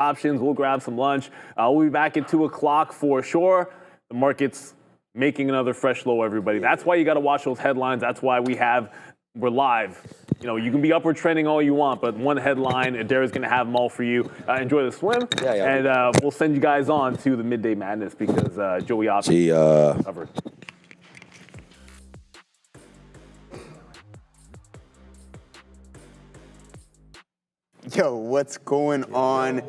options. We'll grab some lunch. We'll be back at 2 o'clock for sure. The market's making another fresh low, everybody. That's why you got to watch those headlines. That's why we're live. You know, you can be upward trending all you want, but one headline, Adair's going to have them all for you. Enjoy the swim, and we'll send you guys on to the Midday Madness because Joey Option covered. Yo, what's going on,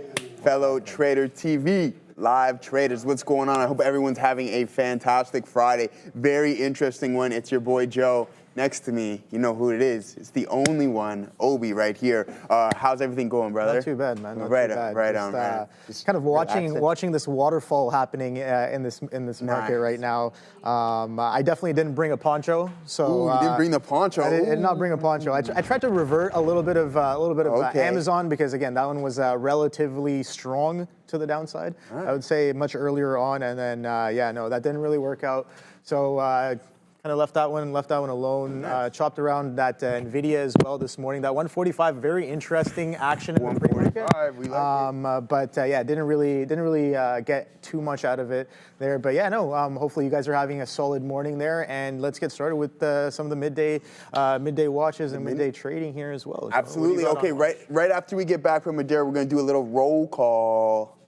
fellow Trader TV live traders? What's going on? I hope everyone's having a fantastic Friday. Very interesting one. It's your boy Joe. Next to me, you know who it is. It's the only one, Obi, right here. How's everything going, brother? Not too bad, man. Not right too bad. Right just, on, man. Just kind of watching this waterfall happening in this market right now. I definitely didn't bring a poncho, so you didn't bring the poncho. I did not bring a poncho. I tried to revert a little bit of Amazon because again that one was relatively strong to the downside. Right. I would say much earlier on, and then that didn't really work out. So. Kind of left that one alone. Chopped around that Nvidia as well this morning. That 145, very interesting action in the pre-market. We like it. Didn't really get too much out of it there. But hopefully you guys are having a solid morning there. And let's get started with some of the midday watches and midday trading here as well. Absolutely. Okay, right after we get back from Midday, we're going to do a little roll call.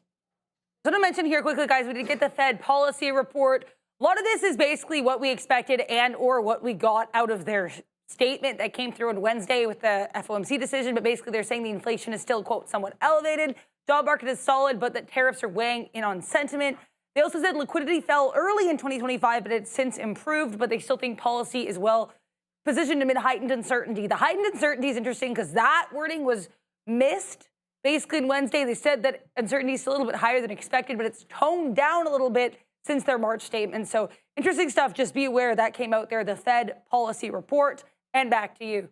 So to mention here quickly, guys, we did get the Fed policy report. A lot of this is basically what we expected and or what we got out of their statement that came through on Wednesday with the FOMC decision. But basically, they're saying the inflation is still, quote, somewhat elevated. Job market is solid, but that tariffs are weighing in on sentiment. They also said liquidity fell early in 2025, but it's since improved. But they still think policy is well positioned amid heightened uncertainty. The heightened uncertainty is interesting because that wording was missed. Basically, on Wednesday, they said that uncertainty is still a little bit higher than expected, but it's toned down a little bit since their March statement. So interesting stuff. Just be aware that came out there, the Fed policy report. And back to you.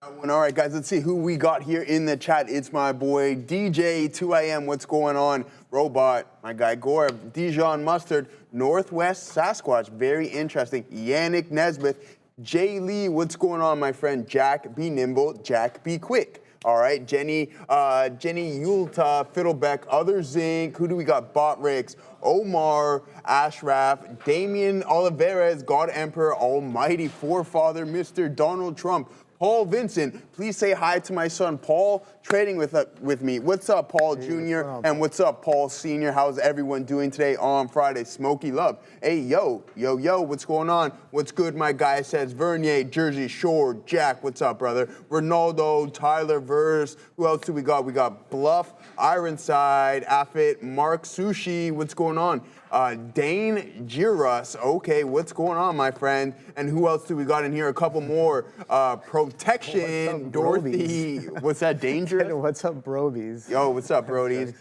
All right, guys, let's see who we got here in the chat. It's my boy DJ 2am. What's going on? Robot, my guy Gore, Dijon Mustard, Northwest Sasquatch. Very interesting. Yannick Nesbitt, Jay Lee. What's going on, my friend? Jack, be nimble. Jack, be quick. All right, Jenny Yulta, Fiddlebeck, Other Zinc. Who do we got? Botrix, Omar, Ashraf, Damian Oliveras, God Emperor, Almighty Forefather, Mr. Donald Trump, Paul Vincent. Please say hi to my son Paul, trading with me. What's up, Paul Jr. And what's up, Paul Sr.? How's everyone doing today on Friday? Smokey Love. Hey, yo, what's going on? What's good, my guy says Vernier, Jersey Shore, Jack, what's up, brother? Ronaldo, Tyler Verse. Who else do we got? We got Bluff, Ironside, Affit, Mark Sushi. What's going on? Dane Giras. Okay, what's going on, my friend? And who else do we got in here? A couple more. Protection, Dorothy. What's that, Danger? What's up, Brobies? Yo, what's up, Brodies?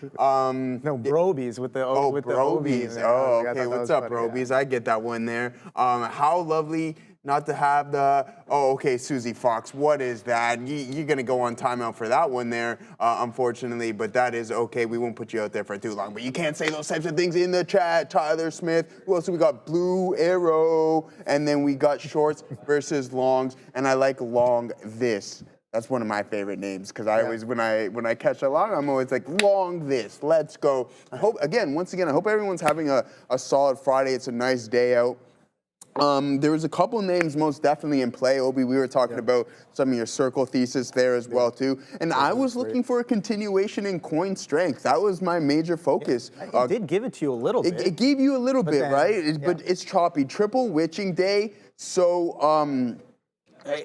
No, Brobies with the Brobies. Oh, okay, what's up, Brobies? I get that one there. How lovely not to have the, okay, Susie Fox, what is that? You're going to go on timeout for that one there, unfortunately, but that is okay. We won't put you out there for too long, but you can't say those types of things in the chat. Tyler Smith, who else do we got? Blue Arrow, and then we got shorts versus longs, and I like long this. That's one of my favorite names because I always, when I catch a long, I'm always like, long this, let's go. Once again, I hope everyone's having a solid Friday. It's a nice day out. There was a couple names most definitely in play. Obi, we were talking about some of your circle thesis there as well too. And I was looking for a continuation in coin strength. That was my major focus. It did give it to you a little bit. It gave you a little bit, right? But it's choppy. Triple witching day. So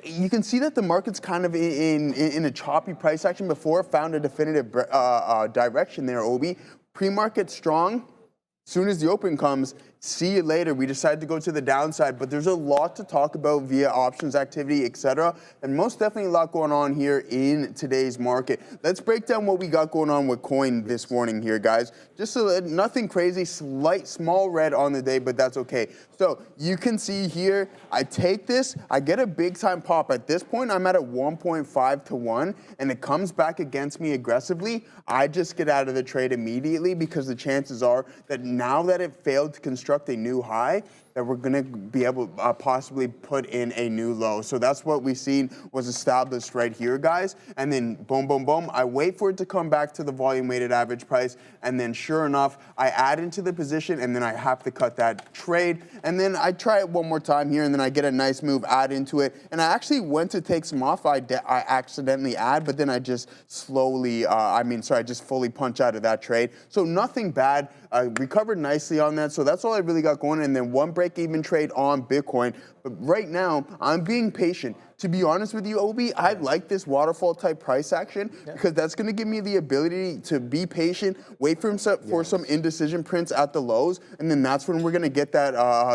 you can see that the market's kind of in a choppy price action before it found a definitive direction there, Obi. Pre-market strong. Soon as the open comes, see you later. We decided to go to the downside, but there's a lot to talk about via options activity, etc. And most definitely a lot going on here in today's market. Let's break down what we got going on with coin this morning here, guys. Just nothing crazy, slight small red on the day, but that's okay. So you can see here, I take this, I get a big time pop. At this point, I'm at a 1.5 to 1, and it comes back against me aggressively. I just get out of the trade immediately because the chances are that now that it failed to construct a new high, that we're going to be able to possibly put in a new low. So that's what we've seen was established right here, guys. And then boom, boom, boom. I wait for it to come back to the volume weighted average price. And then sure enough, I add into the position and then I have to cut that trade. And then I try it one more time here and then I get a nice move, add into it. And I actually went to take some off. I accidentally add, but then I just slowly, I just fully punch out of that trade. So nothing bad. I recovered nicely on that. So that's all I really got going. And then one break-even trade on Bitcoin. But right now, I'm being patient. To be honest with you, Obi, I like this waterfall type price action because that's going to give me the ability to be patient, wait for some indecision prints at the lows, and then that's when we're going to get that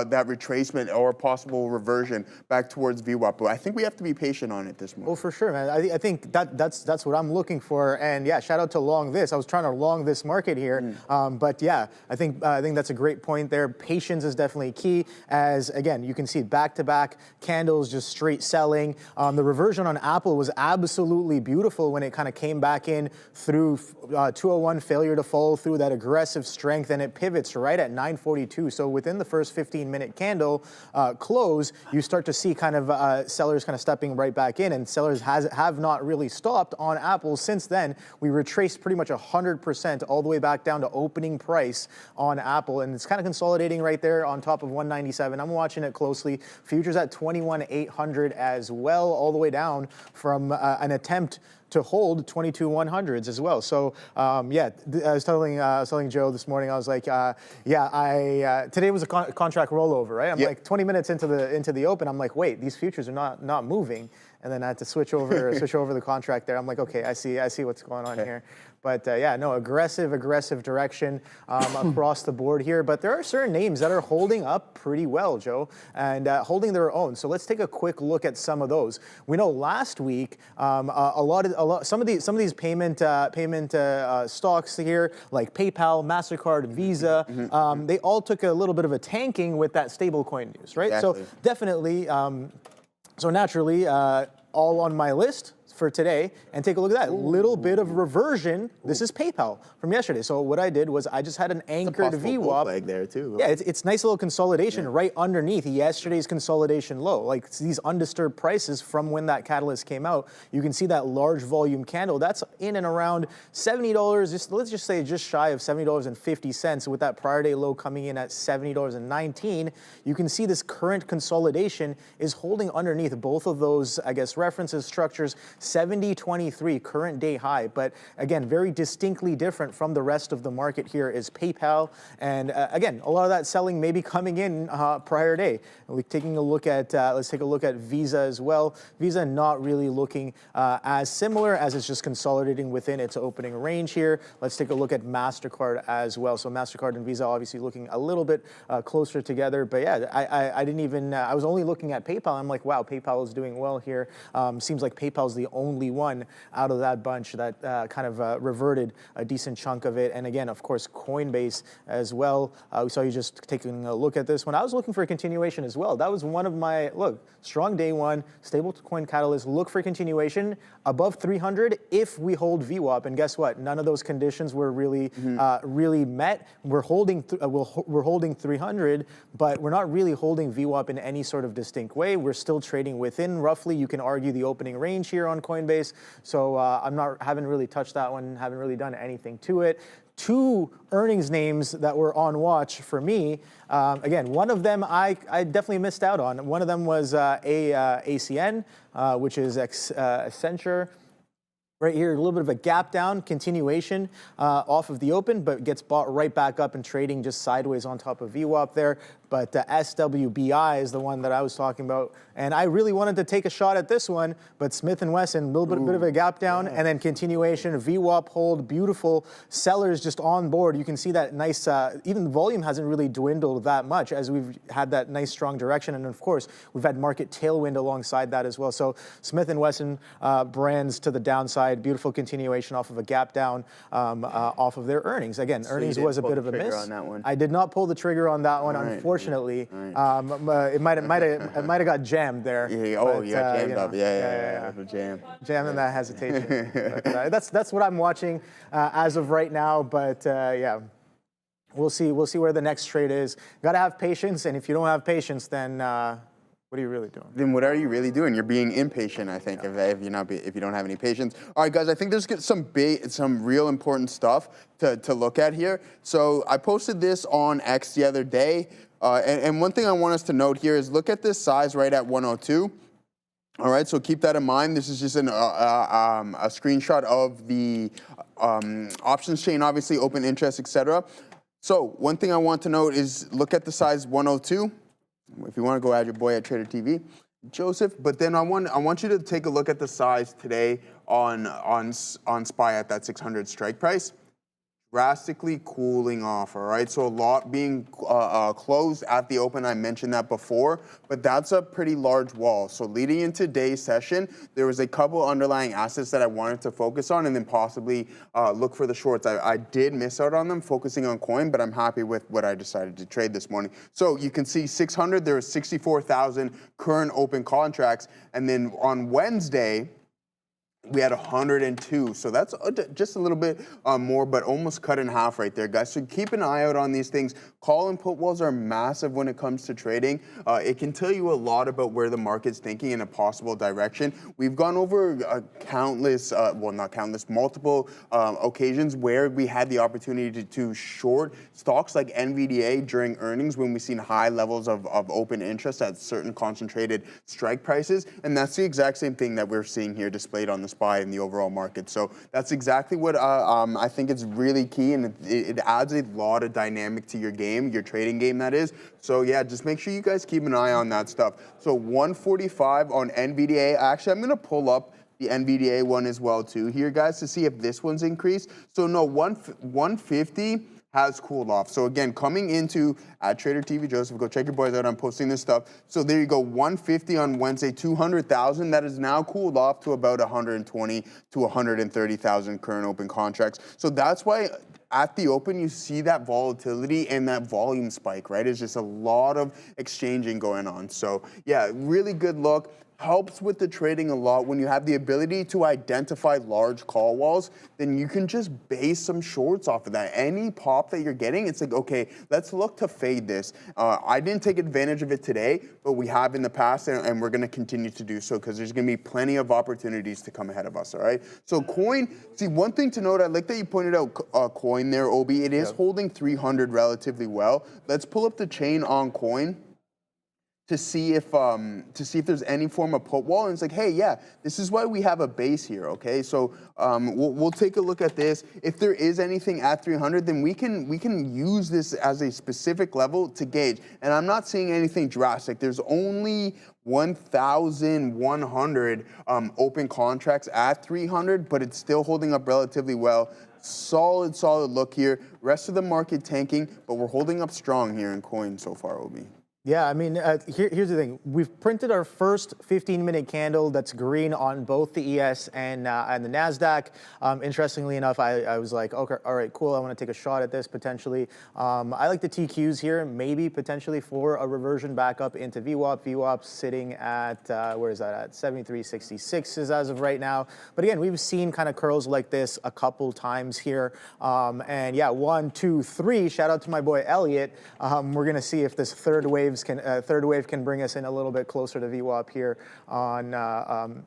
that retracement or possible reversion back towards VWAP. But I think we have to be patient on it this month. Oh, for sure, man. I think that's what I'm looking for. And yeah, shout out to long this. I was trying to long this market here, but yeah, I think that's a great point there. Patience is definitely key. As again, you can see back-to-back candles just straight selling. The reversion on Apple was absolutely beautiful when it kind of came back in through 201 failure to follow through that aggressive strength, and it pivots right at 942. So within the first 15-minute candle close, you start to see kind of sellers kind of stepping right back in, and sellers have not really stopped on Apple since then. We retraced pretty much 100% all the way back down to opening price on Apple, and it's kind of consolidating right there on top of 197. I'm watching it closely. Futures at 21,800 as well, all the way down from an attempt to hold 22,100s as well. So yeah, I was telling Joe this morning, I was like, today was a contract rollover, right? I'm like 20 minutes into the open, I'm like, wait, these futures are not moving. And then I had to switch over the contract there. I'm like, okay, I see what's going on here. But yeah, no, aggressive direction across the board here. But there are certain names that are holding up pretty well, Joe, and holding their own. So let's take a quick look at some of those. We know last week some of these payment stocks here, like PayPal, MasterCard, Visa, they all took a little bit of a tanking with that stablecoin news, right? Exactly. So definitely, so naturally, all on my list for today, and take a look at that. Little bit of reversion. This is PayPal from yesterday. So what I did was I just had an anchored VWAP. Leg there too. Yeah, it's nice little consolidation right underneath yesterday's consolidation low. Like these undisturbed prices from when that catalyst came out. You can see that large volume candle. That's in and around $70. Let's just say just shy of $70.50. With that prior day low coming in at $70.19, you can see this current consolidation is holding underneath both of those, I guess, references structures. 70.23 current day high, but again, very distinctly different from the rest of the market here is PayPal. And again, a lot of that selling may be coming in prior day. We're taking a look at, let's take a look at Visa as well. Visa not really looking as similar as it's just consolidating within its opening range here. Let's take a look at MasterCard as well. So MasterCard and Visa obviously looking a little bit closer together, but yeah, I didn't even, I was only looking at PayPal. I'm like, wow, PayPal is doing well here. Seems like PayPal's the only one out of that bunch that kind of reverted a decent chunk of it. And again, of course, Coinbase as well. We saw you just taking a look at this one. I was looking for a continuation as well. That was one of my, look, strong day one, stable coin catalyst, look for continuation above 300 if we hold VWAP. And guess what? None of those conditions were really really met. We're holding 300, but we're not really holding VWAP in any sort of distinct way. We're still trading within roughly, you can argue, the opening range here on Coinbase. So haven't really touched that one, haven't really done anything to it. Two earnings names that were on watch for me. Again, one of them I definitely missed out on. One of them was ACN, which is Accenture. Right here, a little bit of a gap down, continuation off of the open, but gets bought right back up and trading just sideways on top of VWAP there. But SWBI is the one that I was talking about. And I really wanted to take a shot at this one, but Smith & Wesson, a little bit of a gap down, and then continuation, VWAP hold, beautiful. Sellers just on board. You can see that nice, even the volume hasn't really dwindled that much as we've had that nice strong direction. And of course, we've had market tailwind alongside that as well. So Smith & Wesson brands to the downside, beautiful continuation off of a gap down off of their earnings. Again, so earnings was a bit of a miss. On that one. I did not pull the trigger on that one, unfortunately. It might have got jammed there. Yeah, but, you got jammed up. Yeah. Jam. Jamming that hesitation. But, that's what I'm watching as of right now. But yeah. we'll see where the next trade is. Got to have patience, and if you don't have patience, then what are you really doing? Then what are you really doing? You're being impatient, I think, if you don't have any patience. All right, guys, I think there's some real important stuff to look at here. So I posted this on X the other day, and one thing I want us to note here is look at this size right at 102. All right, so keep that in mind. This is just a screenshot of the options chain, obviously, open interest, etc. So one thing I want to note is look at the size 102. If you want to go add your boy at Trader TV, Joseph. But then I want you to take a look at the size today on SPY at that 600 strike price. Drastically cooling off, all right? So a lot being closed at the open. I mentioned that before, but that's a pretty large wall. So leading into today's session, there was a couple underlying assets that I wanted to focus on and then possibly look for the shorts. I did miss out on them, focusing on coin, but I'm happy with what I decided to trade this morning. So you can see 600, there was 64,000 current open contracts. And then on Wednesday, we had 102, so that's just a little bit more, but almost cut in half right there, guys. So keep an eye out on these things. Call and put walls are massive when it comes to trading. It can tell you a lot about where the market's thinking in a possible direction. We've gone over multiple occasions where we had the opportunity to short stocks like NVDA during earnings when we've seen high levels of open interest at certain concentrated strike prices, and that's the exact same thing that we're seeing here displayed on the SPY in the overall market. So that's exactly what I think is really key, and it adds a lot of dynamic to your game, your trading game, that is. So yeah, just make sure you guys keep an eye on that stuff. So 145 on NVDA. Actually, I'm going to pull up the NVDA one as well too here, guys, to see if this one's increased. So no, 150 has cooled off. So again, coming into at Trader TV, Joseph, go check your boys out. I'm posting this stuff. So there you go, 150 on Wednesday, 200,000. That is now cooled off to about 120 to 130,000 current open contracts. So that's why at the open, you see that volatility and that volume spike, right? It's just a lot of exchanging going on. So yeah, really good look. Helps with the trading a lot. When you have the ability to identify large call walls, then you can just base some shorts off of that. Any pop that you're getting, it's like, okay, let's look to fade this. I didn't take advantage of it today, but we have in the past, and we're going to continue to do so because there's going to be plenty of opportunities to come ahead of us, all right? So coin, see, one thing to note, I like that you pointed out coin there, Obi. It is holding 300 relatively well. Let's pull up the chain on coin to see if there's any form of put wall. And it's like, hey, yeah, this is why we have a base here, okay? So we'll take a look at this. If there is anything at 300, then we can use this as a specific level to gauge. And I'm not seeing anything drastic. There's only 1,100 open contracts at 300, but it's still holding up relatively well. Solid look here. Rest of the market tanking, but we're holding up strong here in coin so far, Obi. Yeah, I mean, here's the thing. We've printed our first 15-minute candle that's green on both the ES and the Nasdaq. Interestingly enough, I was like, okay, all right, cool. I want to take a shot at this potentially. I like the TQs here, maybe potentially for a reversion back up into VWAP. VWAP sitting at, where is that at? 73.66 is as of right now. But again, we've seen kind of curls like this a couple times here. And yeah, 1, 2, 3. Shout out to my boy Elliot. We're going to see if this third wave can bring us in a little bit closer to VWAP here on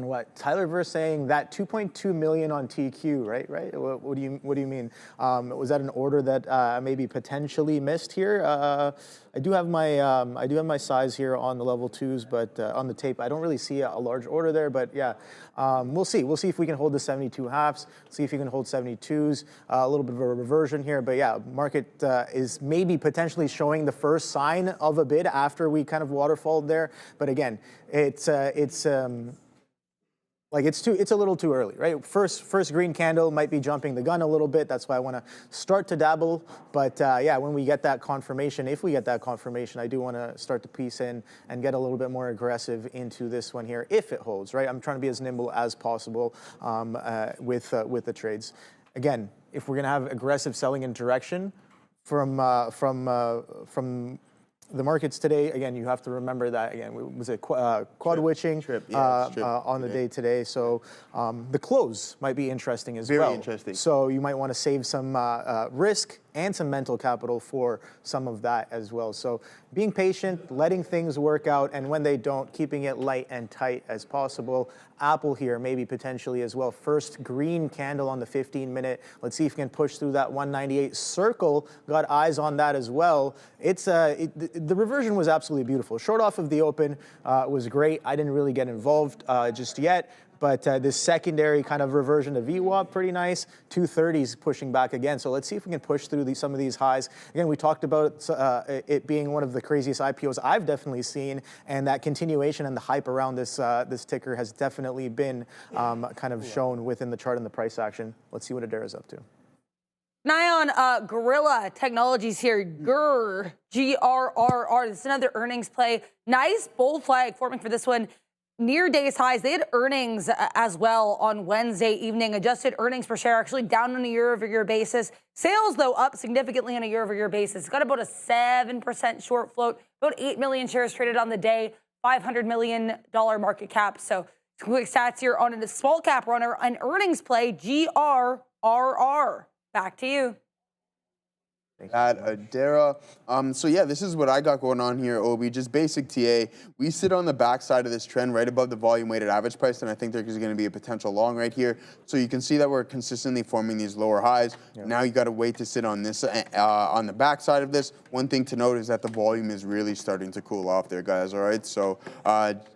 what? Tyler Verse saying that 2.2 million on TQ, right? What do you mean? Was that an order that maybe potentially missed here? I do have my size here on the level 2s, but on the tape I don't really see a large order there. But yeah, we'll see. We'll see if we can hold the 72 halves. See if you can hold 72s. A little bit of a reversion here, but yeah, market is maybe potentially showing the first sign of a bid after we kind of waterfalled there. But again, it's a little too early, right? First green candle might be jumping the gun a little bit. That's why I want to start to dabble. But yeah, when we get that confirmation, if we get that confirmation, I do want to start to piece in and get a little bit more aggressive into this one here, if it holds, right? I'm trying to be as nimble as possible with the trades. Again, if we're going to have aggressive selling in direction from the markets today, again, you have to remember that, again, was it quad witching on the day today. So the close might be interesting as well. Very interesting. So you might want to save some risk and some mental capital for some of that as well. So being patient, letting things work out, and when they don't, keeping it light and tight as possible. Apple here, maybe potentially as well. First green candle on the 15-minute. Let's see if we can push through that 198 circle. Got eyes on that as well. The reversion was absolutely beautiful. Short off of the open was great. I didn't really get involved just yet. But this secondary kind of reversion to VWAP, pretty nice. 230s pushing back again. So let's see if we can push through some of these highs. Again, we talked about it being one of the craziest IPOs I've definitely seen, and that continuation and the hype around this this ticker has definitely been kind of shown within the chart and the price action. Let's see what Adara's up to. An eye on Gorilla Technologies here, GRRR, G-R-R-R. This is another earnings play. Nice bull flag forming for this one. Near day's highs. They had earnings as well on Wednesday evening. Adjusted earnings per share actually down on a year-over-year basis. Sales, though, up significantly on a year-over-year basis. It's got about a 7% short float, about 8 million shares traded on the day, $500 million market cap. So some quick stats here on a small cap runner, an earnings play, GRRR. Back to you. At Adara. So yeah, this is what I got going on here, Obi. Just basic TA. We sit on the backside of this trend right above the volume weighted average price, and I think there's going to be a potential long right here. So you can see that we're consistently forming these lower highs. Yeah. Now you got to wait to sit on this on the backside of this. One thing to note is that the volume is really starting to cool off there, guys. All right, so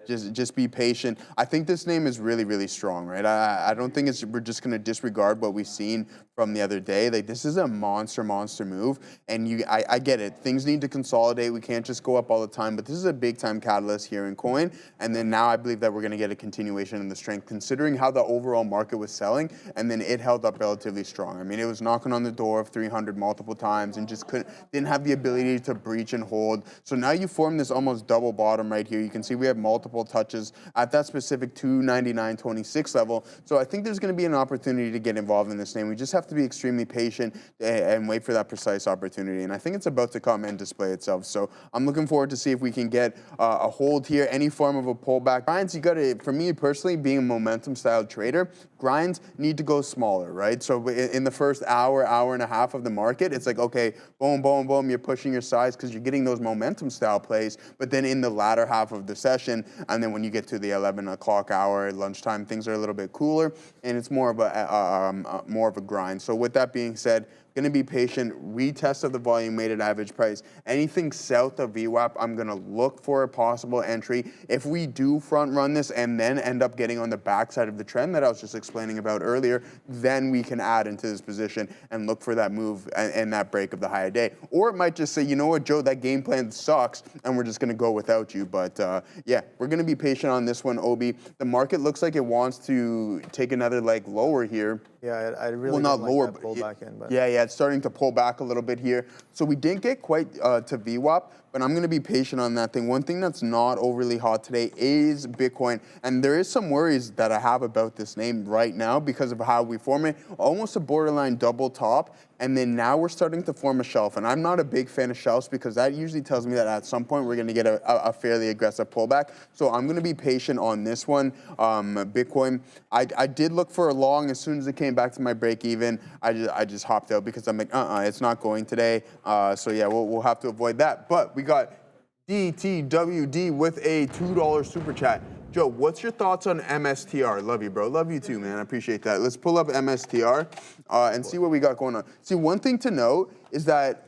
just be patient. I think this name is really, really strong, right? I don't think we're just going to disregard what we've seen from the other day. Like, this is a monster move, and I get it. Things need to consolidate. We can't just go up all the time, but this is a big time catalyst here in coin. And then now I believe that we're going to get a continuation in the strength, considering how the overall market was selling, and then it held up relatively strong. I mean, it was knocking on the door of 300 multiple times and just didn't have the ability to breach and hold. So now you form this almost double bottom right here. You can see we have multiple touches at that specific 299.26 level. So I think there's going to be an opportunity to get involved in this name. We just have to be extremely patient and wait for that precise opportunity. And I think it's about to come and display itself. So I'm looking forward to see if we can get a hold here, any form of a pullback. Grinds, you got to, for me personally, being a momentum style trader, grinds need to go smaller, right? So in the first hour and a half of the market, it's like, okay, boom, boom, boom, you're pushing your size because you're getting those momentum style plays. But then in the latter half of the session, and then when you get to the 11 o'clock hour, lunchtime, things are a little bit cooler, and it's more of a grind. So with that being said, going to be patient, retest of the volume weighted average price. Anything south of VWAP, I'm going to look for a possible entry. If we do front run this and then end up getting on the backside of the trend that I was just explaining about earlier, then we can add into this position and look for that move and that break of the higher day. Or it might just say, you know what, Joe, that game plan sucks, and we're just going to go without you. But yeah, we're going to be patient on this one, Obi. The market looks like it wants to take another leg lower here. Yeah, I really not like lower, that pull back in. But. Yeah, it's starting to pull back a little bit here. So we didn't get quite to VWAP, but I'm going to be patient on that thing. One thing that's not overly hot today is Bitcoin, and there is some worries that I have about this name right now because of how we form it. Almost a borderline double top, and then now we're starting to form a shelf. And I'm not a big fan of shelves because that usually tells me that at some point we're going to get a fairly aggressive pullback. So I'm going to be patient on this one. Bitcoin, I did look for a long as soon as it came back to my break even. I just hopped out because I'm like, it's not going today. So yeah, we'll have to avoid that. But we got DTWD with a $2 super chat. Joe, what's your thoughts on MSTR? Love you, bro. Love you too, man. I appreciate that. Let's pull up MSTR and see what we got going on. See, one thing to note is that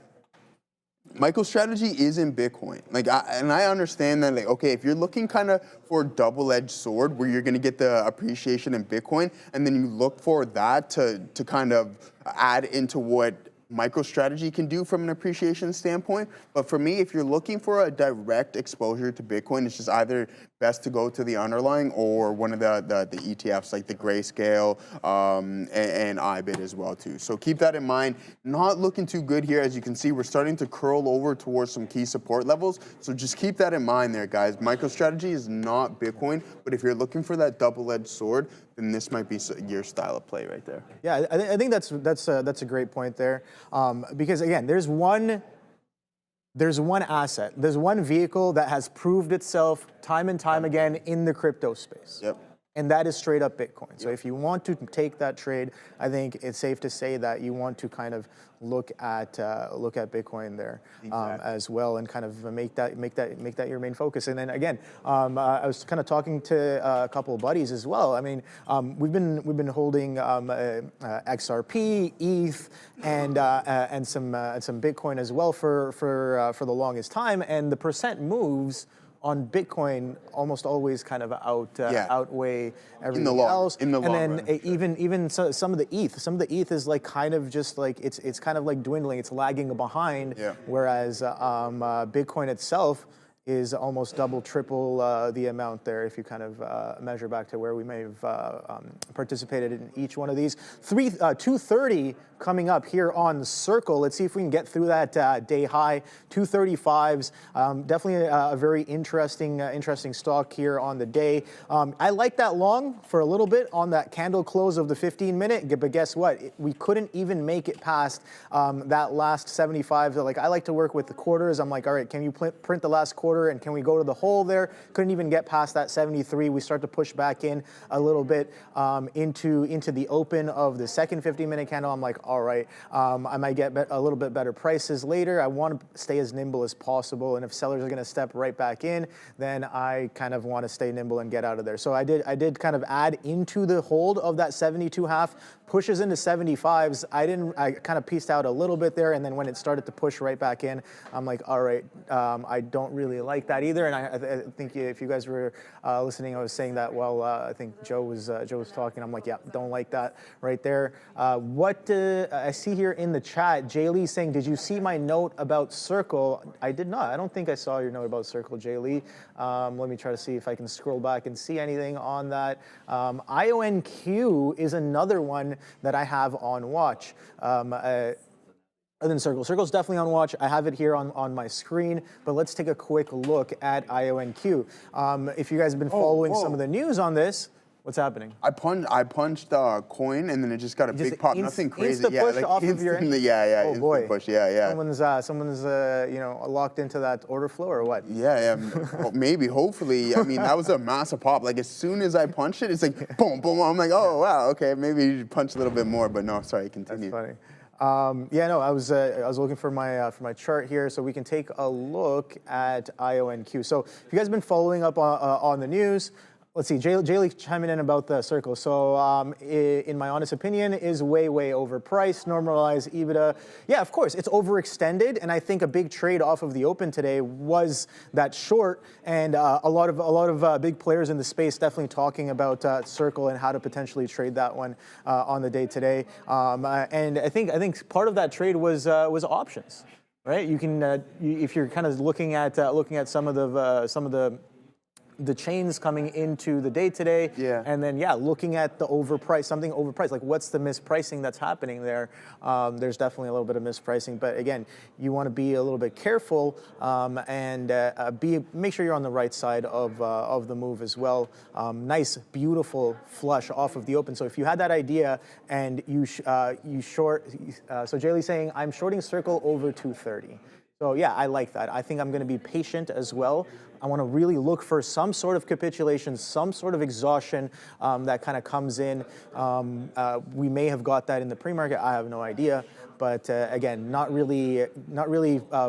MicroStrategy is in Bitcoin. And I understand that, okay, if you're looking kind of for a double-edged sword where you're going to get the appreciation in Bitcoin, and then you look for that to kind of add into what MicroStrategy can do from an appreciation standpoint. But for me, if you're looking for a direct exposure to Bitcoin, it's just either best to go to the underlying or one of the ETFs like the Grayscale and IBIT as well too. So keep that in mind. Not looking too good here. As you can see, we're starting to curl over towards some key support levels. So just keep that in mind there, guys. MicroStrategy is not Bitcoin, but if you're looking for that double-edged sword, then this might be your style of play right there. Yeah, I think that's a great point there, because again, there's one asset, there's one vehicle that has proved itself time and time again in the crypto space. Yep. And that is straight up Bitcoin. So if you want to take that trade, I think it's safe to say that you want to kind of look at Bitcoin there as well, and kind of make that your main focus. And then again, I was kind of talking to a couple of buddies as well. I mean, we've been holding XRP, ETH, and some Bitcoin as well for the longest time, and the percent moves on Bitcoin almost always kind of outweigh everything else. In the long run. And then even some of the ETH is like kind of just like it's kind of like dwindling. It's lagging behind. Yeah. Whereas Bitcoin itself is almost double, triple the amount there if you kind of measure back to where we may have participated in each one of these. 230 coming up here on Circle. Let's see if we can get through that day high. 235s. Definitely a very interesting stock here on the day. I like that long for a little bit on that candle close of the 15-minute, but guess what? We couldn't even make it past that last 75. Like, I like to work with the quarters. I'm like, all right, can you print the last quarter, and can we go to the hole there? Couldn't even get past that 73. We start to push back in a little bit into the open of the second 50-minute candle. I'm like, all right, I might get a little bit better prices later. I want to stay as nimble as possible, and if sellers are going to step right back in, then I kind of want to stay nimble and get out of there. So I did kind of add into the hold of that 72.5, pushes into 75s. I kind of pieced out a little bit there, and then when it started to push right back in, I'm like, all right, I don't really like that either. And I think if you guys were listening, I was saying that while I think Joe was talking. I'm like, yeah, don't like that right there. What I see here in the chat, Jay Lee saying, did you see my note about Circle? I did not. I don't think I saw your note about Circle, Jay Lee. Let me try to see if I can scroll back and see anything on that. IONQ is another one that I have on watch. Other than Circle. Circle's definitely on watch. I have it here on my screen, but let's take a quick look at IONQ. If you guys have been following some of the news on this, what's happening? I punched coin, and then it just got a big pop. Nothing crazy. Yeah, push like off of your oh boy. Push. Yeah. Someone's locked into that order flow or what? Yeah. Maybe. Hopefully. I mean, that was a massive pop. Like, as soon as I punched it, it's like boom, boom. I'm like, oh wow, okay, maybe you punch a little bit more, but no, sorry, continue. That's funny. I was looking for my chart here, so we can take a look at IONQ. So if you guys have been following up on the news, let's see, Jay Lee chiming in about the Circle. So in my honest opinion, is way overpriced. Normalized EBITDA, yeah, of course, it's overextended, and I think a big trade off of the open today was that short, and a lot of big players in the space definitely talking about Circle and how to potentially trade that one on the day today. And I think part of that trade was options, right? You can if you're kind of looking at some of the chains coming into the day today, and then looking at the something overpriced, like what's the mispricing that's happening there. There's definitely a little bit of mispricing, but again, you want to be a little bit careful and make sure you're on the right side of the move as well. Nice, beautiful flush off of the open. So if you had that idea and you short, so Jay Lee's saying I'm shorting Circle over 230. So yeah, I like that. I think I'm going to be patient as well. I want to really look for some sort of capitulation, some sort of exhaustion that kind of comes in. We may have got that in the pre-market. I have no idea. But again, not really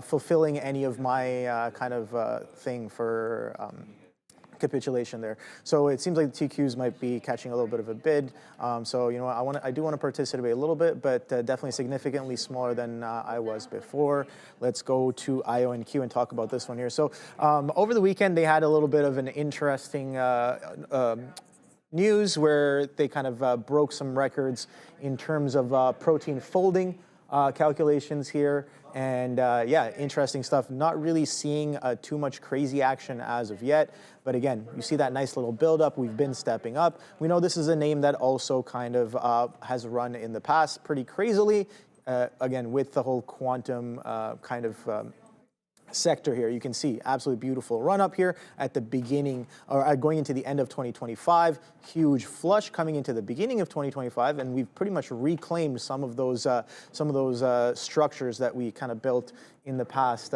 fulfilling any of my kind of thing for capitulation there. So it seems like the TQs might be catching a little bit of a bid. So you know, I do want to participate a little bit, but definitely significantly smaller than I was before. Let's go to IONQ and talk about this one here. So over the weekend, they had a little bit of an interesting news where they kind of broke some records in terms of protein folding calculations here. And interesting stuff. Not really seeing too much crazy action as of yet. But again, you see that nice little buildup. We've been stepping up. We know this is a name that also kind of has run in the past pretty crazily. Again, with the whole quantum kind of sector here. You can see absolutely beautiful run up here at the beginning, or going into the end of 2025. Huge flush coming into the beginning of 2025, and we've pretty much reclaimed some of those structures that we kind of built in the past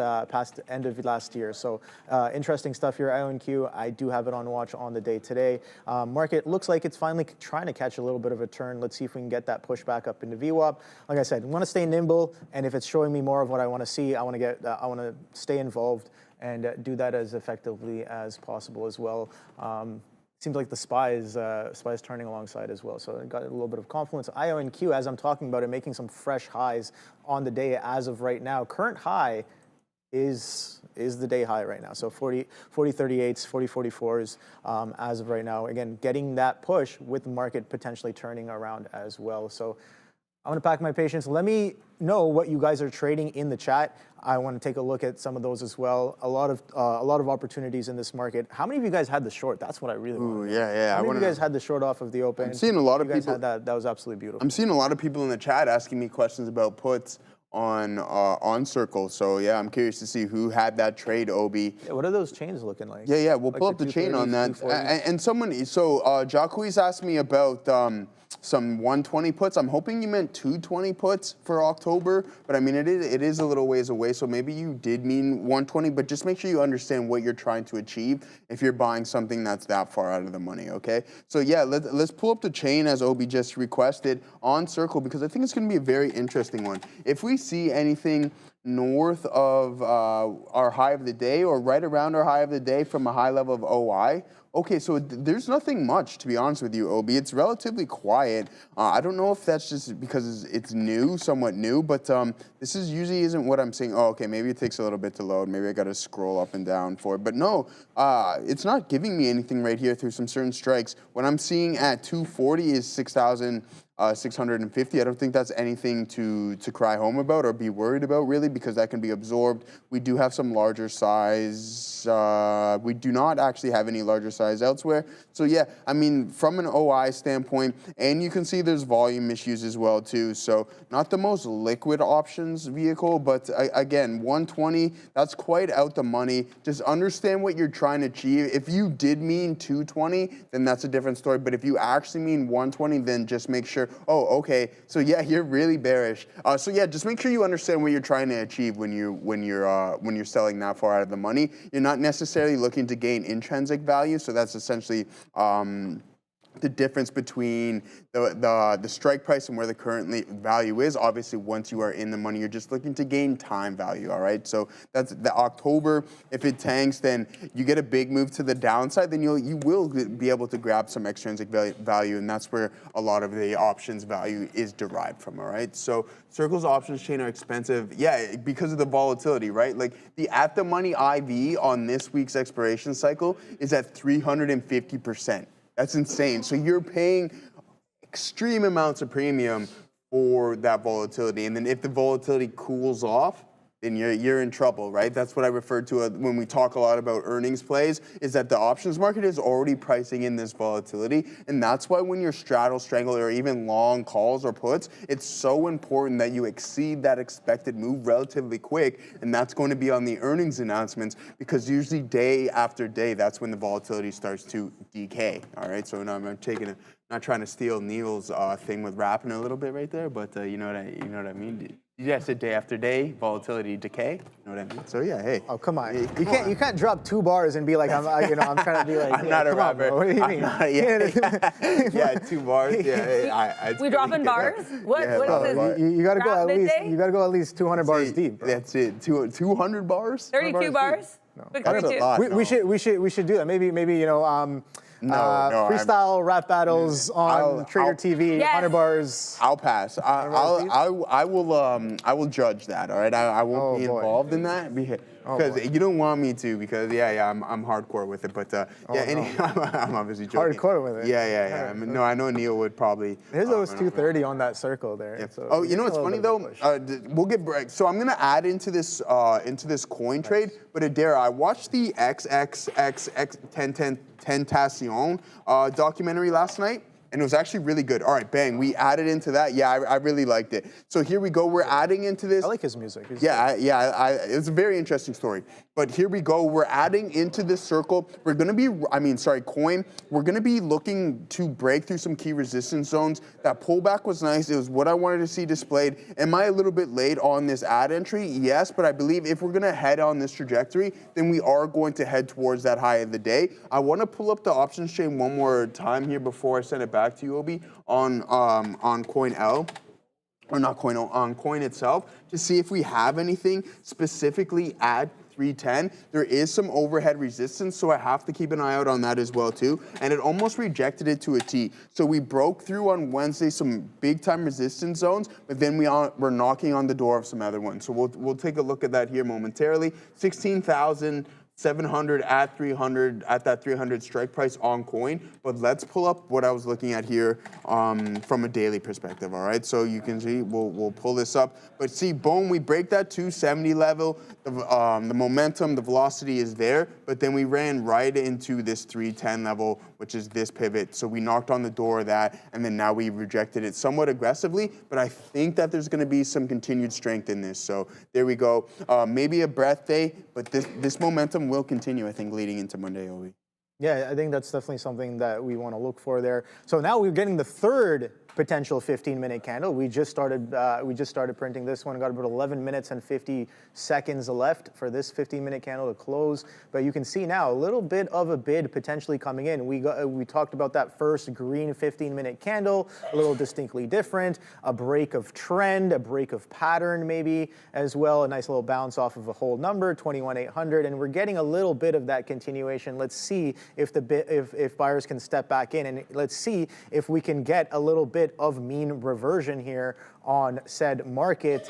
end of last year. So interesting stuff here. IONQ, I do have it on watch on the day today. Market looks like it's finally trying to catch a little bit of a turn. Let's see if we can get that push back up into VWAP. Like I said, I want to stay nimble, and if it's showing me more of what I want to see, I want to stay involved and do that as effectively as possible as well. Seems like the SPY is turning alongside as well, so I got a little bit of confluence. IONQ, as I'm talking about it, making some fresh highs on the day as of right now. Current high is the day high right now, so 40 38s, 40 44s as of right now. Again, getting that push with the market potentially turning around as well. So I want to pack my patience. Let me know what you guys are trading in the chat. I want to take a look at some of those as well. A lot of opportunities in this market. How many of you guys had the short? That's what I really want to know. Yeah. How many of you guys had the short off of the open? I'm seeing a lot of people. Had that was absolutely beautiful. I'm seeing a lot of people in the chat asking me questions about puts on Circle. So yeah, I'm curious to see who had that trade, Obi. Yeah, what are those chains looking like? Yeah, we'll pull up the chain on that. And someone, so Jacques asked me about some 120 puts. I'm hoping you meant 220 puts for October, but I mean it is a little ways away, so maybe you did mean 120, but just make sure you understand what you're trying to achieve if you're buying something that's that far out of the money, okay? So yeah, let's pull up the chain as Obi just requested on Circle, because I think it's going to be a very interesting one. If we see anything north of our high of the day or right around our high of the day from a high level of OI, okay, so there's nothing much, to be honest with you, Obi. It's relatively quiet. I don't know if that's just because it's new, somewhat new, but this usually isn't what I'm seeing. Oh, okay, maybe it takes a little bit to load. Maybe I got to scroll up and down for it. But no, it's not giving me anything right here through some certain strikes. What I'm seeing at 240 is 6,650. I don't think that's anything to cry home about or be worried about, really, because that can be absorbed. We do have some larger size. We do not actually have any larger size elsewhere. So yeah, I mean, from an OI standpoint, and you can see there's volume issues as well too. So not the most liquid options vehicle, but again, 120, that's quite out the money. Just understand what you're trying to achieve. If you did mean 220, then that's a different story. But if you actually mean 120, then just make sure, oh, okay, so yeah, you're really bearish. So yeah, just make sure you understand what you're trying to achieve when you're selling that far out of the money. You're not necessarily looking to gain intrinsic value, so that's essentially the difference between the strike price and where the current value is. Obviously, once you are in the money, you're just looking to gain time value, all right? So that's the October. If it tanks, then you get a big move to the downside, then you will be able to grab some extrinsic value, and that's where a lot of the options value is derived from, all right? So Circle's options chain are expensive, yeah, because of the volatility, right? Like the at-the-money IV on this week's expiration cycle is at 350%. That's insane. So you're paying extreme amounts of premium for that volatility. And then if the volatility cools off, then you're in trouble, right? That's what I refer to when we talk a lot about earnings plays, is that the options market is already pricing in this volatility. And that's why when you're straddle, strangle, or even long calls or puts, it's so important that you exceed that expected move relatively quick. And that's going to be on the earnings announcements, because usually day after day, that's when the volatility starts to decay, all right? So now I'm not trying to steal Neil's thing with rapping a little bit right there, but you know what I mean? Yeah, I said day after day, volatility decay. You know what I mean? So yeah, hey. Oh, come on. You can't drop 2 bars and be like, I'm trying to be like, I'm not a rapper. What do you mean? Yeah, 2 bars. Yeah. We dropping bars? What is this? You gotta go at least. Midday? You gotta go at least 200 bars deep. Bro. That's it. 200 bars. 32 bars. No. That's a lot. We should do that. Maybe freestyle rap battles on Trader TV, 100 bars. I'll pass. I will judge that. All right, I won't be involved in that because you don't want me to. Because I'm hardcore with it. But I'm obviously joking. Hardcore with it. Yeah. No, I know Neil would probably. His was 230 on that circle there. Yeah. So you know what's funny though? We'll get break. So I'm gonna add into this coin trade. But Adair, I watched the XXX Tentacion documentary last night. and it was actually really good. All right, bang, we added into that. Yeah, I really liked it. So here we go. We're adding into this. I like his music. It's a very interesting story. But here we go. We're adding into this circle. We're going to be, coin. We're going to be looking to break through some key resistance zones. That pullback was nice. It was what I wanted to see displayed. Am I a little bit late on this add entry? Yes, but I believe if we're going to head on this trajectory, then we are going to head towards that high of the day. I want to pull up the options chain one more time here before I send it back to you, Obi, on Coin L. Or not Coin L, on Coin itself, to see if we have anything specifically at 310. There is some overhead resistance, so I have to keep an eye out on that as well too. And it almost rejected it to a T. So we broke through on Wednesday some big time resistance zones, but then we're knocking on the door of some other ones. So we'll take a look at that here momentarily. 16,700 at 300 at that 300 strike price on coin. But let's pull up what I was looking at here from a daily perspective. All right, so you can see we'll pull this up. But see, boom, we break that 270 level. The momentum, the velocity is there, but then we ran right into this 310 level, which is this pivot. So we knocked on the door of that, and then now we rejected it somewhat aggressively. But I think that there's going to be some continued strength in this. So there we go. Maybe a breath day, but this momentum will continue, I think, leading into Monday, Obi. Yeah, I think that's definitely something that we want to look for there. So now we're getting the third potential 15-minute candle. We just started printing this one. Got about 11 minutes and 50 seconds left for this 15-minute candle to close. But you can see now a little bit of a bid potentially coming in. We talked about that first green 15-minute candle, a little distinctly different, a break of trend, a break of pattern maybe as well, a nice little bounce off of a whole number, 21,800, and we're getting a little bit of that continuation. Let's see if buyers can step back in, and let's see if we can get a little bit of mean reversion here on said market.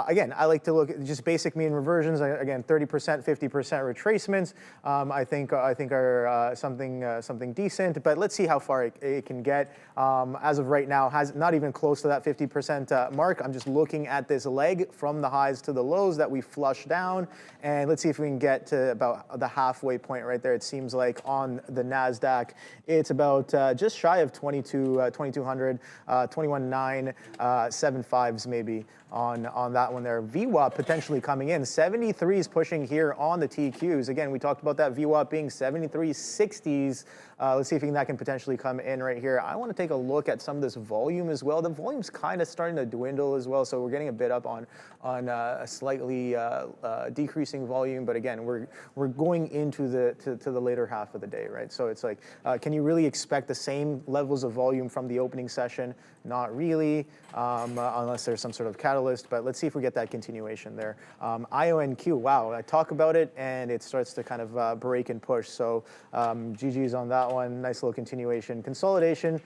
Again, I like to look at just basic mean reversions. Again, 30%, 50% retracements. I think are something decent. But let's see how far it can get. As of right now, has not even close to that 50% mark. I'm just looking at this leg from the highs to the lows that we flushed down, and let's see if we can get to about the halfway point right there. It seems like on the Nasdaq, it's about just shy of 2200, 21,975s maybe on that one there. VWAP potentially coming in. 73s pushing here on the TQs. Again, we talked about that VWAP being 7360s. Let's see if that can potentially come in right here. I want to take a look at some of this volume as well. The volume's kind of starting to dwindle as well, so we're getting a bit up on a slightly decreasing volume. But again, we're going into the later half of the day, right? So it's like, can you really expect the same levels of volume from the opening session? Not really, unless there's some sort of catalyst. But let's see if we get that continuation there. IONQ, wow, I talk about it and it starts to kind of break and push. So GG's on that one. Nice little continuation. Consolidation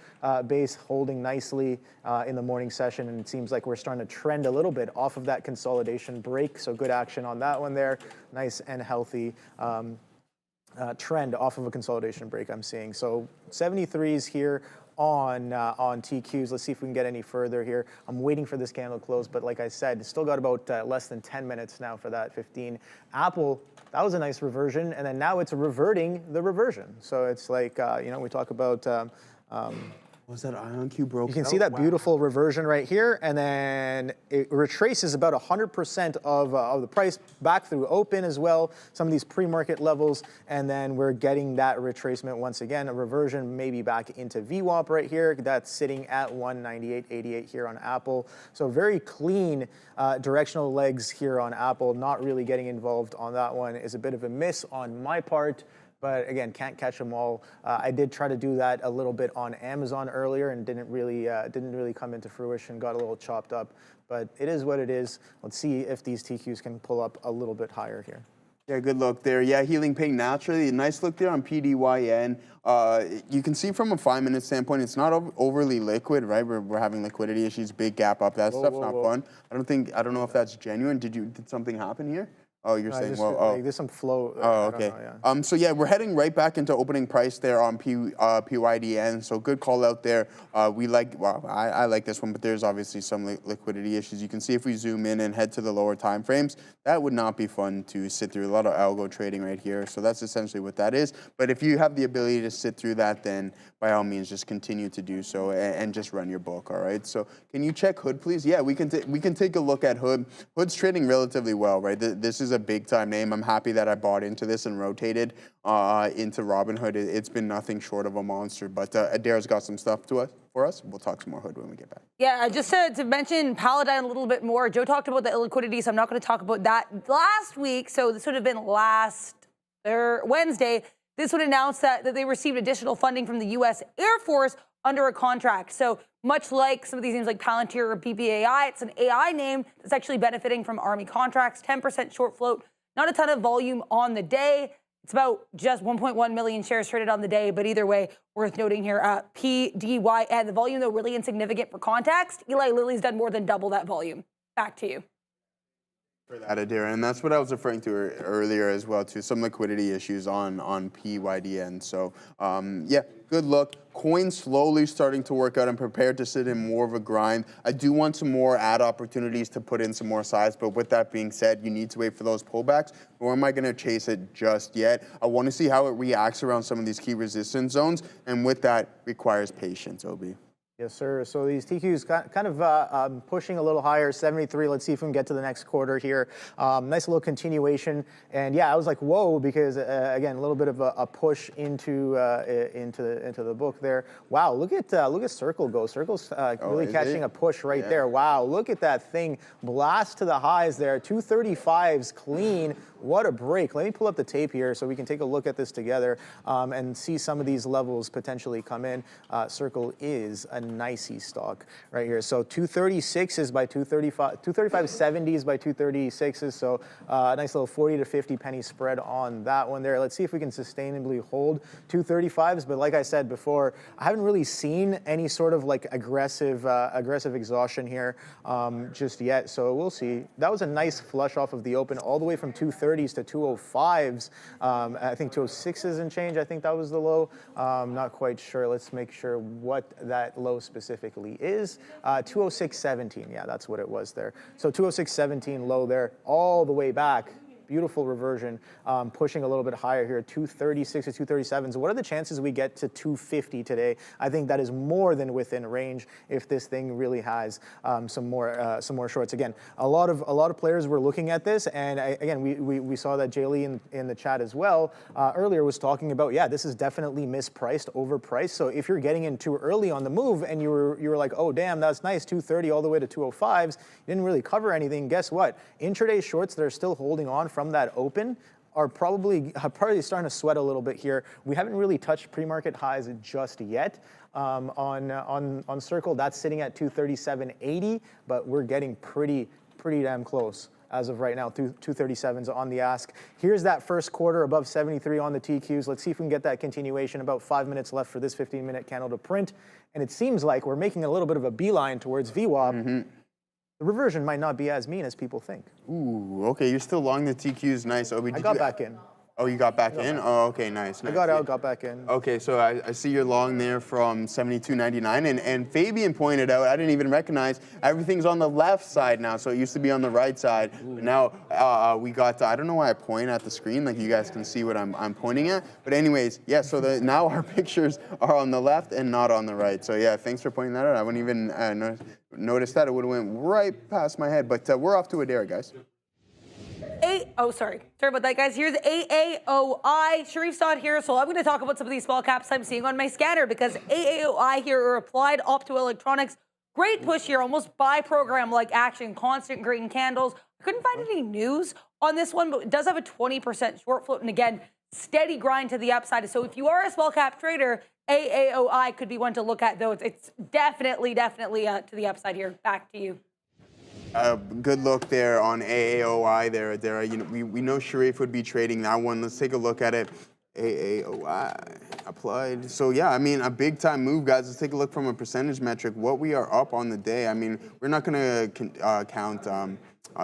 base holding nicely in the morning session, and it seems like we're starting to trend a little bit off of that consolidation break. So good action on that one there. Nice and healthy trend off of a consolidation break I'm seeing. So 73s here on TQs. Let's see if we can get any further here. I'm waiting for this candle to close, but like I said, it's still got about less than 10 minutes now for that 15. Apple, that was a nice reversion, and then now it's reverting the reversion. So it's like, we talk about Was that IonQ broke? You can see that beautiful reversion right here, and then it retraces about 100% of the price back through open as well, some of these pre-market levels, and then we're getting that retracement once again, a reversion maybe back into VWAP right here. That's sitting at 198.88 here on Apple. So very clean directional legs here on Apple, not really getting involved on that one is a bit of a miss on my part. But again, can't catch them all. I did try to do that a little bit on Amazon earlier and didn't really come into fruition. Got a little chopped up, but it is what it is. Let's see if these TQs can pull up a little bit higher here. Yeah, good look there. Yeah, healing ping naturally. A nice look there on PDYN. You can see from a 5-minute standpoint, it's not overly liquid, right? We're having liquidity issues, big gap up. That stuff's not fun. I don't know if that's genuine. Did something happen here? Oh, you're saying, well, like, there's some flow. Oh, okay. So yeah, we're heading right back into opening price there on PYDN. So good call out there. I like this one, but there's obviously some liquidity issues. You can see if we zoom in and head to the lower time frames, that would not be fun to sit through. A lot of algo trading right here. So that's essentially what that is. But if you have the ability to sit through that, then by all means, just continue to do so and just run your book. All right. So can you check Hood, please? Yeah, we can take a look at Hood. Hood's trading relatively well, right? This is a big time name. I'm happy that I bought into this and rotated into Robinhood. It's been nothing short of a monster. But Adair's got some stuff for us. We'll talk some more Hood when we get back. Yeah, just to mention Paladin a little bit more. Joe talked about the illiquidity, so I'm not going to talk about that. Last week, so this would have been Wednesday, this would announce that they received additional funding from the U.S. Air Force under a contract. So much like some of these names like Palantir or BBAI, it's an AI name that's actually benefiting from Army contracts, 10% short float, not a ton of volume on the day. It's about just 1.1 million shares traded on the day, but either way, worth noting here, PDYN. The volume, though, really insignificant for context. Eli Lilly's done more than double that volume. Back to you. For that, Adair, and that's what I was referring to earlier as well, too. Some liquidity issues on PYDN. So, yeah, good luck. Coin slowly starting to work out. I'm prepared to sit in more of a grind. I do want some more ad opportunities to put in some more size, but with that being said, you need to wait for those pullbacks, or am I going to chase it just yet? I want to see how it reacts around some of these key resistance zones, and with that requires patience, Obi. Yes, sir. So these TQs kind of pushing a little higher, 73. Let's see if we can get to the next quarter here. Nice little continuation. And yeah, I was like, whoa, because again, a little bit of a push into the book there. Wow, look at Circle go. Circle's really catching a push right there. Wow, look at that thing blast to the highs there. 235s clean. What a break. Let me pull up the tape here so we can take a look at this together and see some of these levels potentially come in. Circle is a nicey stock right here. So 236s by 235, 235.70s by 236s. So a nice little 40 to 50 penny spread on that one there. Let's see if we can sustainably hold 235s. But like I said before, I haven't really seen any sort of like aggressive exhaustion here just yet. So we'll see. That was a nice flush off of the open all the way from 230s to 205s. I think 206s and change. I think that was the low. Not quite sure. Let's make sure what that low specifically is. 206.17. Yeah, that's what it was there. So 206.17 low there, all the way back. Beautiful reversion, pushing a little bit higher here, 236 to 237s. What are the chances we get to 250 today? I think that is more than within range if this thing really has some more shorts. Again, a lot of players were looking at this, and again, we saw that Jay Lee in the chat as well earlier was talking about, yeah, this is definitely mispriced, overpriced. So if you're getting in too early on the move and you were like, oh damn, that's nice, 230 all the way to 205s, you didn't really cover anything. Guess what? Intraday shorts that are still holding on from that open are probably starting to sweat a little bit here. We haven't really touched pre-market highs just yet on Circle. That's sitting at 237.80, but we're getting pretty damn close as of right now. 237s on the ask. Here's that first quarter above 73 on the TQs. Let's see if we can get that continuation. About 5 minutes left for this 15-minute candle to print, and it seems like we're making a little bit of a beeline towards VWAP. Mm-hmm. The reversion might not be as mean as people think. Ooh, okay, you're still long the TQs. Nice, Obi. I got back in. Oh, you got back in? Oh, okay, nice. I got out, got back in. Okay, so I see you're long there from 72.99, and Fabian pointed out, I didn't even recognize, everything's on the left side now, so it used to be on the right side. But now we got, I don't know why I point at the screen, like you guys can see what I'm pointing at, but anyways, yeah, so now our pictures are on the left and not on the right. So yeah, thanks for pointing that out. I wouldn't even notice that. It would have went right past my head, but we're off to Adair, guys. Sorry about that, guys. Here's AAOI. Sharif's not here, so I'm going to talk about some of these small caps I'm seeing on my scanner because AAOI here are applied optoelectronics. Great push here, almost buy program like action, constant green candles. I couldn't find any news on this one, but it does have a 20% short float, and again, steady grind to the upside. So if you are a small cap trader, AAOI could be one to look at, though. It's definitely to the upside here. Back to you. Good look there on AAOI there, Adara. You know, we know Sharif would be trading that one. Let's take a look at it. AAOI applied. So yeah, I mean, a big time move, guys. Let's take a look from a percentage metric. What we are up on the day. I mean, we're not going to count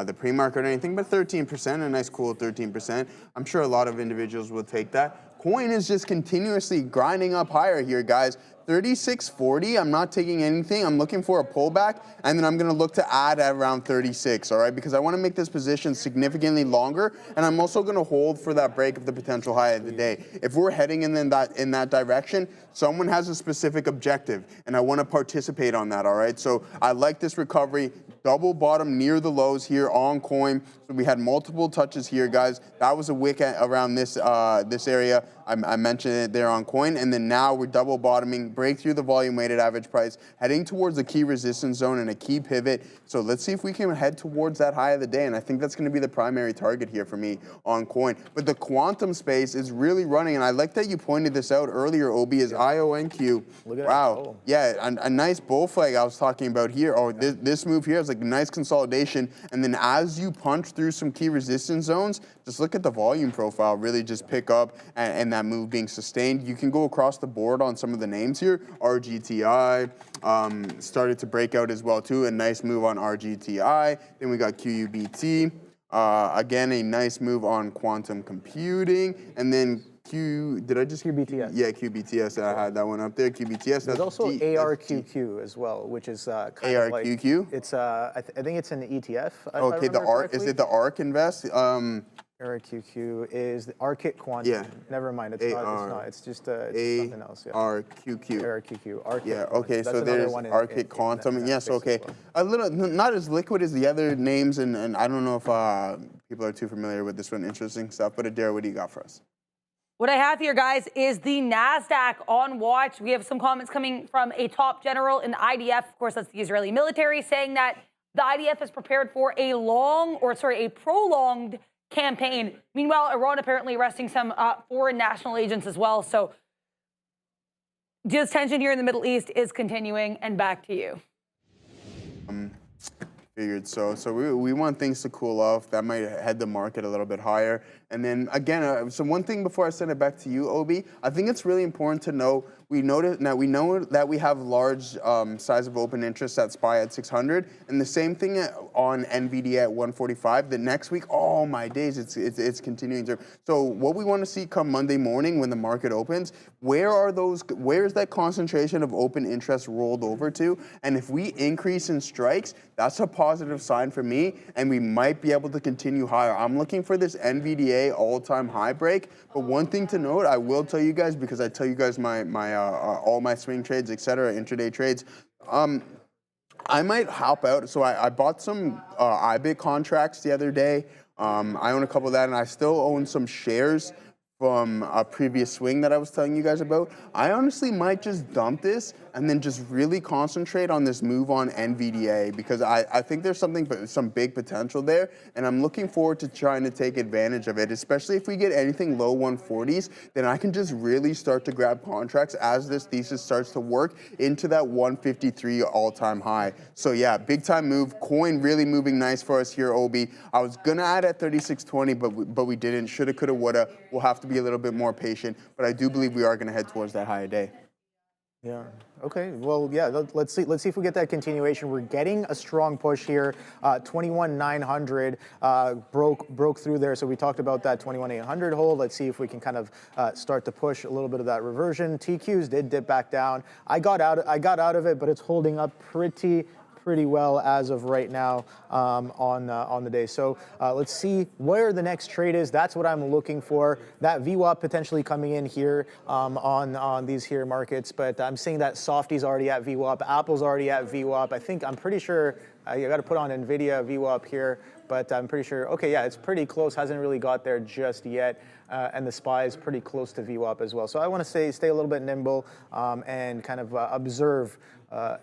the pre-market or anything, but 13%, a nice cool 13%. I'm sure a lot of individuals will take that. Coin is just continuously grinding up higher here, guys. 36.40, I'm not taking anything. I'm looking for a pullback, and then I'm going to look to add at around 36, all right? Because I want to make this position significantly longer, and I'm also going to hold for that break of the potential high of the day. If we're heading in that direction, someone has a specific objective, and I want to participate on that, all right? So I like this recovery. Double bottom near the lows here on coin. So we had multiple touches here, guys. That was a wick around this area. I mentioned it there on coin, and then now we're double bottoming, break through the volume weighted average price, heading towards the key resistance zone and a key pivot. So let's see if we can head towards that high of the day, and I think that's going to be the primary target here for me on coin. But the quantum space is really running, and I like that you pointed this out earlier, Obi, is IONQ. Look at wow, that. Oh. Yeah, a nice bull flag I was talking about here. Oh, this move here is like a nice consolidation, and then as you punch through some key resistance zones, just look at the volume profile really just pick up and that move being sustained. You can go across the board on some of the names here. RGTI started to break out as well too. A nice move on RGTI. Then we got QUBT. Again, a nice move on quantum computing. And then did I just hear QBTS? Yeah, QBTS. I had that one up there. QBTS. There's also ARQQ as well, which is kind ARQQ? of like, it's I think it's an ETF. Okay, the ARK, is it the ARK Invest? ARQQ is the ARKit Quantum. Yeah. Never mind, it's not. It's just something else. Yeah. ARQQ. ARQQ. ARKit Yeah. Quantum. Okay. That's So there's one ARKit Quantum. in that Yes. space Okay. as well. A little, not as liquid as the other names, and I don't know if people are too familiar with this one. Interesting stuff. But Adair, what do you got for us? What I have here, guys, is the Nasdaq on watch. We have some comments coming from a top general in the IDF. Of course, that's the Israeli military, saying that the IDF is prepared for a prolonged campaign. Meanwhile, Iran apparently arresting some foreign national agents as well. So just tension here in the Middle East is continuing. And back to you. Figured so. So we want things to cool off. That might head the market a little bit higher. And then again, so one thing before I send it back to you, Obi, I think it's really important to know. We know that we have large size of open interest at SPY at 600, and the same thing on NVDA at 145. The next week, oh my days, it's continuing to. So what we want to see come Monday morning when the market opens, where is that concentration of open interest rolled over to? And if we increase in strikes, that's a positive sign for me, and we might be able to continue higher. I'm looking for this NVDA all-time high break. But one thing to note, I will tell you guys, because I tell you guys all my swing trades, etc., intraday trades. I might help out. So I bought some IBIT contracts the other day. I own a couple of that, and I still own some shares from a previous swing that I was telling you guys about. I honestly might just dump this and then just really concentrate on this move on NVDA, because I think there's some big potential there, and I'm looking forward to trying to take advantage of it, especially if we get anything low 140s, then I can just really start to grab contracts as this thesis starts to work into that 153 all-time high. So yeah, big time move. Coin really moving nice for us here, Obi. I was gonna add at 3620, but we didn't. Shoulda, coulda, woulda. We'll have to be a little bit more patient, but I do believe we are gonna head towards that higher day. Yeah. Okay. Well, yeah. Let's see if we get that continuation. We're getting a strong push here. 21,900 broke through there. So we talked about that 21,800 hold. Let's see if we can kind of start to push a little bit of that reversion. TQs did dip back down. I got out of it, but it's holding up pretty well as of right now on the day. So let's see where the next trade is. That's what I'm looking for. That VWAP potentially coming in here on these here markets. But I'm seeing that Softy's already at VWAP. Apple's already at VWAP. I'm pretty sure you got to put on NVIDIA VWAP here. But I'm pretty sure, okay, yeah, it's pretty close. Hasn't really got there just yet. And the SPY is pretty close to VWAP as well. So I want to stay a little bit nimble and kind of observe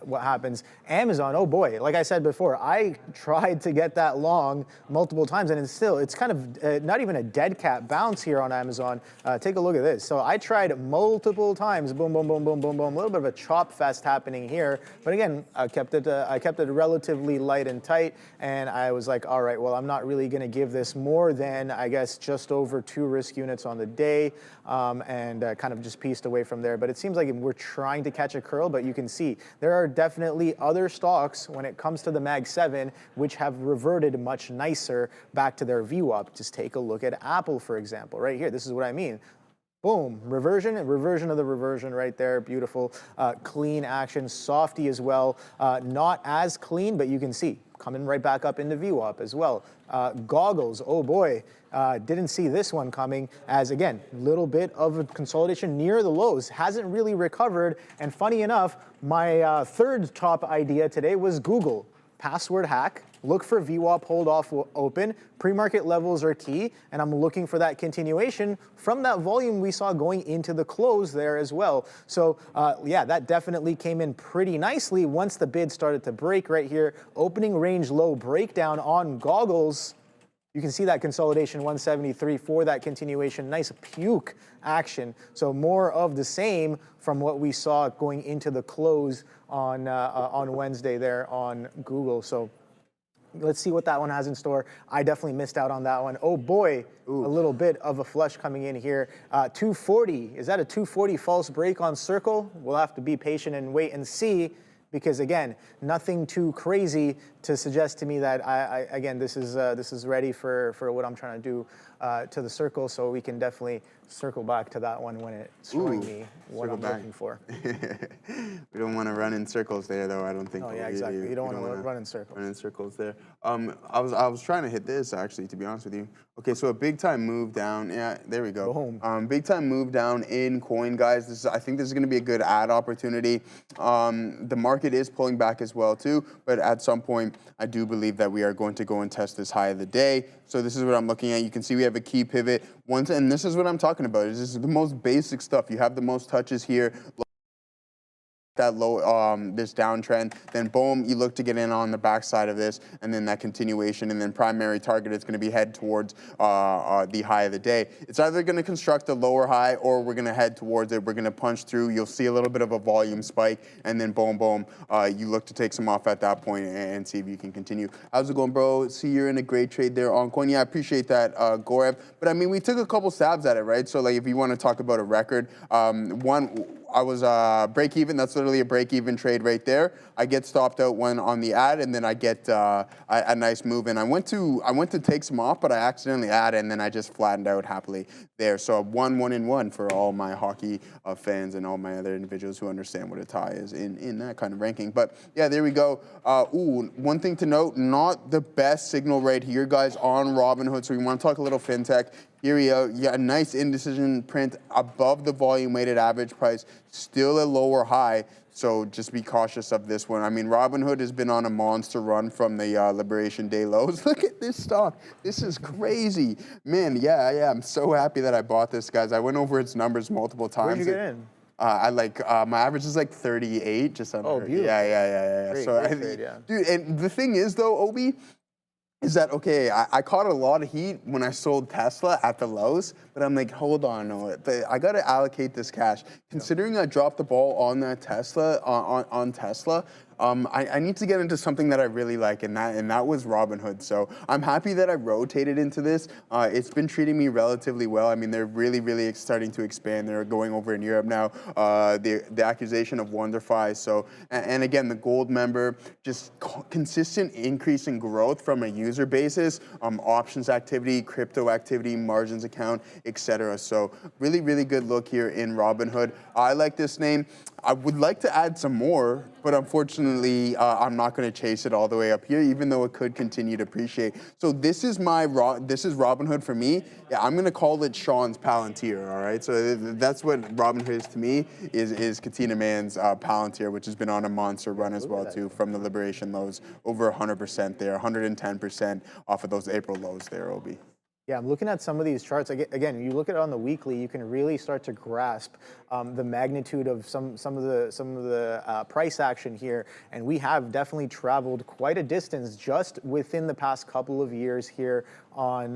what happens. Amazon, oh boy, like I said before, I tried to get that long multiple times, and it's kind of not even a dead cat bounce here on Amazon. Take a look at this. So I tried multiple times, boom, boom, boom, boom, boom, boom. A little bit of a chop fest happening here, but again, I kept it relatively light and tight, and I was like, all right, well, I'm not really going to give this more than, I guess, just over 2 risk units on the day, and kind of just pieced away from there. But it seems like we're trying to catch a curl, but you can see there are definitely other stocks when it comes to the Mag 7 which have reverted much nicer back to their VWAP. Just take a look at Apple, for example, right here. This is what I mean. Boom, reversion of the reversion right there, beautiful, clean action, softy as well, not as clean, but you can see, coming right back up into VWAP as well. Goggles, oh boy, didn't see this one coming as, again, little bit of a consolidation near the lows, hasn't really recovered, and funny enough, my third top idea today was Google. Password hack, look for VWAP hold off open, pre-market levels are key, and I'm looking for that continuation from that volume we saw going into the close there as well. So yeah, that definitely came in pretty nicely once the bid started to break right here. Opening range low breakdown on goggles. You can see that consolidation 173 for that continuation, nice puke action. So more of the same from what we saw going into the close on Wednesday there on Google. So let's see what that one has in store. I definitely missed out on that one. Oh boy, a little bit of a flush coming in here. 240, is that a 240 false break on Circle? We'll have to be patient and wait and see, because again, nothing too crazy to suggest to me that again, this is ready for what I'm trying to do to the Circle. So we can definitely circle back to that one when it's showing me what I'm looking for. We don't want to run in circles there, though. I don't think. Oh yeah, exactly. You don't want to run in circles. Run in circles there. I was trying to hit this actually, to be honest with you. Okay, so a big time move down. Yeah, there we go. Boom. Big time move down in coin, guys. I think this is going to be a good ad opportunity. The market is pulling back as well too, but at some point, I do believe that we are going to go and test this high of the day. So this is what I'm looking at. You can see we have a key pivot. And this is what I'm talking about. This is the most basic stuff. You have the most touches here. That low, this downtrend, then boom, you look to get in on the backside of this, and then that continuation, and then primary target is going to be head towards the high of the day. It's either going to construct a lower high, or we're going to head towards it. We're going to punch through. You'll see a little bit of a volume spike, and then boom, boom, you look to take some off at that point and see if you can continue. How's it going, bro? See, you're in a great trade there on coin. Yeah, I appreciate that, Gorev. But I mean, we took a couple stabs at it, right? So like, if you want to talk about a record, I was break even. That's literally a break even trade right there. I get stopped out one on the ad, and then I get a nice move. And I went to take some off, but I accidentally added, and then I just flattened out happily there. So 1-1-1 for all my hockey fans and all my other individuals who understand what a tie is in that kind of ranking. But yeah, there we go. One thing to note, not the best signal right here, guys, on Robinhood. So we want to talk a little fintech. Here we go. Yeah, a nice indecision print above the volume weighted average price, still a lower high. So just be cautious of this one. I mean, Robinhood has been on a monster run from the Liberation Day lows. Look at this stock. This is crazy. Man, yeah, I'm so happy that I bought this, guys. I went over its numbers multiple times. Where'd you get in? My average is like 38, just under. Oh, beautiful. Yeah. Great, So, great trade, yeah. Dude, and the thing is, though, Obi, is that, okay, I caught a lot of heat when I sold Tesla at the lows, but I'm like, hold on, no, I got to allocate this cash. Considering I dropped the ball on that Tesla, on Tesla, I need to get into something that I really like, and that was Robinhood. So I'm happy that I rotated into this. It's been treating me relatively well. I mean, they're really starting to expand. They're going over in Europe now. The accusation of WonderFi. So, and again, the gold member, just consistent increase in growth from a user basis, options activity, crypto activity, margins account, etc. So really good look here in Robinhood. I like this name. I would like to add some more, but unfortunately, I'm not going to chase it all the way up here, even though it could continue to appreciate. So this is Robinhood for me. Yeah, I'm going to call it Sean's Palantir. All right, so that's what Robinhood is to me. Is Katina Mann's Palantir, which has been on a monster run as well too, from the Liberation lows, over 100% there, 110% off of those April lows there, Obi. Yeah, I'm looking at some of these charts. Again, you look at it on the weekly, you can really start to grasp the magnitude of some of the price action here, and we have definitely traveled quite a distance just within the past couple of years here on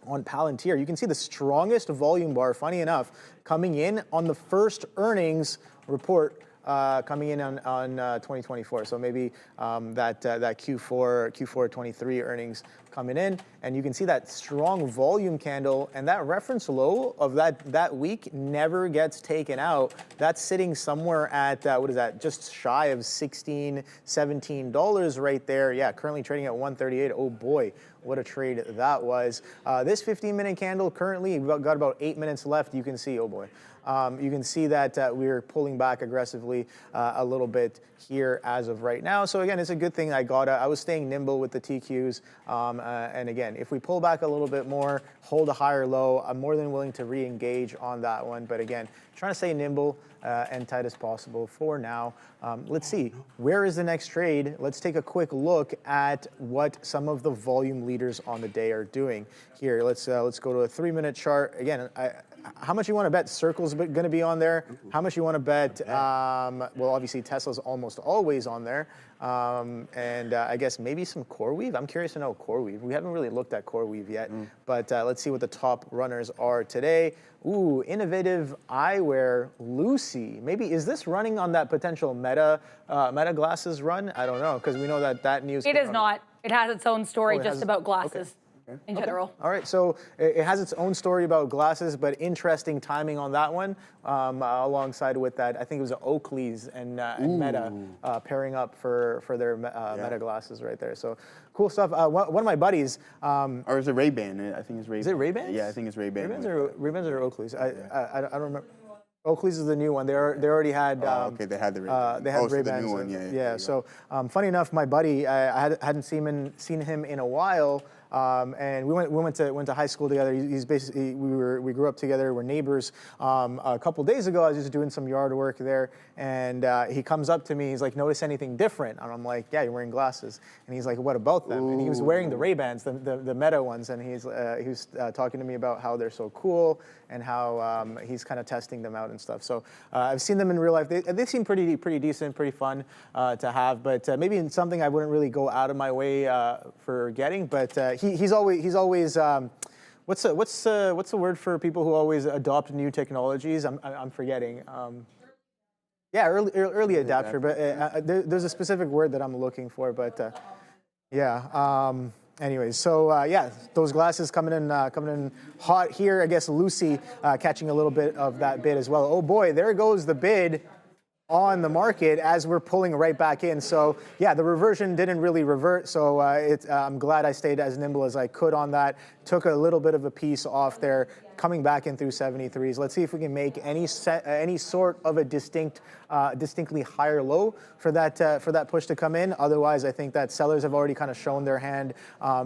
Palantir. You can see the strongest volume bar, funny enough, coming in on the first earnings report coming in on 2024. So maybe that Q4 23 earnings coming in, and you can see that strong volume candle, and that reference low of that week never gets taken out. That's sitting somewhere at what is that? Just shy of $16, $17 right there. Yeah, currently trading at 138. Oh boy, what a trade that was. This 15-minute candle currently, we've got about 8 minutes left. You can see, oh boy. You can see that we're pulling back aggressively a little bit here as of right now. So again, it's a good thing I was staying nimble with the TQs. And again, if we pull back a little bit more, hold a higher low, I'm more than willing to re-engage on that one. But again, trying to stay nimble and tight as possible for now. Let's see, where is the next trade? Let's take a quick look at what some of the volume leaders on the day are doing here. Let's go to a 3-minute chart. Again, how much you want to bet Circle's going to be on there? How much you want to bet? Well, obviously Tesla's almost always on there, and I guess maybe some CoreWeave. I'm curious to know CoreWeave. We haven't really looked at CoreWeave yet, but let's see what the top runners are today. Ooh, innovative eyewear, Lucy. Maybe is this running on that potential Meta glasses run? I don't know, because we know that news. It is not. It has its own story just about glasses. Okay. In general. All right, so it has its own story about glasses, but interesting timing on that one. Alongside with that, I think it was Oakley's and Meta pairing up for their Meta glasses right there. So cool stuff. One of my buddies. Or is it Ray-Ban? I think it's Ray-Ban. Is it Ray-Ban? Yeah, I think it's Ray-Ban. Ray-Bans or Oakley's? I don't remember. Oakley's is the new one. They already had. Okay, they had the Ray-Ban. They had so Ray-Bans. the new one, Yeah. So funny enough, my buddy, I hadn't seen him in a while. And we went to high school together. He's basically we grew up together. We're neighbors. A couple days ago, I was just doing some yard work there, and he comes up to me. He's like, "Notice anything different?" And I'm like, "Yeah, you're wearing glasses." And he's like, "What about them?" And he was wearing the Ray-Bans, the Meta ones, and he was talking to me about how they're so cool and how he's kind of testing them out and stuff. So I've seen them in real life. They seem pretty decent, pretty fun to have, but maybe in something I wouldn't really go out of my way for getting. But he's always what's the word for people who always adopt new technologies? I'm forgetting. Yeah, early adapter. But there's a specific word that I'm looking for. But yeah. Anyways, so yeah, those glasses coming in hot here. I guess Lucy catching a little bit of that bid as well. Oh boy, there goes the bid on the market as we're pulling right back in. So yeah, the reversion didn't really revert. So I'm glad I stayed as nimble as I could on that. Took a little bit of a piece off there, coming back in through 73s. Let's see if we can make any sort of a distinctly higher low for that push to come in. Otherwise, I think that sellers have already kind of shown their hand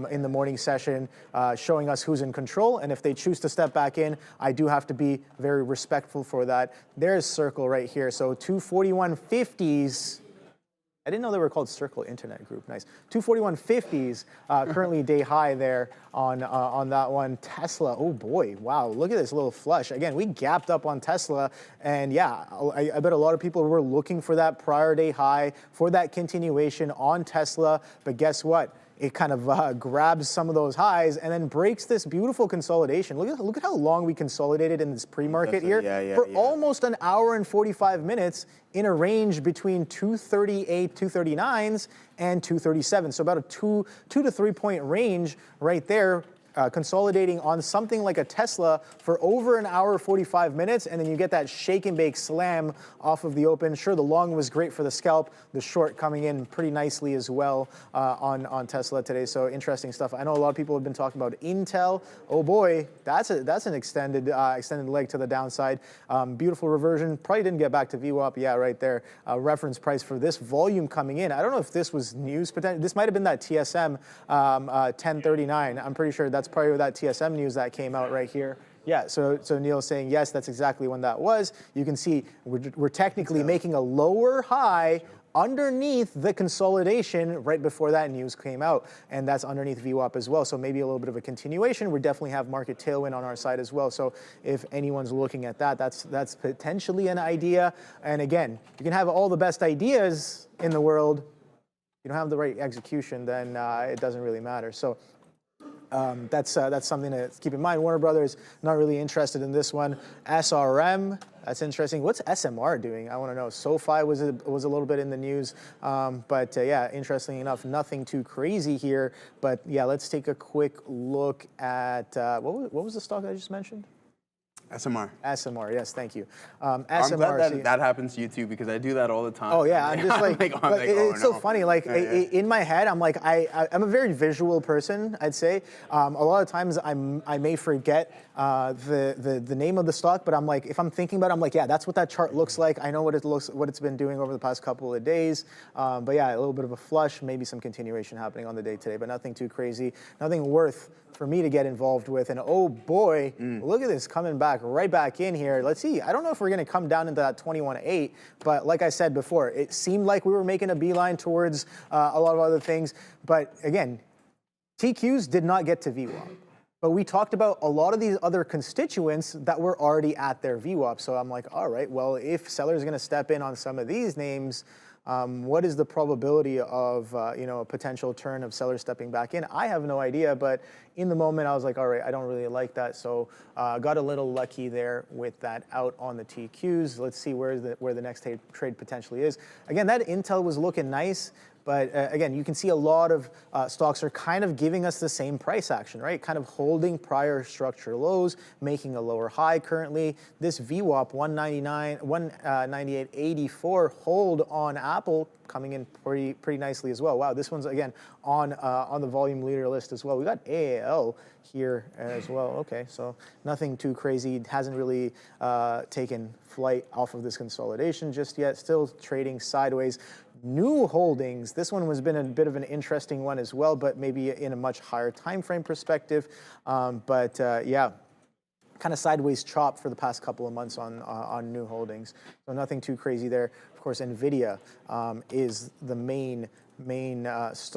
in the morning session, showing us who's in control. And if they choose to step back in, I do have to be very respectful for that. There's Circle right here. So 241.50s. I didn't know they were called Circle Internet Group. Nice. 241.50s, currently day high there on that one. Tesla, oh boy, wow, look at this little flush. Again, we gapped up on Tesla, and yeah, I bet a lot of people were looking for that prior day high, for that continuation on Tesla, but guess what? It kind of grabs some of those highs and then breaks this beautiful consolidation. Look at how long we consolidated in this pre-market here. For almost an hour and 45 minutes in a range between 238, 239s and 237. So about a 2 to 3 point range right there. Consolidating on something like a Tesla for over an hour, 45 minutes, and then you get that shake and bake slam off of the open. Sure, the long was great for the scalp, the short coming in pretty nicely as well on Tesla today. So interesting stuff. I know a lot of people have been talking about Intel. Oh boy, that's an extended leg to the downside. Beautiful reversion. Probably didn't get back to VWAP. Yeah, right there. Reference price for this volume coming in. I don't know if this was news, but this might have been that TSM 1039. I'm pretty sure that's probably that TSM news that came out right here. Yeah, so Neil's saying, yes, that's exactly when that was. You can see we're technically making a lower high underneath the consolidation right before that news came out, and that's underneath VWAP as well. So maybe a little bit of a continuation. We definitely have market tailwind on our side as well. So if anyone's looking at that, that's potentially an idea. And again, you can have all the best ideas in the world. You don't have the right execution, then it doesn't really matter. So that's something to keep in mind. Warner Brothers, not really interested in this one. SRM, that's interesting. What's SMR doing? I want to know. SoFi was a little bit in the news, but yeah, interestingly enough, nothing too crazy here. But yeah, let's take a quick look at what was the stock I just mentioned? SMR. SMR, yes, thank you. I'm SMR, glad that happens to you too, because I do that all the time. Oh yeah, I'm just like, it's so funny. Like in my head, I'm like, I'm a very visual person, I'd say. A lot of times I may forget the name of the stock, but I'm like, if I'm thinking about it, I'm like, yeah, that's what that chart looks like. I know what it's been doing over the past couple of days. But yeah, a little bit of a flush, maybe some continuation happening on the day today, but nothing too crazy, nothing worth for me to get involved with. And oh boy, look at this coming back right back in here. Let's see. I don't know if we're going to come down into that 21.8, but like I said before, it seemed like we were making a beeline towards a lot of other things. But again, TQs did not get to VWAP. But we talked about a lot of these other constituents that were already at their VWAP. So I'm like, all right, well, if sellers are going to step in on some of these names, what is the probability of a potential turn of sellers stepping back in? I have no idea, but in the moment I was like, all right, I don't really like that, so got a little lucky there with that out on the TQs. Let's see where the next trade potentially is. Again, that Intel was looking nice. But again, you can see a lot of stocks are kind of giving us the same price action, right? Kind of holding prior structure lows, making a lower high currently. This VWAP 198.84 hold on Apple coming in pretty nicely as well. Wow, this one's again on the volume leader list as well. We got AAL here as well. Okay, so nothing too crazy. It hasn't really taken flight off of this consolidation just yet. Still trading sideways. New holdings. This one has been a bit of an interesting one as well, but maybe in a much higher time frame perspective. Yeah, kind of sideways chop for the past couple of months on new holdings. So nothing too crazy there. Of course, Nvidia is the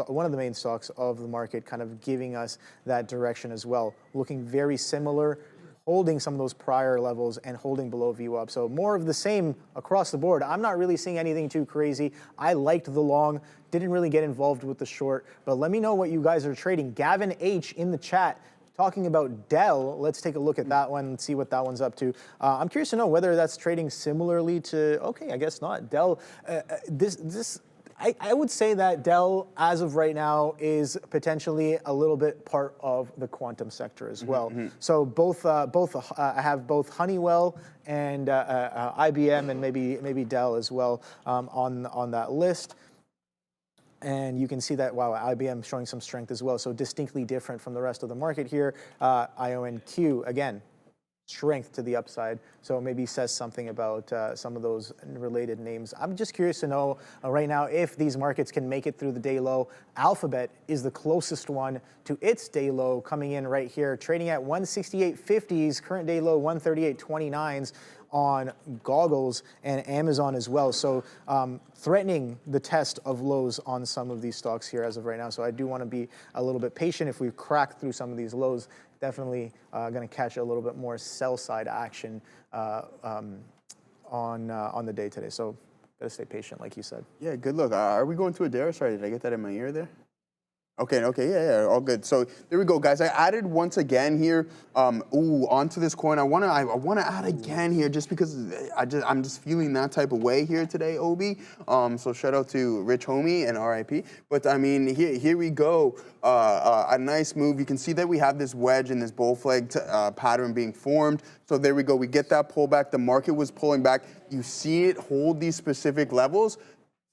one of the main stocks of the market, kind of giving us that direction as well. Looking very similar, holding some of those prior levels and holding below VWAP. So more of the same across the board. I'm not really seeing anything too crazy. I liked the long, didn't really get involved with the short, but let me know what you guys are trading. Gavin H in the chat talking about Dell. Let's take a look at that one and see what that one's up to. I'm curious to know whether that's trading similarly to, okay, I guess not. Dell, I would say that Dell, as of right now, is potentially a little bit part of the quantum sector as well. So I have both Honeywell and IBM and maybe Dell as well on that list. And you can see that, wow, IBM showing some strength as well. So distinctly different from the rest of the market here. IONQ, again, strength to the upside. So maybe says something about some of those related names. I'm just curious to know right now if these markets can make it through the day low. Alphabet is the closest one to its day low, coming in right here, trading at 168.50s, current day low 138.29s on goggles, and Amazon as well. So threatening the test of lows on some of these stocks here as of right now. So I do want to be a little bit patient. If we crack through some of these lows, definitely going to catch a little bit more sell side action on the day today. So gotta stay patient, like you said. Yeah, good look. Are we going to Adara? Sorry, did I get that in my ear there? Okay, yeah, all good. So there we go, guys. I added once again here. Onto this coin. I wanna add again here just because I'm just feeling that type of way here today, Obi. So shout out to Rich Homie and RIP. But I mean, here we go. A nice move. You can see that we have this wedge and this bull flag pattern being formed. So there we go. We get that pullback. The market was pulling back. You see it hold these specific levels.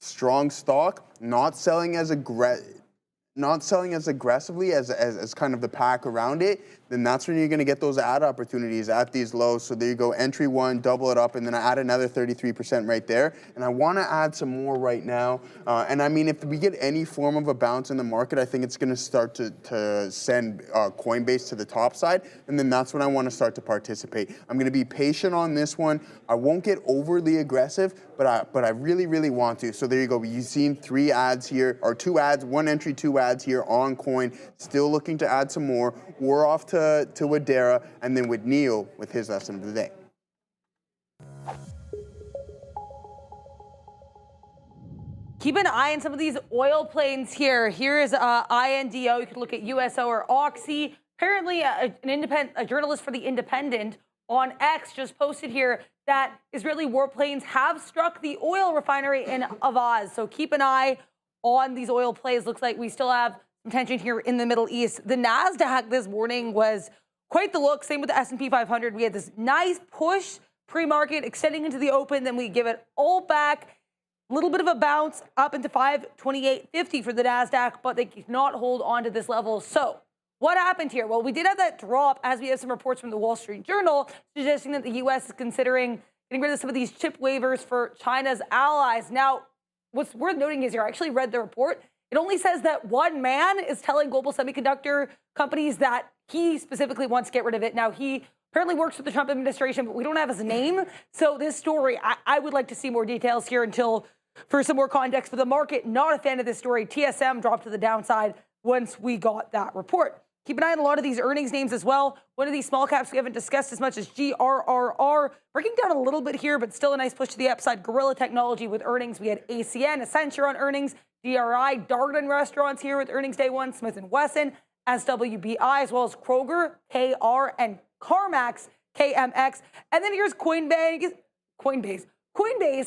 Strong stock, not selling as aggressively as kind of the pack around it, then that's when you're going to get those add opportunities at these lows. So there you go, entry one, double it up, and then I add another 33% right there. And I want to add some more right now. And I mean, if we get any form of a bounce in the market, I think it's going to start to send Coinbase to the top side. And then that's when I want to start to participate. I'm going to be patient on this one. I won't get overly aggressive, but I really, really want to. So there you go. You've seen 3 ads here, or 2 ads, 1 entry, 2 ads here on coin. Still looking to add some more. We're off to Adara, and then with Neil with his lesson of the day. Keep an eye on some of these oil planes here. Here is INDO. You could look at USO or Oxy. Apparently, a journalist for The Independent on X just posted here that Israeli warplanes have struck the oil refinery in Avaz. So keep an eye on these oil plays. Looks like we still have some tension here in the Middle East. The Nasdaq this morning was quite the look. Same with the S&P 500. We had this nice push pre-market extending into the open. Then we give it all back. Little bit of a bounce up into 528.50 for the Nasdaq, but they cannot hold on to this level. So what happened here? Well, we did have that drop as we have some reports from the Wall Street Journal suggesting that the U.S. is considering getting rid of some of these chip waivers for China's allies. Now, what's worth noting is here, I actually read the report. It only says that one man is telling global semiconductor companies that he specifically wants to get rid of it. Now, he apparently works for the Trump administration, but we don't have his name. So this story, I would like to see more details here for some more context for the market. Not a fan of this story. TSM dropped to the downside once we got that report. Keep an eye on a lot of these earnings names as well. One of these small caps we haven't discussed as much as GRRR. Breaking down a little bit here, but still a nice push to the upside. Gorilla Technology with earnings. We had ACN, Accenture on earnings. DRI, Darden Restaurants here with earnings day one. Smith & Wesson, SWBI, as well as Kroger, KR, and CarMax, KMX. And then here's Coinbase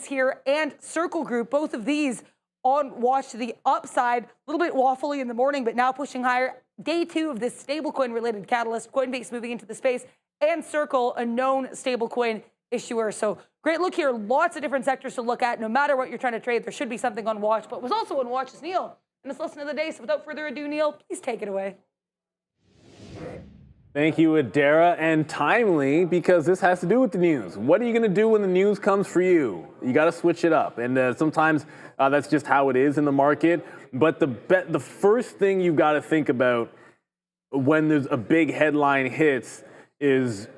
here and Circle Group, both of these on watch to the upside, a little bit waffly in the morning, but now pushing higher. Day two of this stablecoin related catalyst, Coinbase moving into the space, and Circle, a known stablecoin issuer. So great look here, lots of different sectors to look at. No matter what you're trying to trade, there should be something on watch, but was also on watch is Neil. And it's lesson of the day, so without further ado, Neil, please take it away. Thank you, Adara, and timely, because this has to do with the news. What are you going to do when the news comes for you? You got to switch it up, and sometimes that's just how it is in the market. But the first thing you got to think about when there's a big headline hits is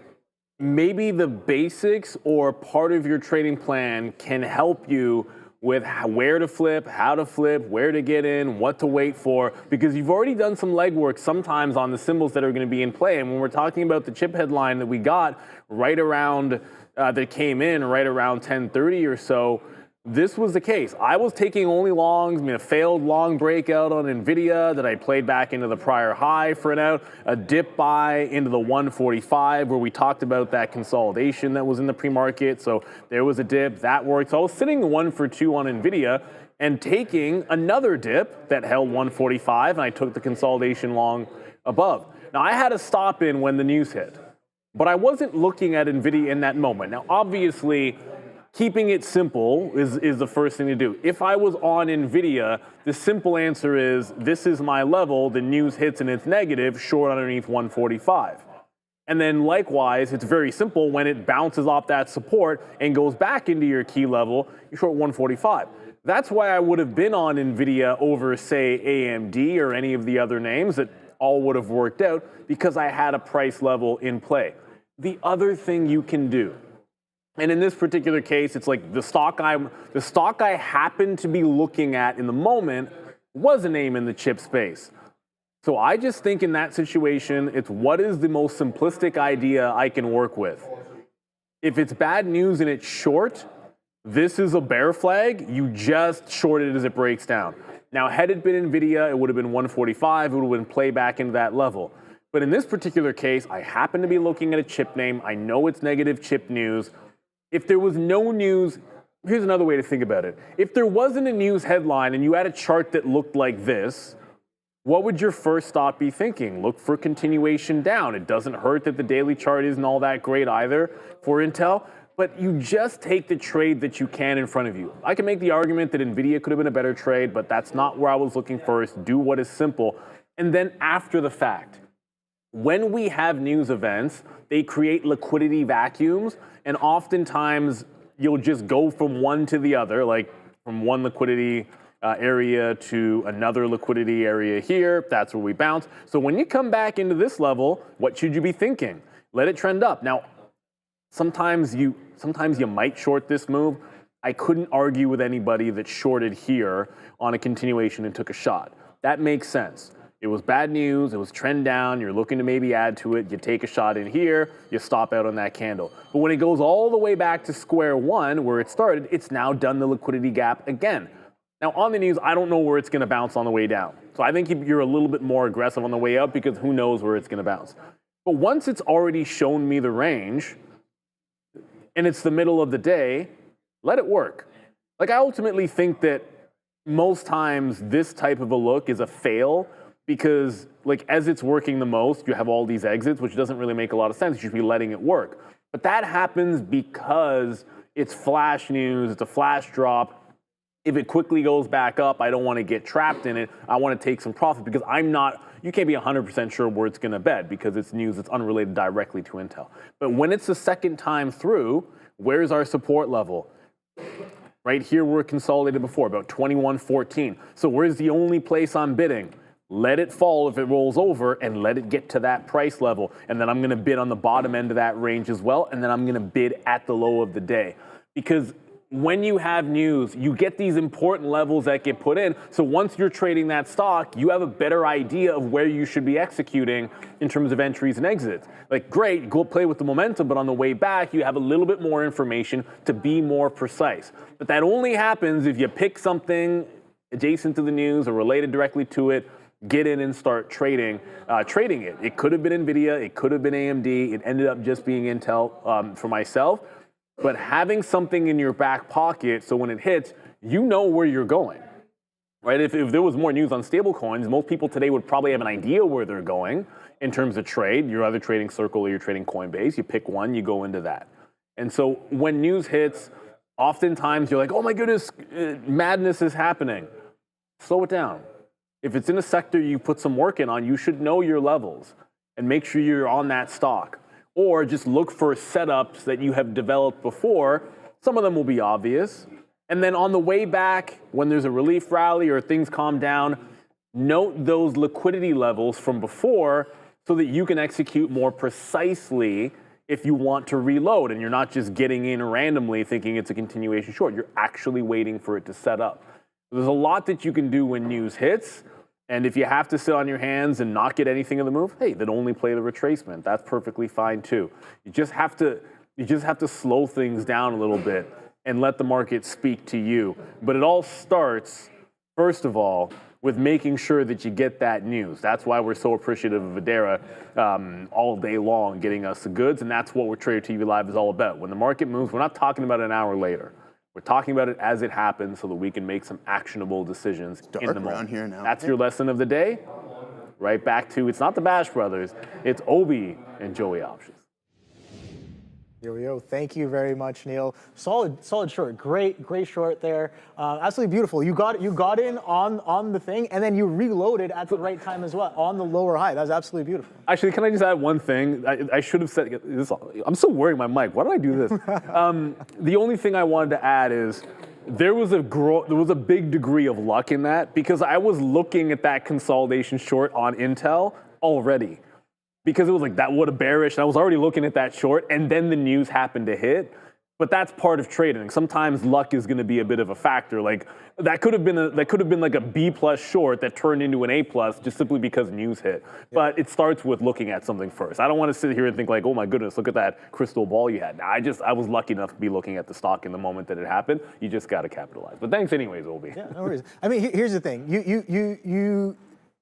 maybe the basics or part of your trading plan can help you with where to flip, how to flip, where to get in, what to wait for, because you've already done some legwork sometimes on the symbols that are going to be in play. And when we're talking about the chip headline that we got right around, that came in right around 10:30 or so, this was the case. I was taking only longs, a failed long breakout on NVIDIA that I played back into the prior high for an out, a dip buy into the 145 where we talked about that consolidation that was in the pre-market. So there was a dip, that worked. So I was sitting 1 for 2 on NVIDIA and taking another dip that held 145, and I took the consolidation long above. Now I had a stop in when the news hit, but I wasn't looking at NVIDIA in that moment. Now obviously, keeping it simple is the first thing to do. If I was on NVIDIA, the simple answer is, this is my level, the news hits and it's negative, short underneath 145. And then likewise, it's very simple, when it bounces off that support and goes back into your key level, you short 145. That's why I would have been on NVIDIA over, say, AMD or any of the other names that all would have worked out, because I had a price level in play. The other thing you can do, and in this particular case, it's like the stock I happened to be looking at in the moment was a name in the chip space. So I just think in that situation, it's what is the most simplistic idea I can work with. If it's bad news and it's short, this is a bear flag. You just short it as it breaks down. Now, had it been NVIDIA, it would have been 145. It would have been play back into that level. But in this particular case, I happen to be looking at a chip name. I know it's negative chip news. If there was no news, here's another way to think about it. If there wasn't a news headline and you had a chart that looked like this, what would your first thought be thinking? Look for continuation down. It doesn't hurt that the daily chart isn't all that great either for Intel, but you just take the trade that you can in front of you. I can make the argument that NVIDIA could have been a better trade, but that's not where I was looking first. Do what is simple. And then after the fact, when we have news events, they create liquidity vacuums, and oftentimes you'll just go from one to the other, like from one liquidity area to another liquidity area here. That's where we bounce. So when you come back into this level, what should you be thinking? Let it trend up. Now, sometimes you might short this move. I couldn't argue with anybody that shorted here on a continuation and took a shot. That makes sense. It was bad news, it was trend down, you're looking to maybe add to it, you take a shot in here, you stop out on that candle. But when it goes all the way back to square one, where it started, it's now done the liquidity gap again. Now, on the news, I don't know where it's going to bounce on the way down. So I think you're a little bit more aggressive on the way up because who knows where it's going to bounce. But once it's already shown me the range and it's the middle of the day, let it work. Like, I ultimately think that most times this type of a look is a fail because, like, as it's working the most, you have all these exits, which doesn't really make a lot of sense. You should be letting it work. But that happens because it's flash news, it's a flash drop. If it quickly goes back up, I don't want to get trapped in it. I want to take some profit because you can't be 100% sure where it's going to bed because it's news that's unrelated directly to Intel. But when it's the second time through, where's our support level? Right here, we're consolidated before, about 21.14. So where's the only place I'm bidding? Let it fall if it rolls over and let it get to that price level. And then I'm going to bid on the bottom end of that range as well. And then I'm going to bid at the low of the day. Because when you have news, you get these important levels that get put in. So once you're trading that stock, you have a better idea of where you should be executing in terms of entries and exits. Like, great, go play with the momentum, but on the way back, you have a little bit more information to be more precise. But that only happens if you pick something adjacent to the news or related directly to it, get in and start trading it. It could have been NVIDIA, it could have been AMD, it ended up just being Intel for myself. But having something in your back pocket so when it hits, you know where you're going, right? If there was more news on stablecoins, most people today would probably have an idea where they're going in terms of trade. You're either trading Circle or you're trading Coinbase. You pick one, you go into that. And so when news hits, oftentimes you're like, oh my goodness, madness is happening. Slow it down. If it's in a sector you put some work in on, you should know your levels and make sure you're on that stock. Or just look for setups that you have developed before. Some of them will be obvious. And then on the way back, when there's a relief rally or things calm down, note those liquidity levels from before so that you can execute more precisely if you want to reload and you're not just getting in randomly thinking it's a continuation short. You're actually waiting for it to set up. There's a lot that you can do when news hits. And if you have to sit on your hands and not get anything in the move, hey, then only play the retracement. That's perfectly fine too. You just have to slow things down a little bit and let the market speak to you. But it all starts, first of all, with making sure that you get that news. That's why we're so appreciative of Videra all day long getting us the goods, and that's what Trader TV Live is all about. When the market moves, we're not talking about an hour later. We're talking about it as it happens so that we can make some actionable decisions in the moment. Here now. That's your lesson of the day. Right back to, it's not the Bash Brothers, it's Obi and Joey Options. Yo, thank you very much, Neil. Solid short, great short there. Absolutely beautiful. You got in on the thing, and then you reloaded at the right time as well on the lower high. That was absolutely beautiful. Actually, can I just add one thing? I should have said this. I'm still wearing my mic. Why did I do this? The only thing I wanted to add is there was a big degree of luck in that because I was looking at that consolidation short on Intel already. Because it was like that, what a bearish, and I was already looking at that short, and then the news happened to hit. But that's part of trading. Sometimes luck is going to be a bit of a factor. Like that could have been like a B+ short that turned into an A+ just simply because news hit. Yeah. But it starts with looking at something first. I don't want to sit here and think like, oh my goodness, look at that crystal ball you had. Nah, I was lucky enough to be looking at the stock in the moment that it happened. You just got to capitalize. But thanks anyways, Obi. Yeah, no worries. I mean, here's the thing.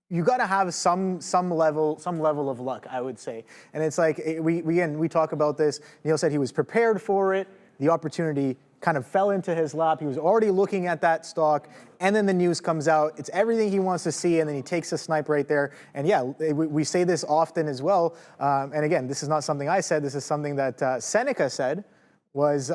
You got to have some level of luck, I would say. And it's like we talk about this. Neil said he was prepared for it. The opportunity kind of fell into his lap. He was already looking at that stock, and then the news comes out. It's everything he wants to see, and then he takes a snipe right there. And yeah, we say this often as well. And again, this is not something I said. This is something that Seneca said was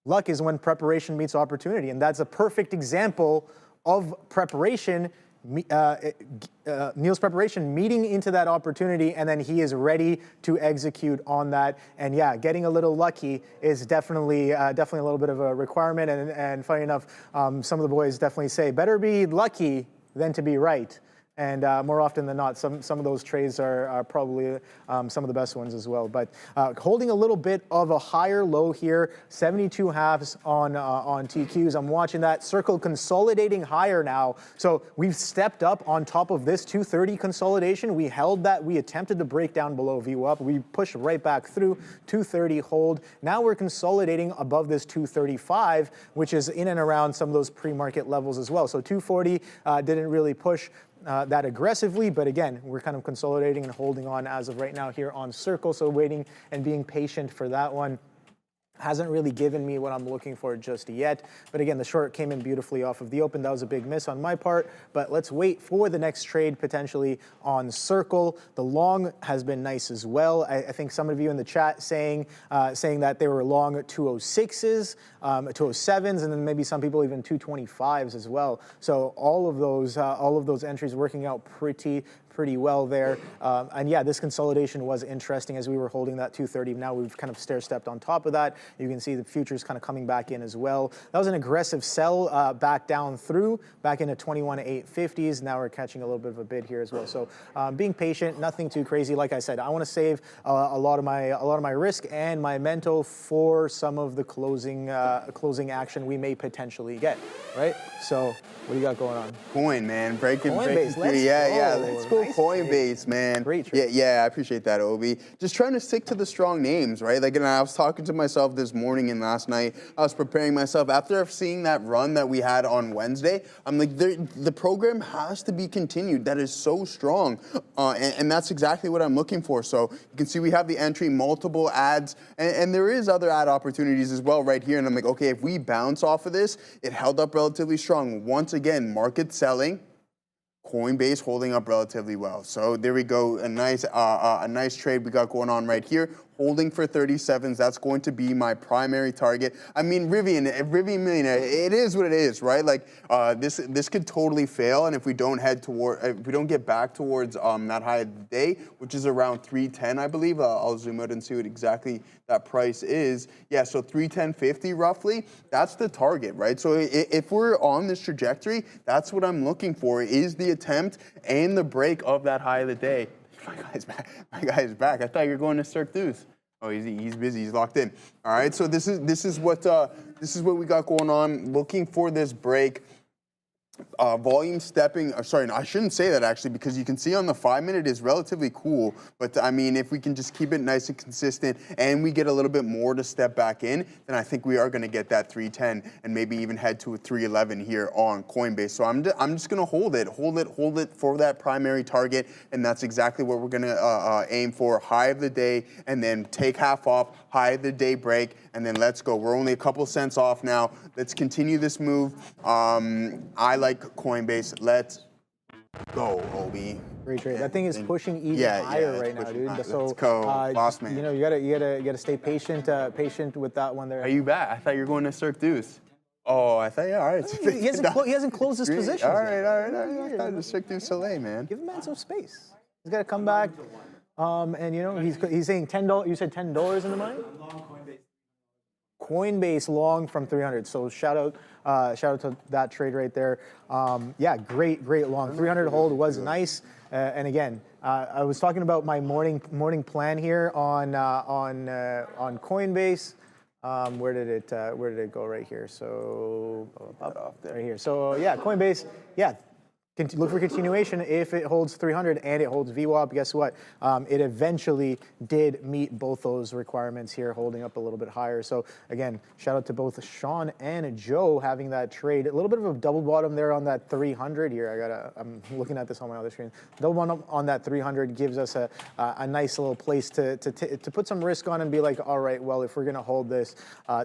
luck is when preparation meets opportunity, and that's a perfect example of preparation. Neil's preparation meeting into that opportunity, and then he is ready to execute on that. And yeah, getting a little lucky is definitely a little bit of a requirement. And funny enough, some of the boys definitely say better be lucky than to be right. And more often than not, some of those trades are probably some of the best ones as well. But holding a little bit of a higher low here, 72 halves on TQs. I'm watching that circle consolidating higher now. So we've stepped up on top of this 230 consolidation. We held that. We attempted to break down below VWAP. We pushed right back through 230 hold. Now we're consolidating above this 235, which is in and around some of those pre-market levels as well. So 240 didn't really push that aggressively, but again, we're kind of consolidating and holding on as of right now here on Circle, so waiting and being patient for that one. Hasn't really given me what I'm looking for just yet. But again, the short came in beautifully off of the open. That was a big miss on my part, but let's wait for the next trade potentially on Circle. The long has been nice as well. I think some of you in the chat saying that they were long 206s, 207s, and then maybe some people even 225s as well. So all of those entries working out pretty well there. And yeah, this consolidation was interesting as we were holding that 230. Now we've kind of stair-stepped on top of that. You can see the futures kind of coming back in as well. That was an aggressive sell back down through, back into 21,850s. Now we're catching a little bit of a bid here as well. So being patient, nothing too crazy. Like I said, I want to save a lot of my risk and my mental for some of the closing action we may potentially get, right? So what do you got going on? Coin, man, breaking Coinbase, through. let's Yeah, go. let's go. Nice Coinbase, man. Great trade. Yeah, I appreciate that, Obi. Just trying to stick to the strong names, right? Like, and I was talking to myself this morning and last night. I was preparing myself after seeing that run that we had on Wednesday. I'm like, the program has to be continued. That is so strong, and that's exactly what I'm looking for. So you can see we have the entry, multiple ads, and there is other ad opportunities as well right here. And I'm like, okay, if we bounce off of this, it held up relatively strong. Once again, market selling. Coinbase holding up relatively well. So there we go, a nice trade we got going on right here. Holding for 37s, that's going to be my primary target. I mean, Rivian Millionaire, it is what it is, right? Like this could totally fail, and if we don't get back towards that high of the day, which is around 310, I believe. I'll zoom out and see what exactly that price is. Yeah, so 310.50 roughly. That's the target, right? So if we're on this trajectory, that's what I'm looking for: is the attempt and the break of that high of the day. My guy's back. My guy is back. I thought you were going to Cirque. Oh, he's busy. He's locked in. All right. So this is what we got going on. Looking for this break. Volume stepping, sorry, no, I shouldn't say that actually, because you can see on the 5-minute is relatively cool. But I mean, if we can just keep it nice and consistent and we get a little bit more to step back in, then I think we are going to get that 310 and maybe even head to a 311 here on Coinbase. So I'm just going to hold it for that primary target. And that's exactly what we're going to aim for. High of the day and then take half off, high of the day break, and then let's go. We're only a couple cents off now. Let's continue this move. I like Coinbase. Let's go, Obi. Great trade. That thing is pushing even higher right now, dude. High. So, let's go, boss man. You know, you gotta stay patient with that one there. Are you back? I thought you were going to Cirque du. Oh, I thought, yeah, all right. He hasn't closed his position. All right. I thought it was Cirque du Soleil, man. Give the man some space. He's got to come back. And you know, he's saying $10. You said $10 in the money? Coinbase long from 300. So shout out to that trade right there. Yeah, great long. 300 hold was nice. And again, I was talking about my morning plan here on Coinbase. Where did it go right here? So right here. So yeah, Coinbase. Yeah. Look for continuation if it holds 300 and it holds VWAP. Guess what? It eventually did meet both those requirements here, holding up a little bit higher. So again, shout out to both Sean and Joe having that trade. A little bit of a double bottom there on that 300 here. I'm looking at this on my other screen. Double bottom on that 300 gives us a nice little place to put some risk on and be like, all right, well, if we're gonna hold this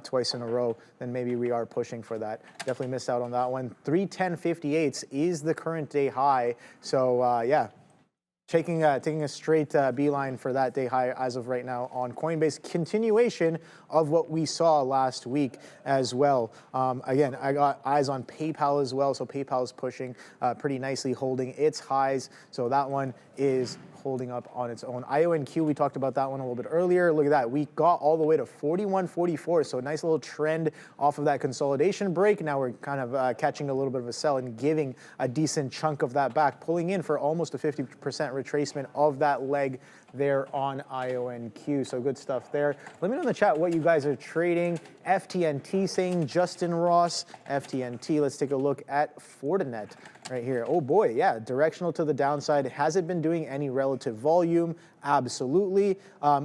twice in a row, then maybe we are pushing for that. Definitely missed out on that one. 310.58 is the current day high. So yeah, taking a straight beeline for that day high as of right now on Coinbase. Continuation of what we saw last week as well. Again, I got eyes on PayPal as well. So PayPal is pushing pretty nicely, holding its highs. So that one is holding up on its own. IONQ, we talked about that one a little bit earlier. Look at that. We got all the way to 41.44. So a nice little trend off of that consolidation break. Now we're kind of catching a little bit of a sell and giving a decent chunk of that back, pulling in for almost a 50% retracement of that leg there on IONQ. So good stuff there. Let me know in the chat what you guys are trading. FTNT saying Justin Ross. FTNT, let's take a look at Fortinet right here. Oh boy, yeah, directional to the downside. Has it been doing any relative volume? Absolutely.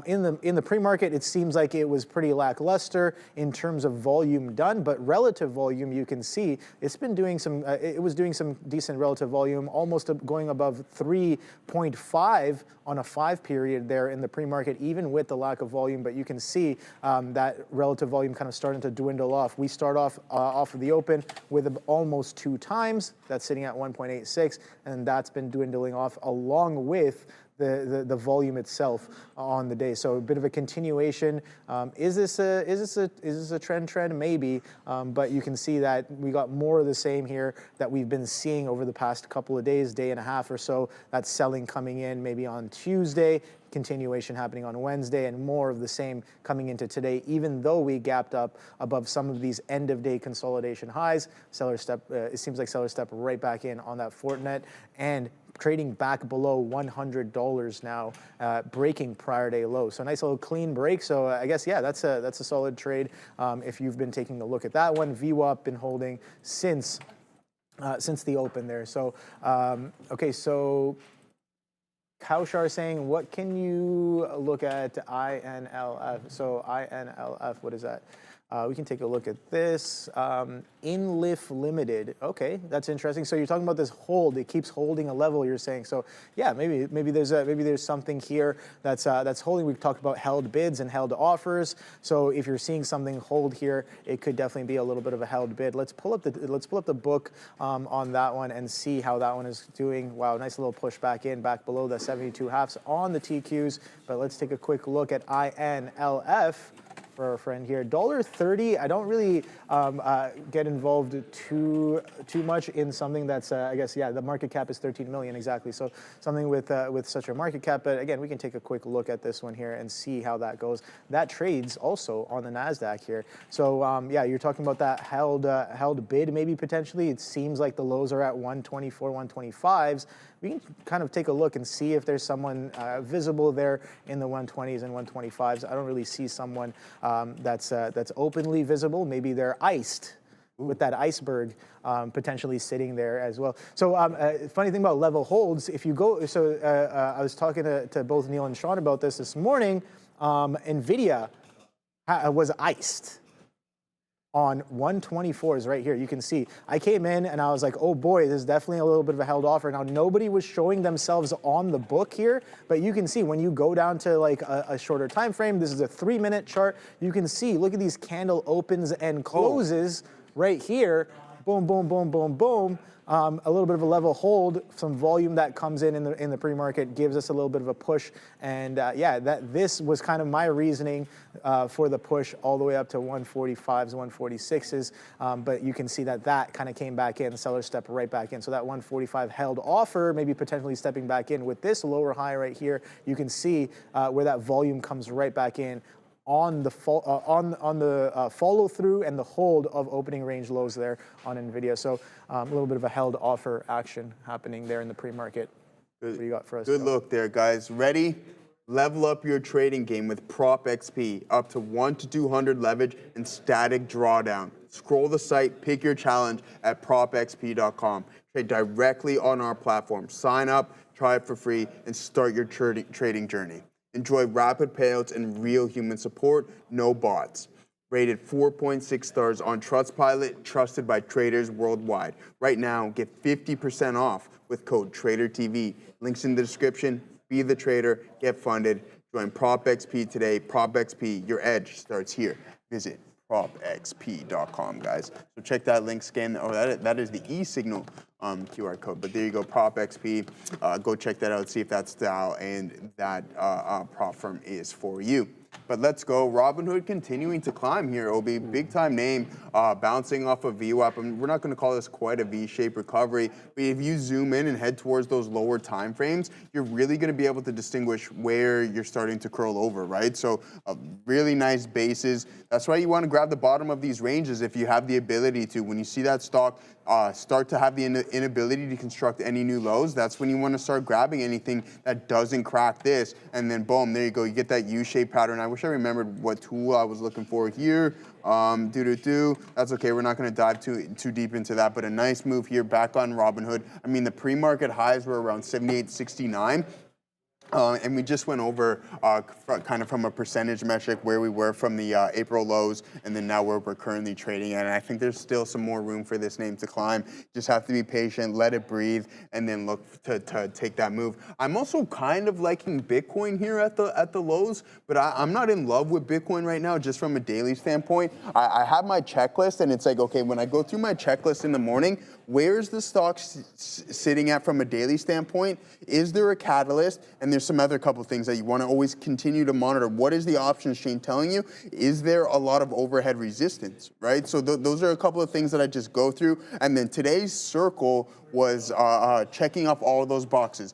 In the pre-market, it seems like it was pretty lackluster in terms of volume done, but relative volume, you can see it's been doing some. It was doing some decent relative volume, almost going above 3.5 on a 5 period there in the pre-market, even with the lack of volume. But you can see that relative volume kind of starting to dwindle off. We start off off of the open with almost 2 times. That's sitting at 1.86, and that's been dwindling off along with the volume itself on the day. So a bit of a continuation. Is this a trend? Maybe, but you can see that we got more of the same here that we've been seeing over the past couple of days, day and a half or so. That selling coming in maybe on Tuesday, continuation happening on Wednesday, and more of the same coming into today, even though we gapped up above some of these end of day consolidation highs. Seller step, it seems like seller step right back in on that Fortinet and trading back below $100 now, breaking prior day low. So nice little clean break. So I guess, yeah, that's a solid trade if you've been taking a look at that one. VWAP been holding since the open there. So, okay, so Kaushar saying, what can you look at INLF? So INLF, what is that? We can take a look at this. Inlif Limited. Okay, that's interesting. So you're talking about this hold. It keeps holding a level, you're saying. So yeah, maybe there's something here that's holding. We've talked about held bids and held offers. So if you're seeing something hold here, it could definitely be a little bit of a held bid. Let's pull up the book on that one and see how that one is doing. Wow, nice little push back below the 72 halves on the TQs. But let's take a quick look at INLF. For our friend here, $1.30. I don't really get involved too much in something that's I guess, yeah, the market cap is 13 million exactly. So something with such a market cap. But again, we can take a quick look at this one here and see how that goes. That trades also on the Nasdaq here. So yeah, you're talking about that held bid maybe potentially. It seems like the lows are at 124, 125s. We can kind of take a look and see if there's someone visible there in the 120s and 125s. I don't really see someone that's openly visible. Maybe they're iced with that iceberg potentially sitting there as well. So funny thing about level holds, if you go, so I was talking to both Neil and Sean about this morning. NVIDIA was iced on 124s right here. You can see I came in and I was like, oh boy, this is definitely a little bit of a held offer. Now nobody was showing themselves on the book here, but you can see when you go down to like a shorter time frame, this is a 3-minute chart, you can see, look at these candle opens and closes right here. Boom, boom, boom, boom, boom. A little bit of a level hold, some volume that comes in the pre-market gives us a little bit of a push. And yeah, this was kind of my reasoning for the push all the way up to 145s, 146s. But you can see that kind of came back in, the seller stepped right back in. So that 145 held offer, maybe potentially stepping back in with this lower high right here. You can see where that volume comes right back in on the follow through and the hold of opening range lows there on NVIDIA. So a little bit of a held offer action happening there in the pre-market. What do you got for us? Good look there, guys. Ready? Level up your trading game with Prop XP, up to 1 to 200 leverage and static drawdown. Scroll the site, pick your challenge at propxp.com. Trade directly on our platform. Sign up, try it for free, and start your trading journey. Enjoy rapid payouts and real human support, no bots. Rated 4.6 stars on Trustpilot, trusted by traders worldwide. Right now, get 50% off with code TraderTV. Links in the description. Be the trader, get funded. Join PropXP today. PropXP, your edge starts here. Visit propxp.com, guys. So check that link, scan. Oh, that is the e-signal QR code. But there you go, Prop XP. Go check that out, see if that style and that prop firm is for you. But let's go. Robinhood continuing to climb here. It'll be big time name, bouncing off of VWAP. And we're not going to call this quite a V-shaped recovery, but if you zoom in and head towards those lower time frames, you're really going to be able to distinguish where you're starting to curl over, right? So really nice bases. That's why you want to grab the bottom of these ranges if you have the ability to. When you see that stock start to have the inability to construct any new lows, that's when you want to start grabbing anything that doesn't crack this. And then boom, there you go. You get that U-shaped pattern. I wish I remembered what tool I was looking for here. That's okay. We're not going to dive too deep into that, but a nice move here back on Robinhood. I mean, the pre-market highs were around 78.69. And we just went over kind of from a percentage metric where we were from the April lows, and then now where we're currently trading at. And I think there's still some more room for this name to climb. Just have to be patient, let it breathe, and then look to take that move. I'm also kind of liking Bitcoin here at the lows, but I'm not in love with Bitcoin right now, just from a daily standpoint. I have my checklist, and it's like, okay, when I go through my checklist in the morning, where's the stock sitting at from a daily standpoint? Is there a catalyst? And there's some other couple things that you want to always continue to monitor. What is the options chain telling you? Is there a lot of overhead resistance, right? So those are a couple of things that I just go through. And then today's circle was checking off all of those boxes.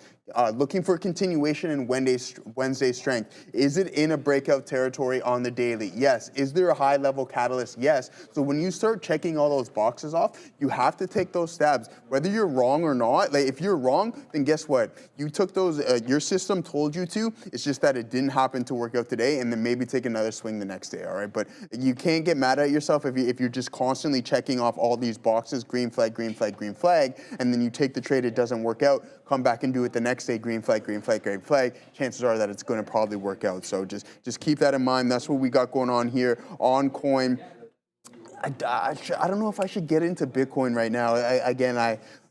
Looking for continuation in Wednesday strength. Is it in a breakout territory on the daily? Yes. Is there a high level catalyst? Yes. So when you start checking all those boxes off, you have to take those stabs, whether you're wrong or not. Like if you're wrong, then guess what? You took those, your system told you to, it's just that it didn't happen to work out today, and then maybe take another swing the next day, all right? But you can't get mad at yourself if you're just constantly checking off all these boxes, green flag, green flag, green flag, and then you take the trade, it doesn't work out, come back and do it the next day, green flag, green flag, green flag, chances are that it's going to probably work out. So just keep that in mind. That's what we got going on here on Coin. I don't know if I should get into Bitcoin right now.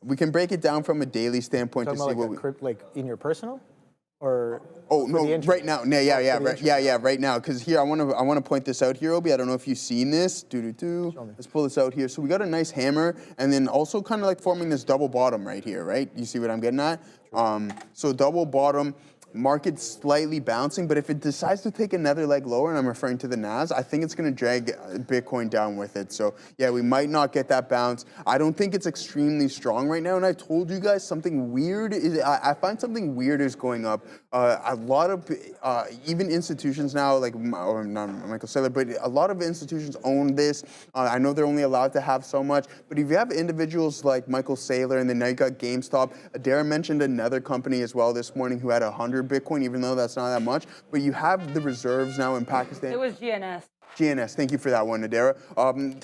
We can break it down from a daily standpoint to see what like in your personal, or right now. Right now. Because here I want to point this out here, Obi. I don't know if you've seen this. Let's pull this out here. So we got a nice hammer, and then also kind of like forming this double bottom right here, right? You see what I'm getting at? So double bottom. Market slightly bouncing, but if it decides to take another leg lower, and I'm referring to the Nas, I think it's going to drag Bitcoin down with it. So yeah, we might not get that bounce. I don't think it's extremely strong right now, and I told you guys something weird. I find something weird is going up. A lot of even institutions now, like or not Michael Saylor, but a lot of institutions own this. I know they're only allowed to have so much, but if you have individuals like Michael Saylor, and then now you got GameStop. Adara mentioned another company as well this morning who had 100 Bitcoin, even though that's not that much. But you have the reserves now in Pakistan. It was GNS. GNS, thank you for that one, Adara.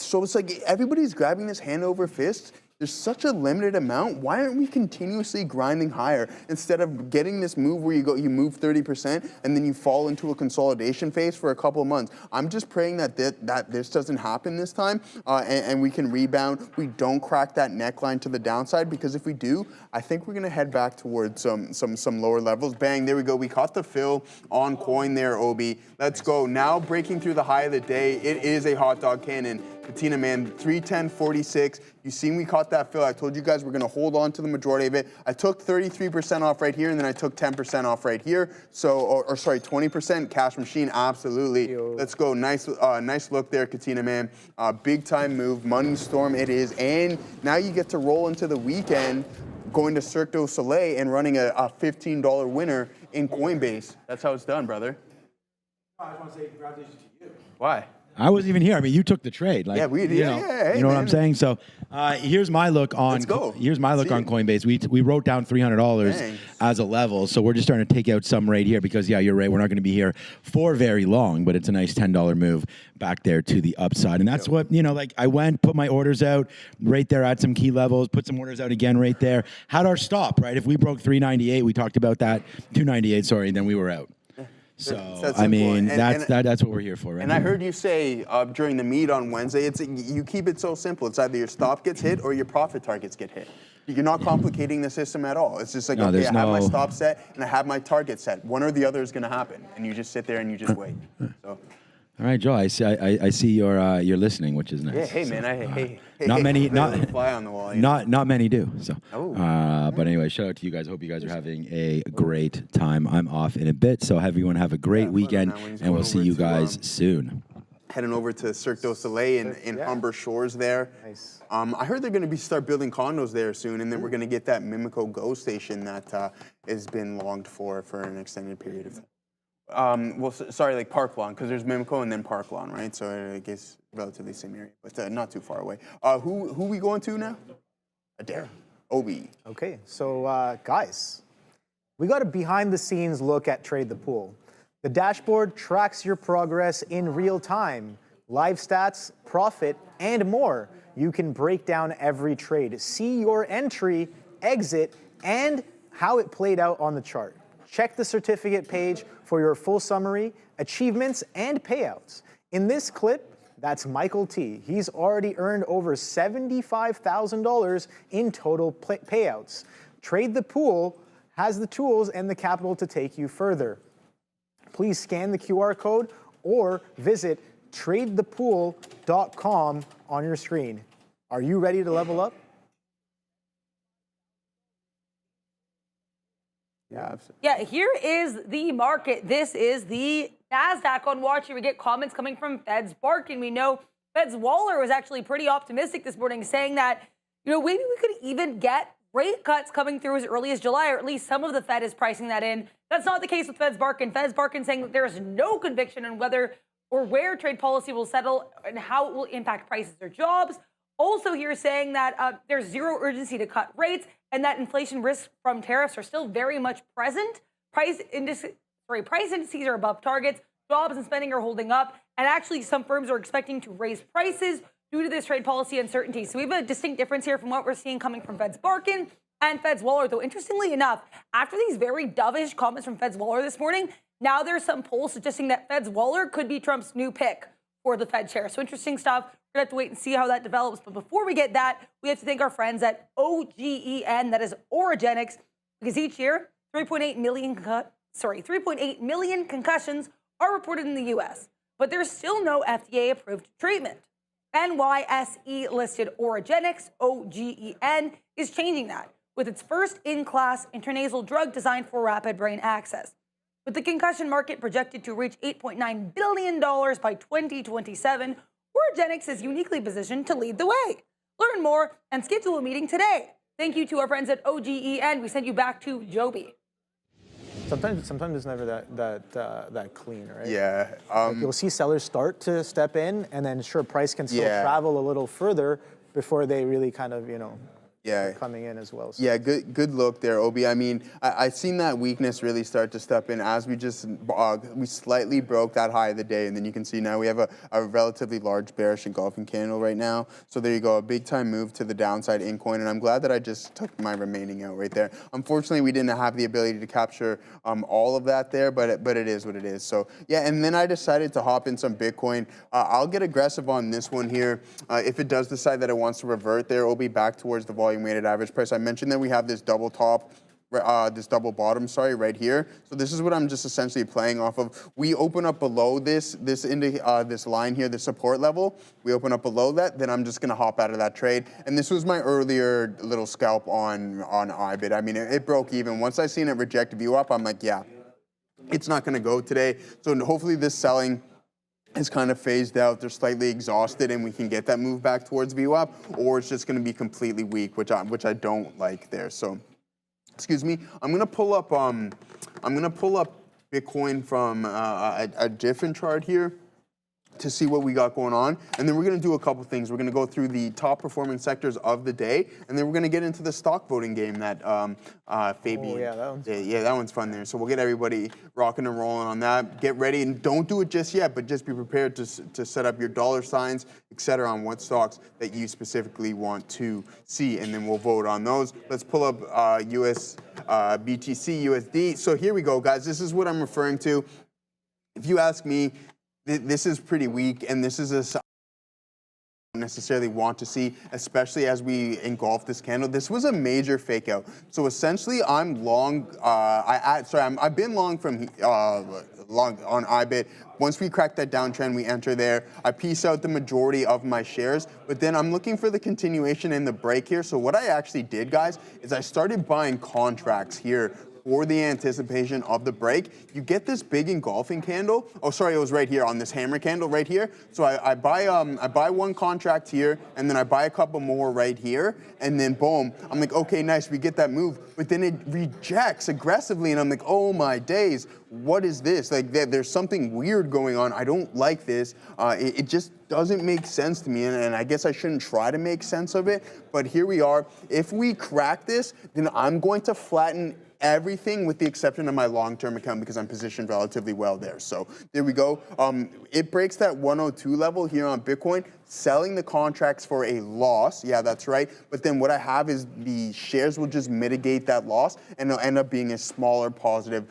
So it's like everybody's grabbing this hand over fist. There's such a limited amount. Why aren't we continuously grinding higher instead of getting this move where you move 30% and then you fall into a consolidation phase for a couple of months? I'm just praying that this doesn't happen this time and we can rebound. We don't crack that neckline to the downside, because if we do, I think we're gonna head back towards some lower levels. Bang, there we go. We caught the fill on Coin there, Obi. Let's go. Now breaking through the high of the day. It is a hot dog cannon. Katina, man, 310.46. You seen we caught that fill. I told you guys we're going to hold on to the majority of it. I took 33% off right here, and then I took 10% off right here. So, or sorry, 20%. Cash machine, absolutely. Let's go. Nice look there, Katina, man. Big time move. Money storm it is. And now you get to roll into the weekend going to Cirque du Soleil and running a $15 winner in Coinbase. That's how it's done, brother. I just want to say congratulations to you. Why? I wasn't even here. I mean, you took the trade. Like, yeah, we did. You know, you know what I'm saying? So here's my look on. Let's go. Here's my look on Coinbase. We wrote down $300 as a level, so we're just starting to take out some right here because yeah, you're right. We're not going to be here for very long, but it's a nice $10 move back there to the upside, and that's what like. I went, put my orders out right there at some key levels, put some orders out again right there. Had our stop right. If we broke 398, we talked about that 298. Sorry, and then we were out. So I mean, that's what we're here for, right? And I heard you say during the meet on Wednesday, you keep it so simple. It's either your stop gets hit or your profit targets get hit. You're not complicating the system at all. It's just like, okay, I have my stop set and I have my target set. One or the other is going to happen, and you just sit there and you just wait. So. All right, Joe. I see you're listening, which is nice. Yeah, hey man, not many, fly on the wall. Not many do. So, Oh. But anyway, shout out to you guys. Hope you guys are having a great time. I'm off in a bit, so everyone have a great weekend, and we'll see you guys soon. Heading over to Cirque du Soleil in Humber Shores there. Nice. I heard they're going to start building condos there soon, and then we're going to get that Mimico Go station that has been longed for an extended period of time. Sorry, like Park Lawn, because there's Mimico and then Park Lawn, right? So I guess relatively same area, but not too far away. Who we going to now? Adara. Obi. Okay, so guys, we got a behind-the-scenes look at Trade the Pool. The dashboard tracks your progress in real time, live stats, profit, and more. You can break down every trade, see your entry, exit, and how it played out on the chart. Check the certificate page for your full summary, achievements, and payouts. In this clip, that's Michael T. He's already earned over $75,000 in total payouts. Trade the Pool has the tools and the capital to take you further. Please scan the QR code or visit tradethepool.com on your screen. Are you ready to level up? Yeah, absolutely. Yeah, here is the market. This is the Nasdaq on watch. Here we get comments coming from Fed's Barkin. We know Fed's Waller was actually pretty optimistic this morning, saying that, maybe we could even get rate cuts coming through as early as July, or at least some of the Fed is pricing that in. That's not the case with Fed's Barkin. Fed's Barkin saying that there is no conviction on whether or where trade policy will settle and how it will impact prices or jobs. Also here saying that there's zero urgency to cut rates and that inflation risks from tariffs are still very much present. Price indices are above targets. Jobs and spending are holding up. And actually, some firms are expecting to raise prices due to this trade policy uncertainty. So we have a distinct difference here from what we're seeing coming from Fed's Barkin and Fed's Waller. Though, interestingly enough, after these very dovish comments from Fed's Waller this morning, now there's some polls suggesting that Fed's Waller could be Trump's new pick for the Fed chair. So interesting stuff. We're going to have to wait and see how that develops. But before we get that, we have to thank our friends at OGEN, that is Origenics, because each year, 3.8 million concussions are reported in the U.S., but there's still no FDA-approved treatment. NYSE-listed Origenics, OGEN, is changing that with its first in-class intranasal drug designed for rapid brain access. With the concussion market projected to reach $8.9 billion by 2027, Origenics is uniquely positioned to lead the way. Learn more and schedule a meeting today. Thank you to our friends at OGEN. We send you back to Joby. Sometimes it's never that clean, right? Yeah. You'll see sellers start to step in, and then sure, price can still travel a little further before they really kind of, coming in as well. So. Yeah, good look there, Obi. I mean, I've seen that weakness really start to step in as we slightly broke that high of the day, and then you can see now we have a relatively large bearish engulfing candle right now. So there you go, a big time move to the downside in coin, and I'm glad that I just took my remaining out right there. Unfortunately, we didn't have the ability to capture all of that there, but it is what it is. So yeah, and then I decided to hop in some Bitcoin. I'll get aggressive on this one here. If it does decide that it wants to revert there, Obi, back towards the volume weighted average price. I mentioned that we have this double top, this double bottom, right here. So this is what I'm just essentially playing off of. We open up below this line here, the support level. We open up below that, then I'm just gonna hop out of that trade. And this was my earlier little scalp on IBIT. I mean, it broke even. Once I seen it reject VWAP, I'm like, yeah, it's not gonna go today. So hopefully this selling is kind of phased out, they're slightly exhausted, and we can get that move back towards VWAP, or it's just going to be completely weak, which I don't like there. So, excuse me, I'm gonna pull up Bitcoin from a different chart here to see what we got going on, and then we're going to do a couple things. We're going to go through the top performing sectors of the day, and then we're going to get into the stock voting game that Fabian. Oh, yeah, that one's fun. Yeah, that one's fun there. So we'll get everybody rocking and rolling on that. Get ready, and don't do it just yet, but just be prepared to set up your dollar signs, etc., on what stocks that you specifically want to see, and then we'll vote on those. Let's pull up US BTC USD. So here we go, guys. This is what I'm referring to. If you ask me, this is pretty weak, and this is a necessarily want to see, especially as we engulf this candle. This was a major fake out. So essentially, I'm long. I've been long from long on IBIT. Once we crack that downtrend, we enter there. I piece out the majority of my shares, but then I'm looking for the continuation in the break here. So what I actually did, guys, is I started buying contracts here for the anticipation of the break. You get this big engulfing candle. Oh, sorry, it was right here on this hammer candle right here. So I buy one contract here, and then I buy a couple more right here, and then boom, I'm like, okay, nice, we get that move. But then it rejects aggressively, and I'm like, oh my days, what is this? Like, there's something weird going on. I don't like this. It just doesn't make sense to me, and I guess I shouldn't try to make sense of it. But here we are. If we crack this, then I'm going to flatten everything with the exception of my long-term account because I'm positioned relatively well there. So there we go. It breaks that 102 level here on Bitcoin, selling the contracts for a loss. Yeah, that's right. But then what I have is the shares will just mitigate that loss, and it'll end up being a smaller positive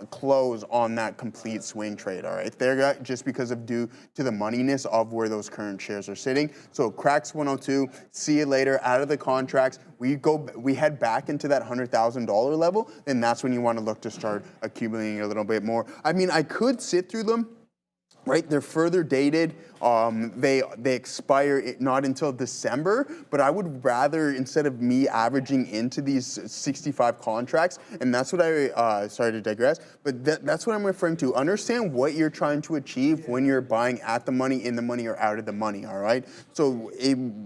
close on that complete swing trade. All right, there, just because of due to the moneyness of where those current shares are sitting. So cracks 102. See you later. Out of the contracts, we head back into that $100,000 level. Then that's when you want to look to start accumulating a little bit more. I mean, I could sit through them. Right, they're further dated. They expire not until December, but I would rather, instead of me averaging into these 65 contracts, and that's what sorry to digress, but that's what I'm referring to. Understand what you're trying to achieve when you're buying at the money, in the money, or out of the money, all right? So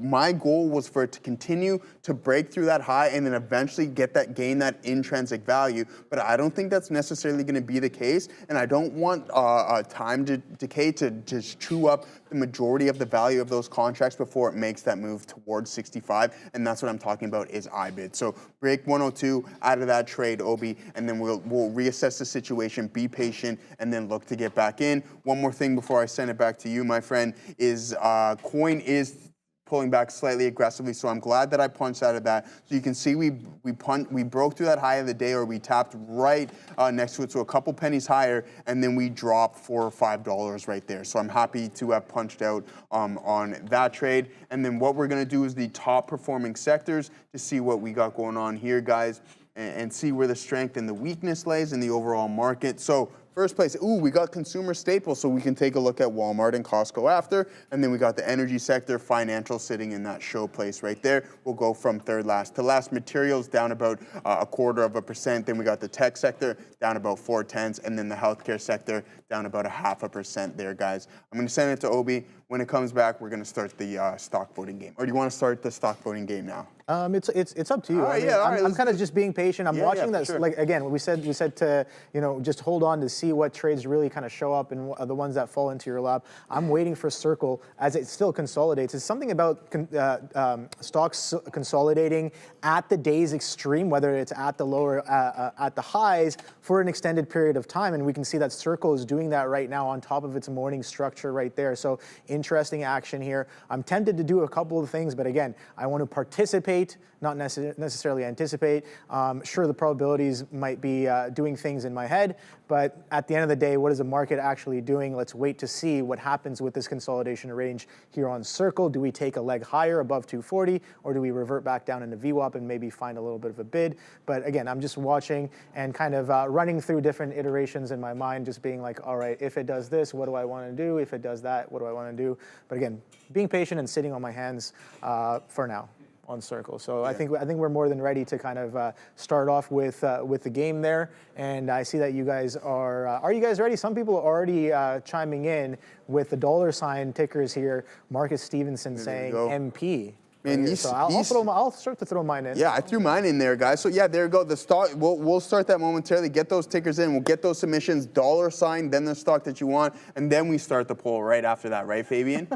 my goal was for it to continue to break through that high and then eventually gain that intrinsic value, but I don't think that's necessarily gonna be the case, and I don't want time decay to just chew up the majority of the value of those contracts before it makes that move towards 65, and that's what I'm talking about is IBIT. So break 102 out of that trade, Obi, and then we'll reassess the situation, be patient, and then look to get back in. One more thing before I send it back to you, my friend, is coin is pulling back slightly aggressively, so I'm glad that I punched out of that. So you can see we broke through that high of the day, or we tapped right next to it, so a couple pennies higher, and then we dropped $4 or $5 right there. So I'm happy to have punched out on that trade. And then what we're gonna do is the top performing sectors to see what we got going on here, guys, and see where the strength and the weakness lays in the overall market. So first place, we got consumer staples, so we can take a look at Walmart and Costco after. And then we got the energy sector, financial sitting in that show place right there. We'll go from third last to last. Materials down about 0.25%. Then we got the tech sector down about 0.4, and then the healthcare sector down about 0.5% there, guys. I'm going to send it to Obi. When it comes back, we're going to start the stock voting game. Or do you want to start the stock voting game now? It's up to you. I'm kind of just being patient. I'm watching this. Sure. Like again, we said to just hold on to see what trades really kind of show up and the ones that fall into your lap. I'm waiting for Circle as it still consolidates. It's something about stocks consolidating at the day's extreme, whether it's at the lower at the highs for an extended period of time, and we can see that Circle is doing that right now on top of its morning structure right there. So interesting action here. I'm tempted to do a couple of things, but again, I want to participate, not necessarily anticipate. Sure, the probabilities might be doing things in my head, but at the end of the day, what is the market actually doing? Let's wait to see what happens with this consolidation range here on Circle. Do we take a leg higher above 240, or do we revert back down into VWAP and maybe find a little bit of a bid? But again, I'm just watching and kind of running through different iterations in my mind, just being like, all right, if it does this, what do I want to do? If it does that, what do I want to do? But again, being patient and sitting on my hands for now on Circle. So I think we're more than ready to kind of start off with the game there. And I see that you guys are you guys ready? Some people are already chiming in with the $ tickers here. Marcus Stevenson saying MP. Man, so I'll start to throw mine in. Yeah, I threw mine in there, guys. So yeah, there you go. The stock, we'll start that momentarily. Get those tickers in. We'll get those submissions, $, then the stock that you want, and then we start the poll right after that, right, Fabian?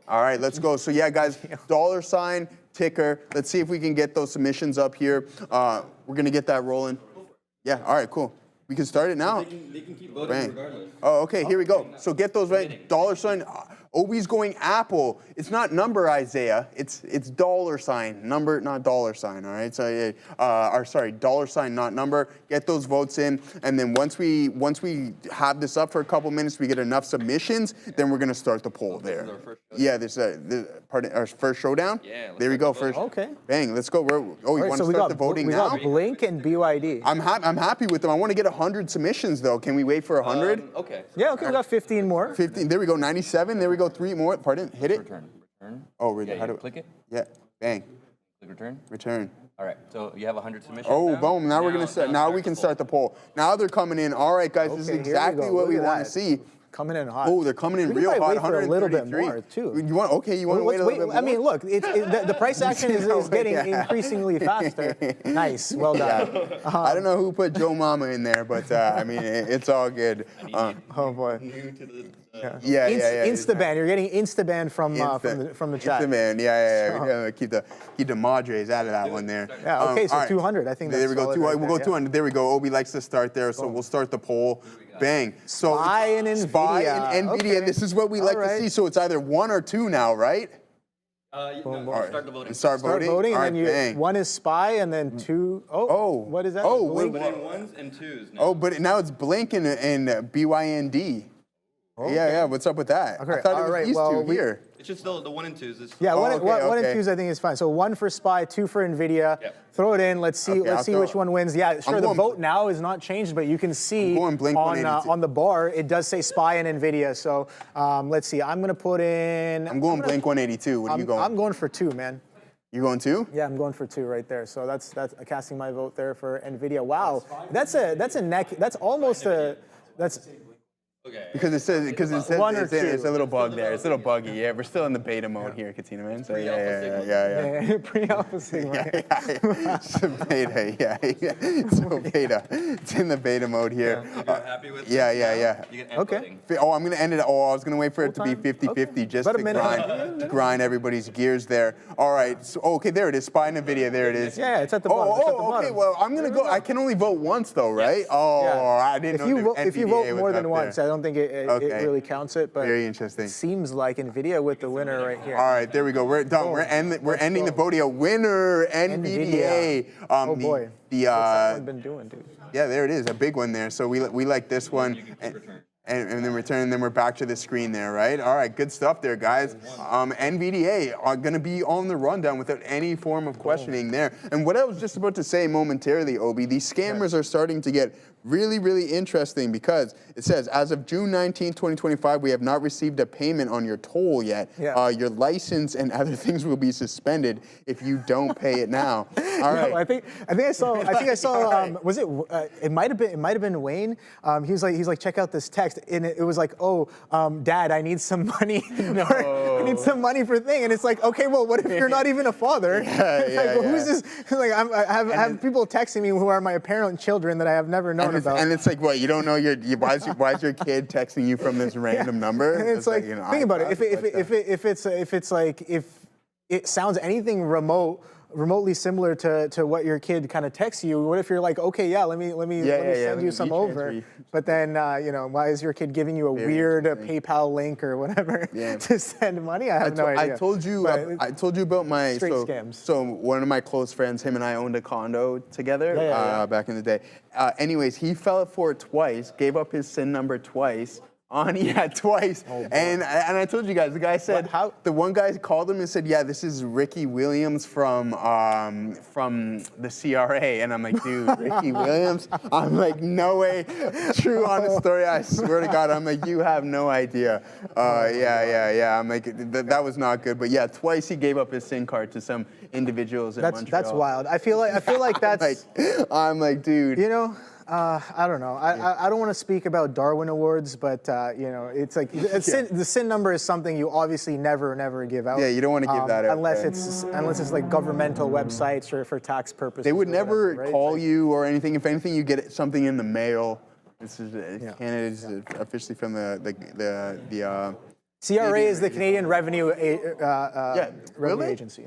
All right, let's go. So yeah, guys, $, ticker. Let's see if we can get those submissions up here. We're gonna get that rolling. Yeah. All right. Cool. We can start it now. They can keep voting regardless. Oh, okay. Here we go. So get those right. $. Obi's going Apple. It's not number, Isaiah. It's dollar sign. Number, not dollar sign, all right? So, sorry, dollar sign, not number. Get those votes in. And then once we have this up for a couple minutes, we get enough submissions, then we're going to start the poll there. Yeah, our first showdown? Yeah. There we go. First. Okay. Bang, let's go. You want to start the voting we now? got Blink and BYD. I'm happy with them. I want to get 100 submissions, though. Can we wait for 100? Okay. Yeah, okay, we got 15 more. 15. There we go. 97. There we go. 3 more. Pardon. Hit it. Return. Oh, Yeah, how do click it. Yeah. Bang. Click return. Return. All right. So you have 100 submissions. Oh, now? boom. Now we're going to start. Now we can start the poll. Now they're coming in. All right, guys. This is Okay, here we exactly go. what Look we at want to that. see. Coming in hot. Oh, they're coming in We can real probably hot. wait for a little bit 133. more, too. You want to wait a little bit more? I mean, look, the price action is getting increasingly faster. Nice, well done. I don't know who put Joe Mama in there, but I mean, it's all good. Oh boy. Yeah. Instaban. You're getting Instaban from the chat. Instaban. Yeah. Keep the Madres out of that one there. Yeah. Okay. So all right. 200. I think that's There we go. solid right We'll go there, 200. There we go. Obi likes to start there, so we'll start the poll. Bang. So SPY and NVIDIA. SPY and NVIDIA. Okay. This is what we like to right. see. So it's either 1 or 2 now, right? Start the voting. Start voting. Voting, All and right, then bang. one is SPY, and then 2. Oh. What is that? Oh, Blink? Put in ones and twos now. Oh, but now it's Blink and BYND. Okay. Yeah. What's up with that? Okay, I thought it all was right, these well, two here. It's just the 1 and 2s. Yeah, Oh, one okay. and twos I think is fine. So 1 for SPY, 2 for NVIDIA. Yep. Throw it in. Let's see. Okay, Let's see I'll which throw- one wins. Yeah, sure. I'm The going- vote now is not changed, but you can see going Blink on 182. on the bar it does say SPY and NVIDIA. So let's see. I'm gonna put in. I'm going Blink 182. What are you going? I'm going for 2, man. You going 2? Yeah, I'm going for 2 right there. So that's casting my vote there for NVIDIA. Wow, that's a neck. That's almost a. That's. Okay. Because it says One or it's a two. little bug there. It's a little buggy. Yeah, we're still in the beta mode here, Katina man. So yeah. Yeah, pre-alpha sigma. It's a beta, yeah. It's a beta. It's in the beta mode here. If you're happy with Yeah. you can end Okay. voting. Oh, I'm going to end it. Oh, I was going to wait for it to be Full-time? 50-50 Okay. just About to a minute. grind everybody's gears there. All right. So, okay, there it is. SPY and NVIDIA. There it is. Yeah, it's at the bottom. It's at the okay. bottom. Well, I'm going to go. I can only vote once, though, right? Oh, Yeah. I didn't know If you vote more than once, I don't think it Okay. really counts it. But Very interesting. It seems like NVIDIA with the winner right here. All right, there we go. We're done. We're ending the voting. A winner, NVDA. Oh boy. The What's that one been doing, dude? yeah, there it is, a big one there. So we like this one. And then return, and then we're back to the screen there, right? All right, good stuff there, guys. NVDA are going to be on the rundown without any form of questioning there. And what I was just about to say momentarily, Obi, these scammers are starting to get really, really interesting because it says, as of June 19, 2025, we have not received a payment on your toll yet. Yeah. Your license and other things will be suspended if you don't pay it now. All right. No, I think I saw. Was it? It might have been Wayne. He's like, check out this text, and it was like, oh, Dad, I need some money. I need some money for thing, and it's like, okay, well, what if you're not even a father? Who's this? Like, I have people texting me who are my apparent children that I have never known about. And it's like, what? You don't know why is your kid texting you from this random number? And it's like, think about it. If it sounds anything remotely similar to what your kid kind of texts you, what if you're like, okay, yeah, let me send you some over, but then why is your kid giving you a weird PayPal link or whatever to send money? I have no idea. I told you about my straight scams. So one of my close friends, him and I owned a condo together back in the day. Anyways, he fell for it twice, gave up his SIN number twice. Twice. And I told you guys, the guy said, the one guy called him and said, yeah, this is Ricky Williams from the CRA. And I'm like, dude, Ricky Williams? I'm like, no way. True, honest story. I swear to God. I'm like, you have no idea. Yeah. I'm like, that was not good. But yeah, twice he gave up his SIM card to some individuals in Montreal. That's wild. I feel like that's. I'm like, dude. I don't know. I don't want to speak about Darwin Awards, but it's like the SIN number is something you obviously never give out. Yeah, you don't want to give that out. Unless it's like governmental websites or for tax purposes. They would never whatever, right? call you or anything. If anything, you get something in the mail. This is Canada is officially from the CRA is the Canadian Revenue really? Agency.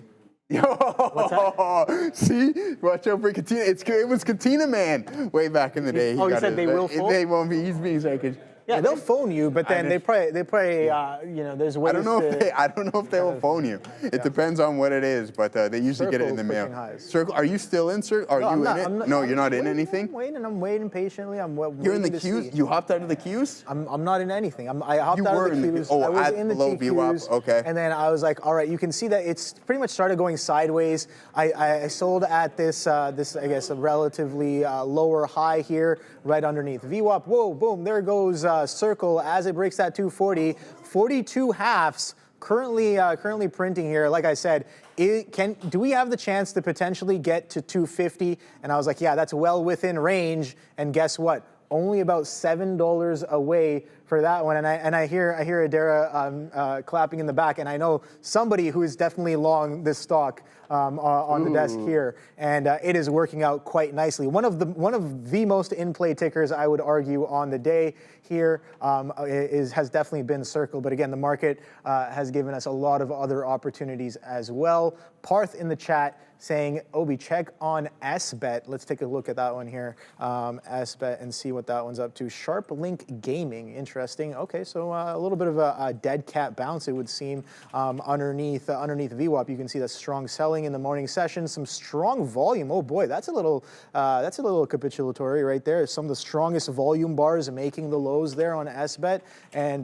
Yo, see, watch out for Katina. It was Katina Man way back in the day. Oh, he said they will fold? They won't be. He's being sarcastic. Yeah, they'll phone you, but then they probably, you know, there's ways I don't know if they will phone you. It depends on what it is, but they usually get it in the mail. Circle. Are you still in Circle? Are you in it? No, you're not in anything. I'm waiting patiently. You're in the queues. You hopped out of the queues. I'm not in anything. I hopped out of the queues. I was in the TQs. Okay. And then I was like, all right, you can see that it's pretty much started going sideways. I sold at this I guess a relatively lower high here, right underneath VWAP. Whoa, boom, there goes Circle as it breaks that 240. 42 halves currently printing here. Like I said, do we have the chance to potentially get to 250? And I was like, yeah, that's well within range. And guess what? Only about $7 away for that one. And I hear Adara clapping in the back, and I know somebody who is definitely long this stock on the desk here, and it is working out quite nicely. One of the most in-play tickers, I would argue, on the day here has definitely been Circle. But again, the market has given us a lot of other opportunities as well. Parth in the chat saying, Obi, check on SBet. Let's take a look at that one here. SBet and see what that one's up to. Sharp Link Gaming, interesting. Okay, so a little bit of a dead cat bounce, it would seem, underneath VWAP. You can see that strong selling in the morning session, some strong volume. Oh boy, that's a little capitulatory right there. Some of the strongest volume bars making the lows there on SBet.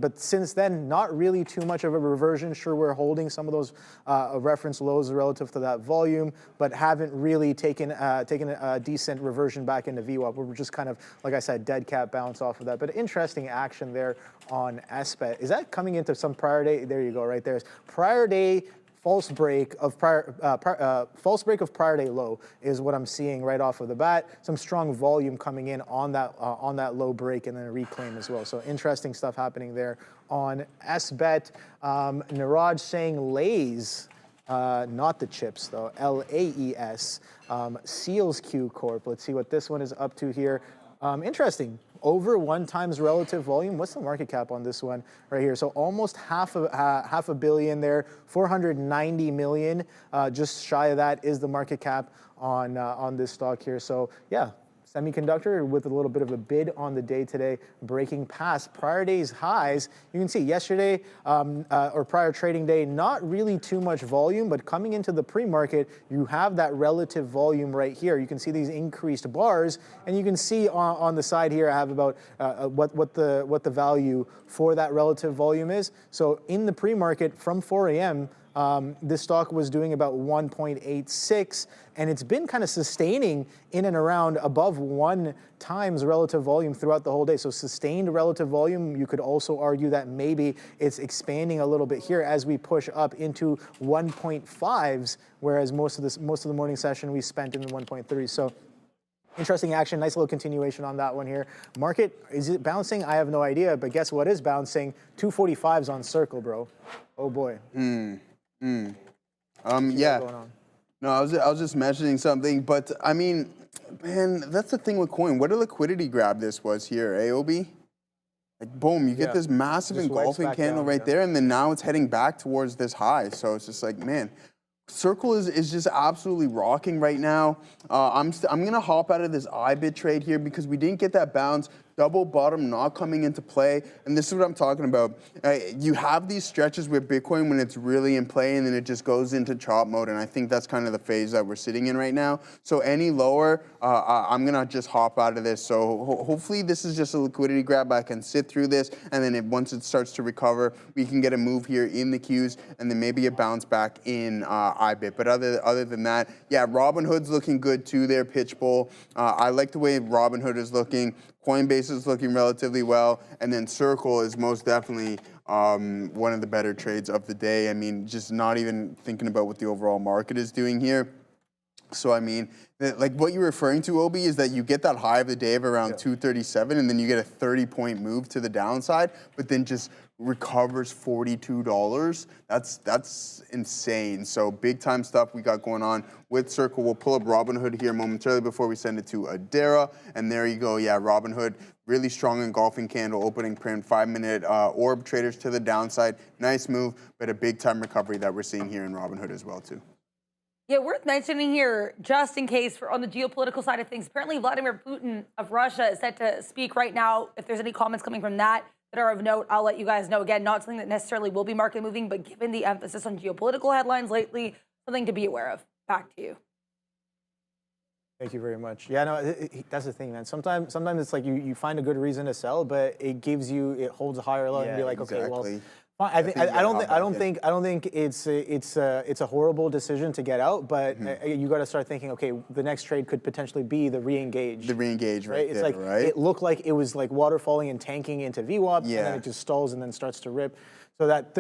But since then, not really too much of a reversion. Sure, we're holding some of those reference lows relative to that volume, but haven't really taken a decent reversion back into VWAP. We're just kind of, like I said, dead cat bounce off of that. But interesting action there on SBet. Is that coming into some prior day? There you go, right there. Prior day false break of prior day low is what I'm seeing right off of the bat. Some strong volume coming in on that low break and then a reclaim as well. So interesting stuff happening there on SBet. Niraj saying Lays. Not the chips though, LAES, Seals Q Corp. Let's see what this one is up to here. Interesting, over 1 times relative volume. What's the market cap on this one right here? So almost half a billion there, 490 million, just shy of that is the market cap on this stock here. So yeah. Semiconductor with a little bit of a bid on the day today, breaking past prior day's highs. You can see yesterday or prior trading day, not really too much volume, but coming into the pre-market, you have that relative volume right here. You can see these increased bars, and you can see on the side here, I have about what the value for that relative volume is. So in the pre-market from 4 a.m., this stock was doing about 1.86, and it's been kind of sustaining in and around above 1 times relative volume throughout the whole day. So sustained relative volume, you could also argue that maybe it's expanding a little bit here as we push up into 1.5s, whereas most of the morning session we spent in the 1.3. So interesting action, nice little continuation on that one here. Market, is it bouncing? I have no idea, but guess what is bouncing? 245s on Circle, bro. Oh boy. Yeah. No, I was just mentioning something, but I mean, man, that's the thing with coin. What a liquidity grab this was here, AOB. Like, boom, you get this massive engulfing candle right there, and then now it's heading back towards this high. So it's just like, man, Circle is just absolutely rocking right now. I'm gonna hop out of this IBIT trade here because we didn't get that bounce. Double bottom not coming into play, and this is what I'm talking about. You have these stretches with Bitcoin when it's really in play, and then it just goes into chop mode, and I think that's kind of the phase that we're sitting in right now. So any lower, I'm gonna just hop out of this. So hopefully this is just a liquidity grab. I can sit through this, and then once it starts to recover, we can get a move here in the Qs, and then maybe a bounce back in IBIT. But other than that, yeah, Robinhood's looking good too there, Pitch Bowl. I like the way Robinhood is looking. Coinbase is looking relatively well, and then Circle is most definitely one of the better trades of the day. I mean, just not even thinking about what the overall market is doing here. So, I mean, like what you're referring to, Obi, is that you get that high of the day of around 237, and then you get a 30-point move to the downside, but then just recovers $42. That's insane. So big time stuff we got going on with Circle. We'll pull up Robinhood here momentarily before we send it to Adara. And there you go. Yeah, Robinhood, really strong engulfing candle, opening print, 5-minute orb traders to the downside. Nice move, but a big time recovery that we're seeing here in Robinhood as well too. Yeah, worth mentioning here, just in case, on the geopolitical side of things, apparently Vladimir Putin of Russia is set to speak right now. If there's any comments coming from that are of note, I'll let you guys know. Again, not something that necessarily will be market moving, but given the emphasis on geopolitical headlines lately, something to be aware of. Back to you. Thank you very much. Yeah, no, that's the thing, man. Sometimes it's like you find a good reason to sell, but it holds a higher low, and be like, okay, well, fine. I don't think it's a horrible decision to get out, but you got to start thinking, okay, the next trade could potentially be the re-engage. The re-engage, right? It's there, like right? it looked like it was like water falling and tanking into VWAP, and then it just stalls and then starts to rip. So that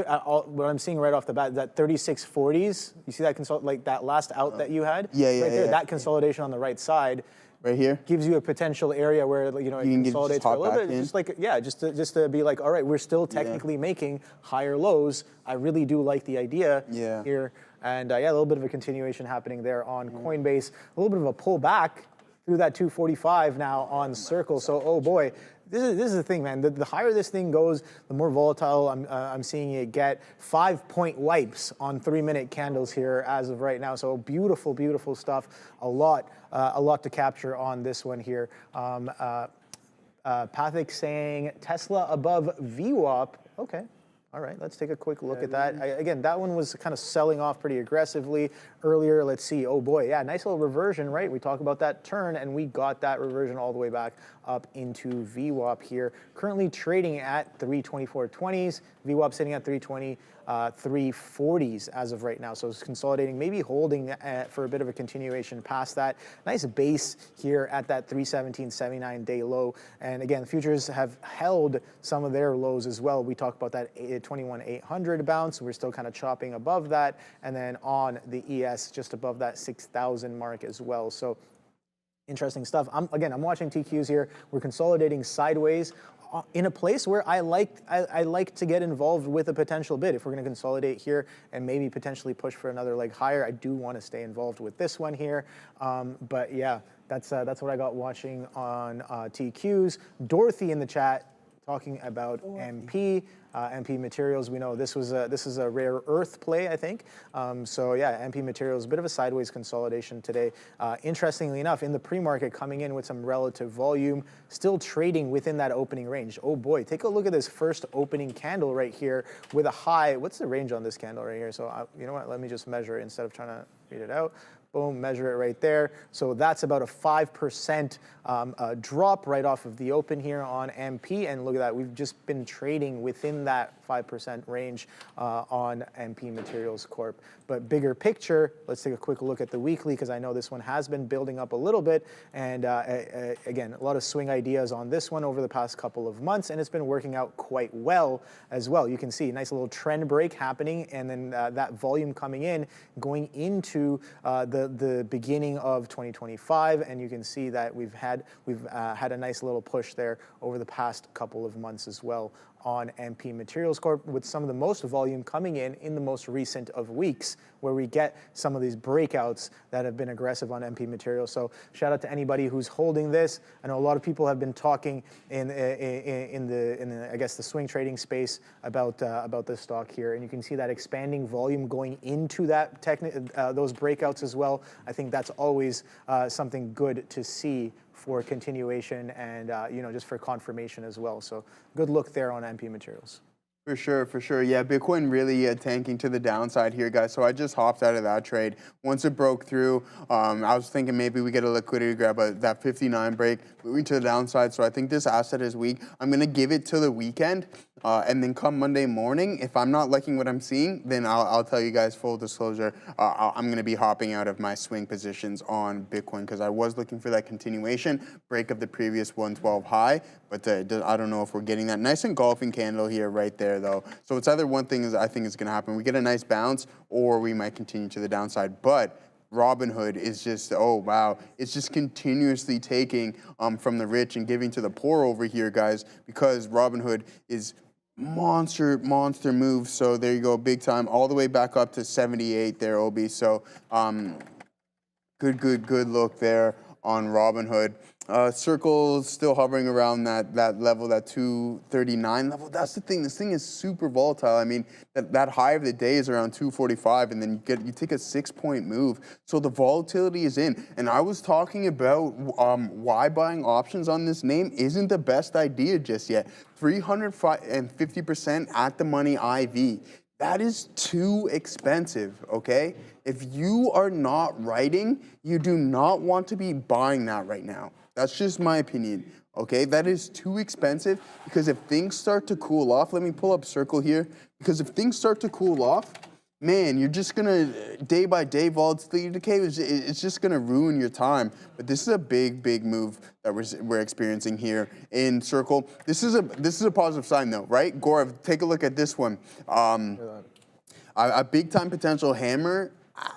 what I'm seeing right off the bat, that 3640s, you see that like that last out that you had, that consolidation on the right side, right here, gives you a potential area where it consolidates for a little bit, just to be like, all right, we're still technically making higher lows. I really do like the idea here, and a little bit of a continuation happening there on Coinbase, a little bit of a pullback through that 245 now on Circle. So, oh boy. This is the thing, man. The higher this thing goes, the more volatile I'm seeing it get. 5-point wipes on 3-minute candles here as of right now. So beautiful, beautiful stuff. A lot to capture on this one here. Pathik saying Tesla above VWAP. Okay. All right, let's take a quick look at that. Again, that one was kind of selling off pretty aggressively earlier. Let's see. Oh boy, yeah, nice little reversion, right? We talk about that turn, and we got that reversion all the way back up into VWAP here. Currently trading at 324.20s. VWAP sitting at 320. 340s as of right now. So it's consolidating, maybe holding for a bit of a continuation past that. Nice base here at that 317.79 day low. And again, the futures have held some of their lows as well. We talked about that 21,800 bounce. We're still kind of chopping above that. And then on the ES, just above that 6,000 mark as well. So interesting stuff. I'm watching TQs here. We're consolidating sideways in a place where I like to get involved with a potential bid. If we're going to consolidate here and maybe potentially push for another leg higher, I do want to stay involved with this one here. But yeah, that's what I got watching on TQs. Dorothy in the chat talking about MP. MP Materials, we know this is a rare earth play, I think. So yeah, MP Materials, a bit of a sideways consolidation today. Interestingly enough, in the pre-market coming in with some relative volume, still trading within that opening range. Oh boy, take a look at this first opening candle right here with a high. What's the range on this candle right here? So you know what, let me just measure it instead of trying to read it out. Boom, measure it right there. So that's about a 5% drop right off of the open here on MP. And look at that, we've just been trading within that 5% range on MP Materials Corp. But bigger picture, let's take a quick look at the weekly, because I know this one has been building up a little bit. And again, a lot of swing ideas on this one over the past couple of months, and it's been working out quite well as well. You can see a nice little trend break happening, and then that volume coming in, going into the beginning of 2025, and you can see that we've had a nice little push there over the past couple of months as well on MP Materials Corp, with some of the most volume coming in the most recent of weeks, where we get some of these breakouts that have been aggressive on MP Materials. So shout out to anybody who's holding this. I know a lot of people have been talking in the I guess the swing trading space about this stock here, and you can see that expanding volume going into that those breakouts as well. I think that's always something good to see for continuation and just for confirmation as well. So good look there on MP Materials. For sure. Yeah, Bitcoin really tanking to the downside here, guys. So I just hopped out of that trade. Once it broke through, I was thinking maybe we get a liquidity grab, but that 59 break moving to the downside. So I think this asset is weak. I'm going to give it to the weekend. And then come Monday morning, if I'm not liking what I'm seeing, then I'll tell you guys, full disclosure, I'm going to be hopping out of my swing positions on Bitcoin, because I was looking for that continuation, break of the previous 112 high, but I don't know if we're getting that. Nice engulfing candle here right there, though. So it's either one thing I think is going to happen. We get a nice bounce, or we might continue to the downside. But Robinhood is just, oh wow, it's just continuously taking from the rich and giving to the poor over here, guys, because Robinhood is monster move. So there you go, big time, all the way back up to 78 there, Obi. So good look there on Robinhood. Circle still hovering around that level, that 239 level. That's the thing. This thing is super volatile. I mean, that high of the day is around 245, and then you take a 6-point move. So the volatility is in. And I was talking about why buying options on this name isn't the best idea just yet. 350% at the money IV. That is too expensive, okay? If you are not writing, you do not want to be buying that right now. That's just my opinion, okay? That is too expensive because if things start to cool off, let me pull up Circle here, because if things start to cool off, man, you're just gonna, day by day, volatility decay, it's just gonna ruin your time. But this is a big, big move that we're experiencing here in Circle. This is a positive sign though, right? Gaurav, take a look at this one. A big time potential hammer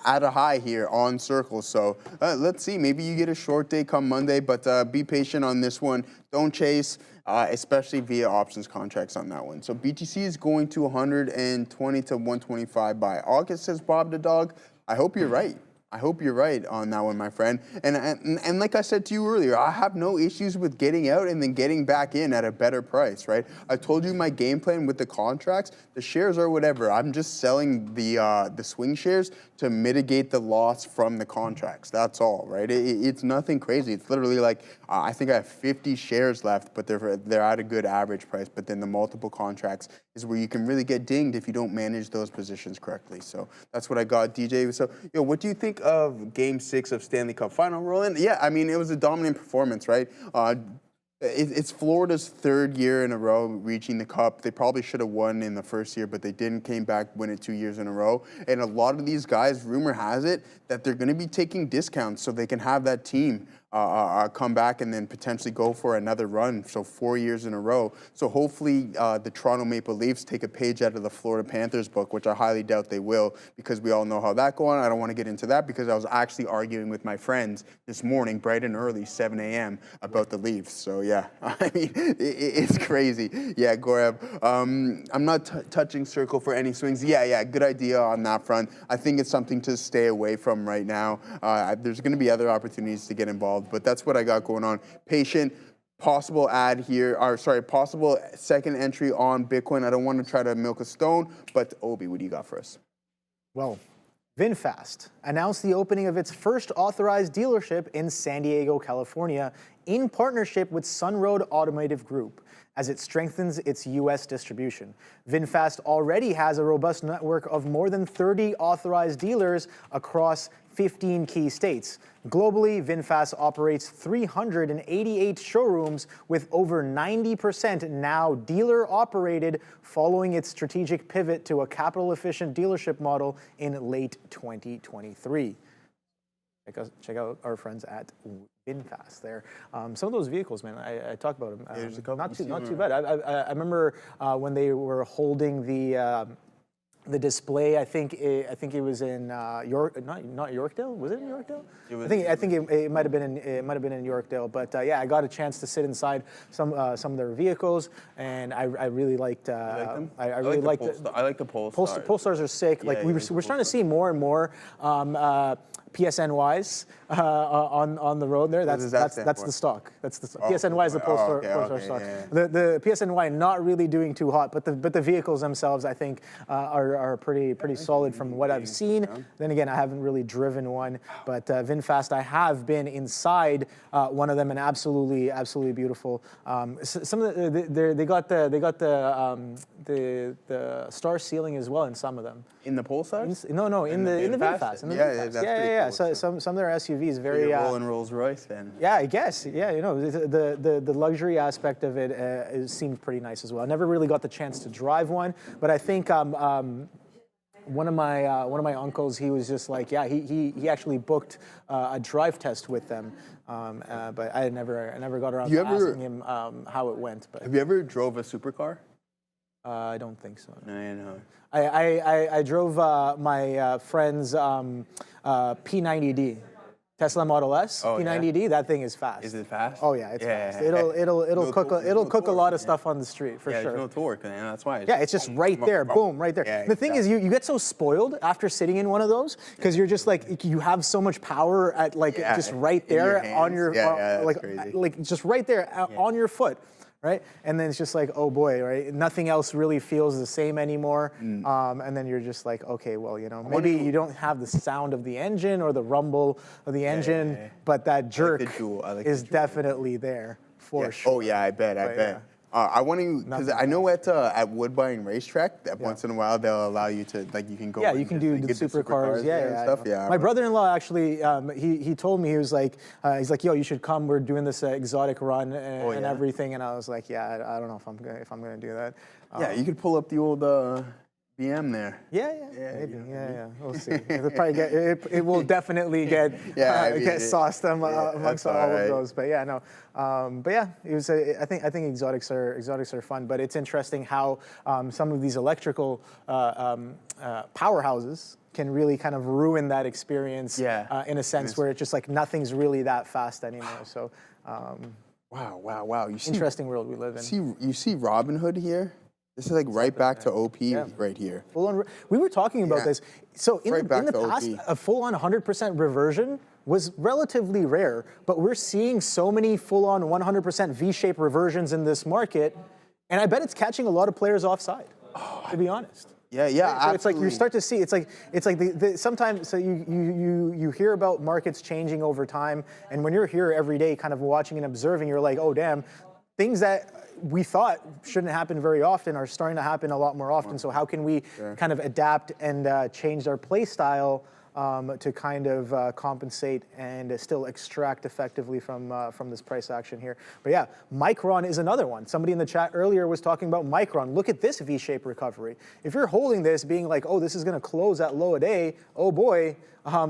at a high here on Circle. So let's see, maybe you get a short day come Monday, but be patient on this one. Don't chase, especially via options contracts on that one. So BTC is going to 120 to 125 by August, says Bob the Dog. I hope you're right. I hope you're right on that one, my friend. And like I said to you earlier, I have no issues with getting out and then getting back in at a better price, right? I told you my game plan with the contracts. The shares are whatever. I'm just selling the swing shares to mitigate the loss from the contracts. That's all, right? It's nothing crazy. It's literally like I think I have 50 shares left, but they're at a good average price. But then the multiple contracts is where you can really get dinged if you don't manage those positions correctly. So that's what I got, DJ. So, what do you think of Game 6 of Stanley Cup Final, Roland? Yeah, I mean, it was a dominant performance, right? It's Florida's third year in a row reaching the Cup. They probably should have won in the first year, but they didn't, came back, win it 2 years in a row. And a lot of these guys, rumor has it, that they're going to be taking discounts so they can have that team come back and then potentially go for another run, so 4 years in a row. So hopefully the Toronto Maple Leafs take a page out of the Florida Panthers book, which I highly doubt they will, because we all know how that goes on. I don't want to get into that because I was actually arguing with my friends this morning, bright and early, 7 a.m., about the Leafs. So yeah, I mean, it's crazy. Yeah, Gaurav, I'm not touching Circle for any swings. Yeah, good idea on that front. I think it's something to stay away from right now. There's going to be other opportunities to get involved, but that's what I got going on. Patient, possible ad here, possible second entry on Bitcoin. I don't want to try to milk a stone, but Obi, what do you got for us? Well, VinFast announced the opening of its first authorized dealership in San Diego, California, in partnership with Sunroad Automotive Group, as it strengthens its U.S. distribution. VinFast already has a robust network of more than 30 authorized dealers across 15 key states. Globally, VinFast operates 388 showrooms with over 90% now dealer-operated, following its strategic pivot to a capital-efficient dealership model in late 2023. Check out our friends at VinFast there. Some of those vehicles, man, I talk about them. Not too bad. I remember when they were holding the display. I think it was in not Yorkdale. Was it in Yorkdale? I think it might have been in Yorkdale. But yeah, I got a chance to sit inside some of their vehicles, and I really liked. I like the Polestars. Polestars are sick. Like we're starting to see more and more. PSNYs on the road there. That's the stock. That's the PSNY is the Polestar stock. Yeah. The PSNY not really doing too hot, but the vehicles themselves I think are pretty solid from what I've seen. Then again, I haven't really driven one, but VinFast I have been inside one of them, and absolutely beautiful. Some of they got the star ceiling as well in some of them. In the Polestars? No, in the VinFast. Yeah. So some of their SUVs very rolling Rolls Royce then. Yeah, I guess. Yeah, the luxury aspect of it seemed pretty nice as well. I never really got the chance to drive one, but I think one of my uncles, he was just like, yeah, he actually booked a drive test with them, but I never got around to asking him how it went. But have you ever drove a supercar? I don't think so. No. I drove my friend's P90D. Tesla Model S, Oh, P90D, that thing is fast. Is it fast? Oh yeah, it's Yeah. fast. It'll No cook torque, it'll no cook a torque, lot of yeah. stuff on the street for Yeah, sure. there's no torque, man. That's why. Yeah, it's just right there, boom, right there. Yeah, The thing is, exactly. you get so spoiled after sitting in one of those because you're just like you have so much power at like just right in your there hands. on your Yeah, that's crazy. like just right there on your foot. Right, and then it's just like, oh boy, right? Nothing else really feels the same anymore, and then you're just like, okay, well, maybe you don't have the sound of the engine or the rumble of the engine, but that jerk is definitely there for sure. Oh yeah, I bet. yeah. I want to, because I know at Woodbine Racetrack that once in a while they'll allow you to, like, you can go. Yeah, and you can just, do like, the get supercars, there and stuff. Yeah. My brother-in-law actually, he told me, he was like, yo, you should come. We're doing this exotic run and everything. And I was like, yeah, I don't know if I'm gonna do that. Yeah, you could pull up the old BM there. Maybe. We'll see. It'll probably it will definitely get sauced amongst all of those. But yeah, no. But yeah, it was. I think exotics are fun. But it's interesting how some of these electrical powerhouses can really kind of ruin that experience. In a sense where it's just like nothing's really that fast anymore. So. Wow. You see, interesting world we live in. You see Robinhood here? This is like right back to OP right here. We were talking about this. So in the past, OP. a full-on 100% reversion was relatively rare, but we're seeing so many full-on 100% V-shaped reversions in this market, and I bet it's catching a lot of players offside, to be honest. Yeah, So it's like you start to see. It's like sometimes so you hear about markets changing over time, and when you're here every day, kind of watching and observing, you're like, oh damn, things that we thought shouldn't happen very often are starting to happen a lot more often. So how can we kind of adapt and change our play style to kind of compensate and still extract effectively from this price action here? But yeah, Micron is another one. Somebody in the chat earlier was talking about Micron. Look at this V-shaped recovery. If you're holding this, being like, oh, this is going to close at low a day, oh boy,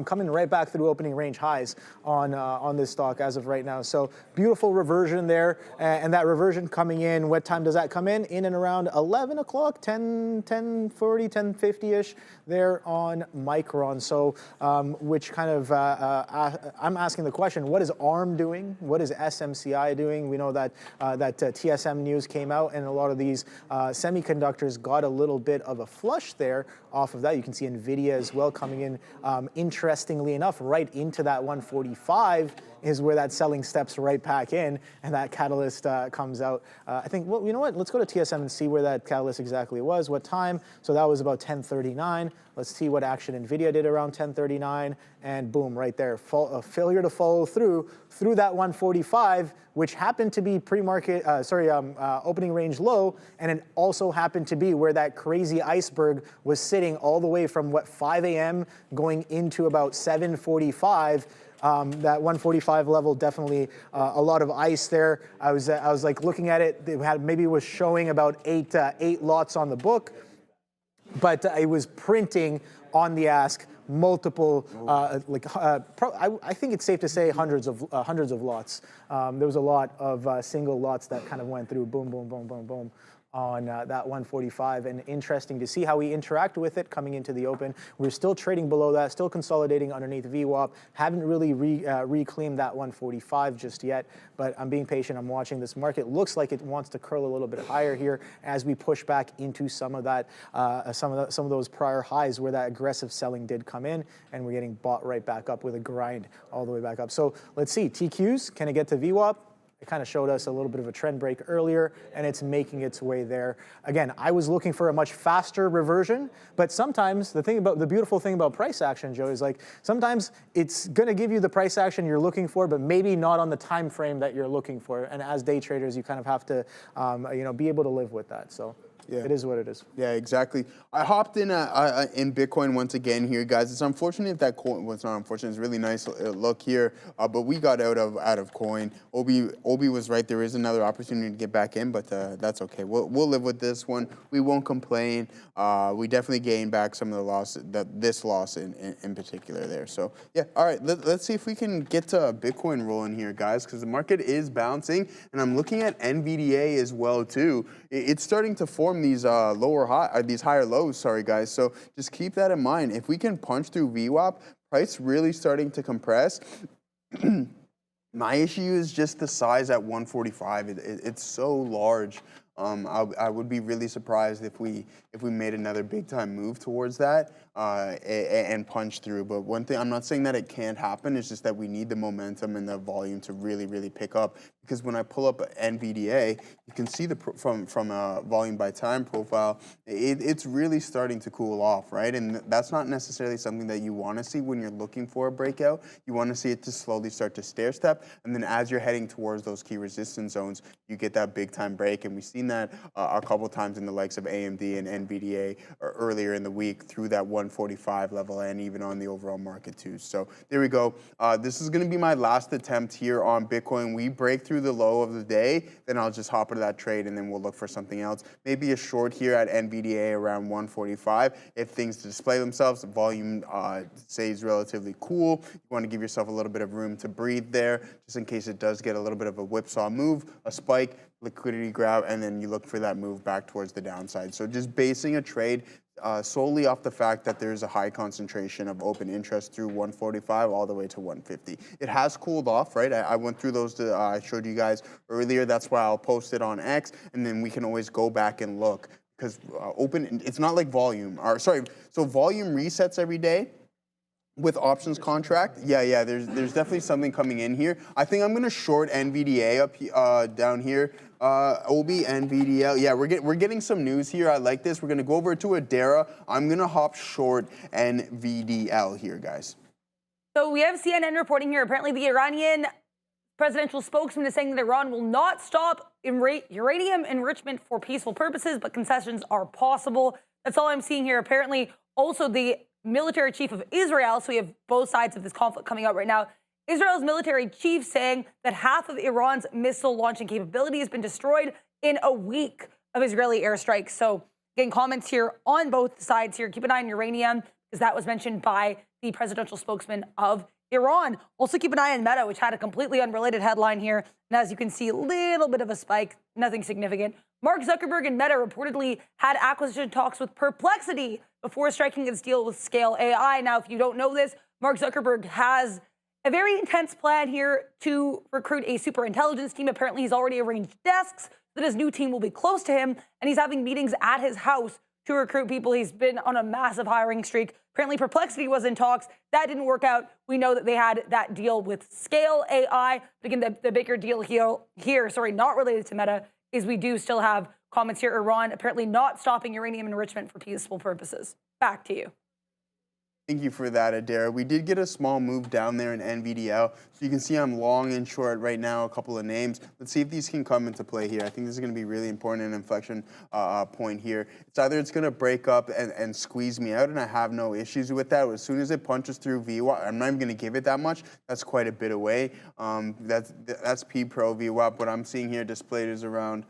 coming right back through opening range highs on this stock as of right now. So beautiful reversion there, and that reversion coming in. What time does that come in? In and around 11 o'clock, 10:40, 10:50ish there on Micron. So which kind of I'm asking the question: what is ARM doing? What is SMCI doing? We know that TSM news came out, and a lot of these semiconductors got a little bit of a flush there off of that. You can see NVIDIA as well coming in. Interestingly enough, right into that 145 is where that selling steps right back in, and that catalyst comes out. I think, well, you know what? Let's go to TSM and see where that catalyst exactly was, what time. So that was about 10:39. Let's see what action NVIDIA did around 10:39, and boom, right there. A failure to follow through that 145, which happened to be pre-market, opening range low, and it also happened to be where that crazy iceberg was sitting all the way from 5 a.m. going into about 7:45. That 145 level, definitely a lot of ice there. I was like looking at it. Maybe it was showing about eight lots on the book, but it was printing on the ask multiple, I think it's safe to say hundreds of lots. There was a lot of single lots that kind of went through, boom, boom, boom, boom, boom, on that 145, and interesting to see how we interact with it coming into the open. We're still trading below that, still consolidating underneath VWAP. Haven't really reclaimed that 145 just yet, but I'm being patient. I'm watching this market. Looks like it wants to curl a little bit higher here as we push back into some of that, some of those prior highs where that aggressive selling did come in, and we're getting bought right back up with a grind all the way back up. So let's see, TQs, can it get to VWAP? It kind of showed us a little bit of a trend break earlier, and it's making its way there. Again, I was looking for a much faster reversion, but sometimes the beautiful thing about price action, Joe, is like sometimes it's going to give you the price action you're looking for, but maybe not on the time frame that you're looking for. And as day traders, you kind of have to, be able to live with that. So. Yeah. It is what it is. Yeah, exactly. I hopped in Bitcoin once again here, guys. It's unfortunate that coin. Well, it's not unfortunate. It's really nice look here, but we got out of coin. Obi was right. There is another opportunity to get back in, but that's okay. We'll live with this one. We won't complain. We definitely gained back some of the loss, this loss in particular there. So yeah, all right. Let's see if we can get to Bitcoin rolling here, guys, because the market is bouncing, and I'm looking at NVDA as well too. It's starting to form these these higher lows, sorry guys. So just keep that in mind. If we can punch through VWAP, price really starting to compress. My issue is just the size at 145. It's so large. I would be really surprised if we made another big time move towards that and punch through. But one thing, I'm not saying that it can't happen. It's just that we need the momentum and the volume to really pick up. Because when I pull up NVDA, you can see from a volume by time profile, it's really starting to cool off, right? And that's not necessarily something that you want to see when you're looking for a breakout. You want to see it to slowly start to stair step, and then as you're heading towards those key resistance zones, you get that big time break. And we've seen that a couple times in the likes of AMD and NVDA earlier in the week through that 145 level and even on the overall market too. So there we go. This is going to be my last attempt here on Bitcoin. We break through the low of the day, then I'll just hop into that trade and then we'll look for something else. Maybe a short here at NVDA around 145. If things display themselves, the volume stays relatively cool. You want to give yourself a little bit of room to breathe there, just in case it does get a little bit of a whipsaw move, a spike, liquidity grab, and then you look for that move back towards the downside. So just basing a trade solely off the fact that there's a high concentration of open interest through 145 all the way to 150. It has cooled off, right? I went through those, I showed you guys earlier. That's why I'll post it on X, and then we can always go back and look. Because it's not like volume. So volume resets every day. With options contract, yeah, there's definitely something coming in here. I think I'm gonna short NVDA up down here. OB, NVDL, yeah, we're getting some news here. I like this. We're gonna go over to Adara. I'm gonna hop short NVDL here, guys. So we have CNN reporting here. Apparently, the Iranian presidential spokesman is saying that Iran will not stop uranium enrichment for peaceful purposes, but concessions are possible. That's all I'm seeing here. Apparently, also the military chief of Israel, so we have both sides of this conflict coming out right now. Israel's military chief saying that half of Iran's missile launching capability has been destroyed in a week of Israeli airstrikes. So getting comments here on both sides here. Keep an eye on uranium, because that was mentioned by the presidential spokesman of Iran. Also keep an eye on Meta, which had a completely unrelated headline here. And as you can see, a little bit of a spike, nothing significant. Mark Zuckerberg and Meta reportedly had acquisition talks with Perplexity before striking its deal with Scale AI. Now, if you don't know this, Mark Zuckerberg has a very intense plan here to recruit a super intelligence team. Apparently, he's already arranged desks so that his new team will be close to him, and he's having meetings at his house to recruit people. He's been on a massive hiring streak. Apparently, Perplexity was in talks. That didn't work out. We know that they had that deal with Scale AI. But again, the bigger deal here, not related to Meta, is we do still have comments here. Iran apparently not stopping uranium enrichment for peaceful purposes. Back to you. Thank you for that, Adara. We did get a small move down there in NVDL. So you can see I'm long and short right now, a couple of names. Let's see if these can come into play here. I think this is going to be really important, an inflection point here. It's going to break up and squeeze me out, and I have no issues with that. As soon as it punches through VWAP, I'm not even going to give it that much. That's quite a bit away. That's P Pro VWAP. What I'm seeing here displayed is around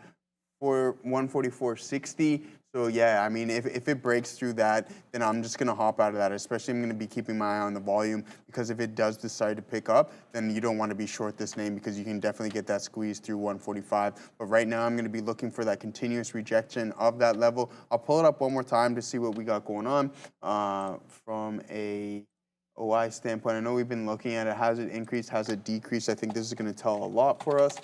144.60. So yeah, I mean, if it breaks through that, then I'm just gonna hop out of that. Especially, I'm gonna be keeping my eye on the volume, because if it does decide to pick up, then you don't want to be short this name, because you can definitely get that squeeze through 145. But right now, I'm gonna be looking for that continuous rejection of that level. I'll pull it up one more time to see what we got going on from a OI standpoint. I know we've been looking at it. Has it increased? Has it decreased? I think this is gonna tell a lot for us.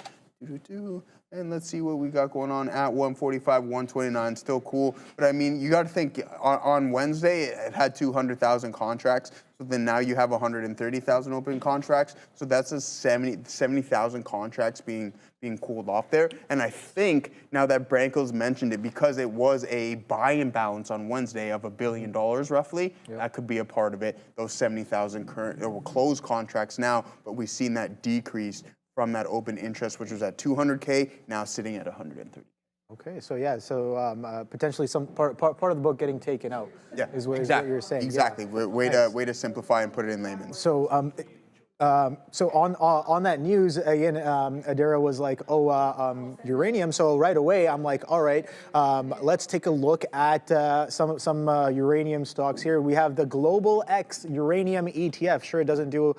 And let's see what we got going on at 145, 129, still cool. But I mean, you got to think, on Wednesday, it had 200,000 contracts. So then now you have 130,000 open contracts. So that's a 70,000 contracts being cooled off there. And I think now that Branko's mentioned it, because it was a buy imbalance on Wednesday of $1 billion roughly, that could be a part of it. Those 70,000 current or closed contracts now, but we've seen that decrease from that open interest, which was at 200K, now sitting at 130. Okay, so yeah, potentially some part of the book getting taken out. Yeah, is what you're saying. Exactly. Yeah. Way to simplify and put it in layman's. So on that news, again, Adara was like, uranium. So right away, I'm like, all right, let's take a look at some uranium stocks here. We have the Global X Uranium ETF. Sure, it doesn't do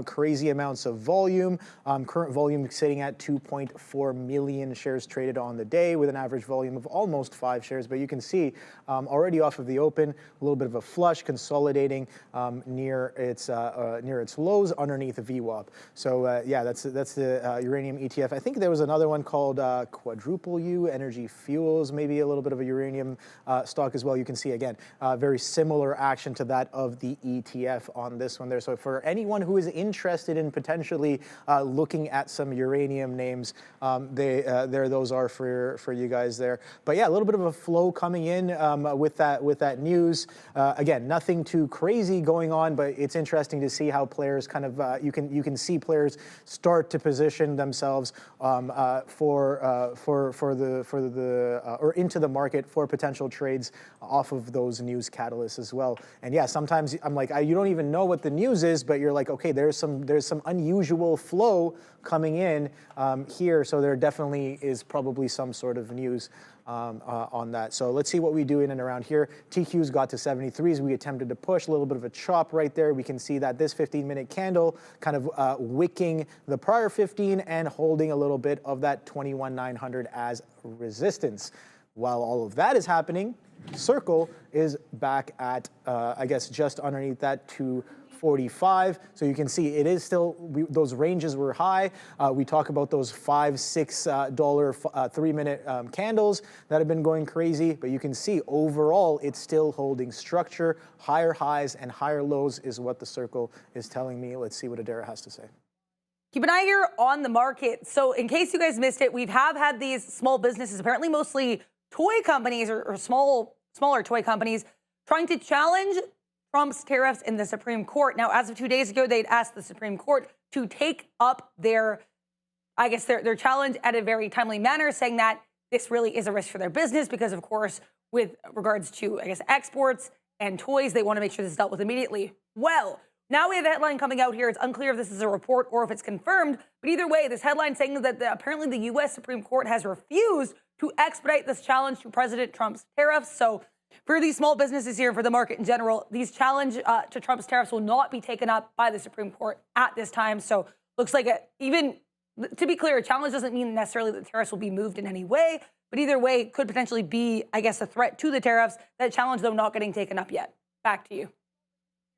crazy amounts of volume. Current volume sitting at 2.4 million shares traded on the day, with an average volume of almost 5 shares. But you can see already off of the open, a little bit of a flush, consolidating near its lows under underneath the VWAP. So yeah, that's the uranium ETF. I think there was another one called Quadruple U, Energy Fuels, maybe a little bit of a uranium stock as well. You can see, again, very similar action to that of the ETF on this one there. So for anyone who is interested in potentially looking at some uranium names, there those are for you guys there. But yeah, a little bit of a flow coming in with that news. Again, nothing too crazy going on, but it's interesting to see how players kind of you can see players start to position themselves or into the market for potential trades off of those news catalysts as well. And yeah, sometimes I'm like, you don't even know what the news is, but you're like, okay, there's some unusual flow coming in here, so there definitely is probably some sort of news on that. So let's see what we do in and around here. TQ's got to 73s. We attempted to push a little bit of a chop right there. We can see that this 15-minute candle kind of wicking the prior 15 and holding a little bit of that 21,900 as resistance. While all of that is happening, Circle is back at, I guess, just underneath that 245. So you can see it is still, those ranges were high. We talk about those $5, $6 3-minute candles that have been going crazy, but you can see overall it's still holding structure. Higher highs and higher lows is what the Circle is telling me. Let's see what Adara has to say. Keep an eye here on the market. So in case you guys missed it, we have had these small businesses, apparently mostly toy companies or smaller toy companies, trying to challenge Trump's tariffs in the Supreme Court. Now, as of 2 days ago, they'd asked the Supreme Court to take up their challenge at a very timely manner, saying that this really is a risk for their business because, of course, with regards to, I guess, exports and toys, they want to make sure this is dealt with immediately. Well, now we have a headline coming out here. It's unclear if this is a report or if it's confirmed, but either way, this headline saying that apparently the U.S. Supreme Court has refused to expedite this challenge to President Trump's tariffs. So for these small businesses here, for the market in general, these challenge to Trump's tariffs will not be taken up by the Supreme Court at this time. So looks like even, to be clear, a challenge doesn't mean necessarily that tariffs will be moved in any way, but either way, it could potentially be, I guess, a threat to the tariffs. That challenge, though, not getting taken up yet. Back to you.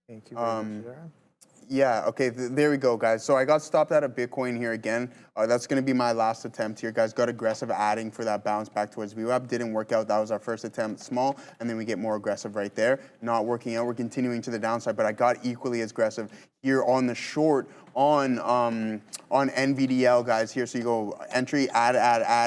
Thank you very much, Adara. Yeah, okay, there we go, guys. So I got stopped out of Bitcoin here again. That's going to be my last attempt here, guys. Got aggressive adding for that bounce back towards VWAP. Didn't work out. That was our first attempt, small, and then we get more aggressive right there. Not working out. We're continuing to the downside, but I got equally as aggressive here on the short on NVDL, guys, here. So you go entry, add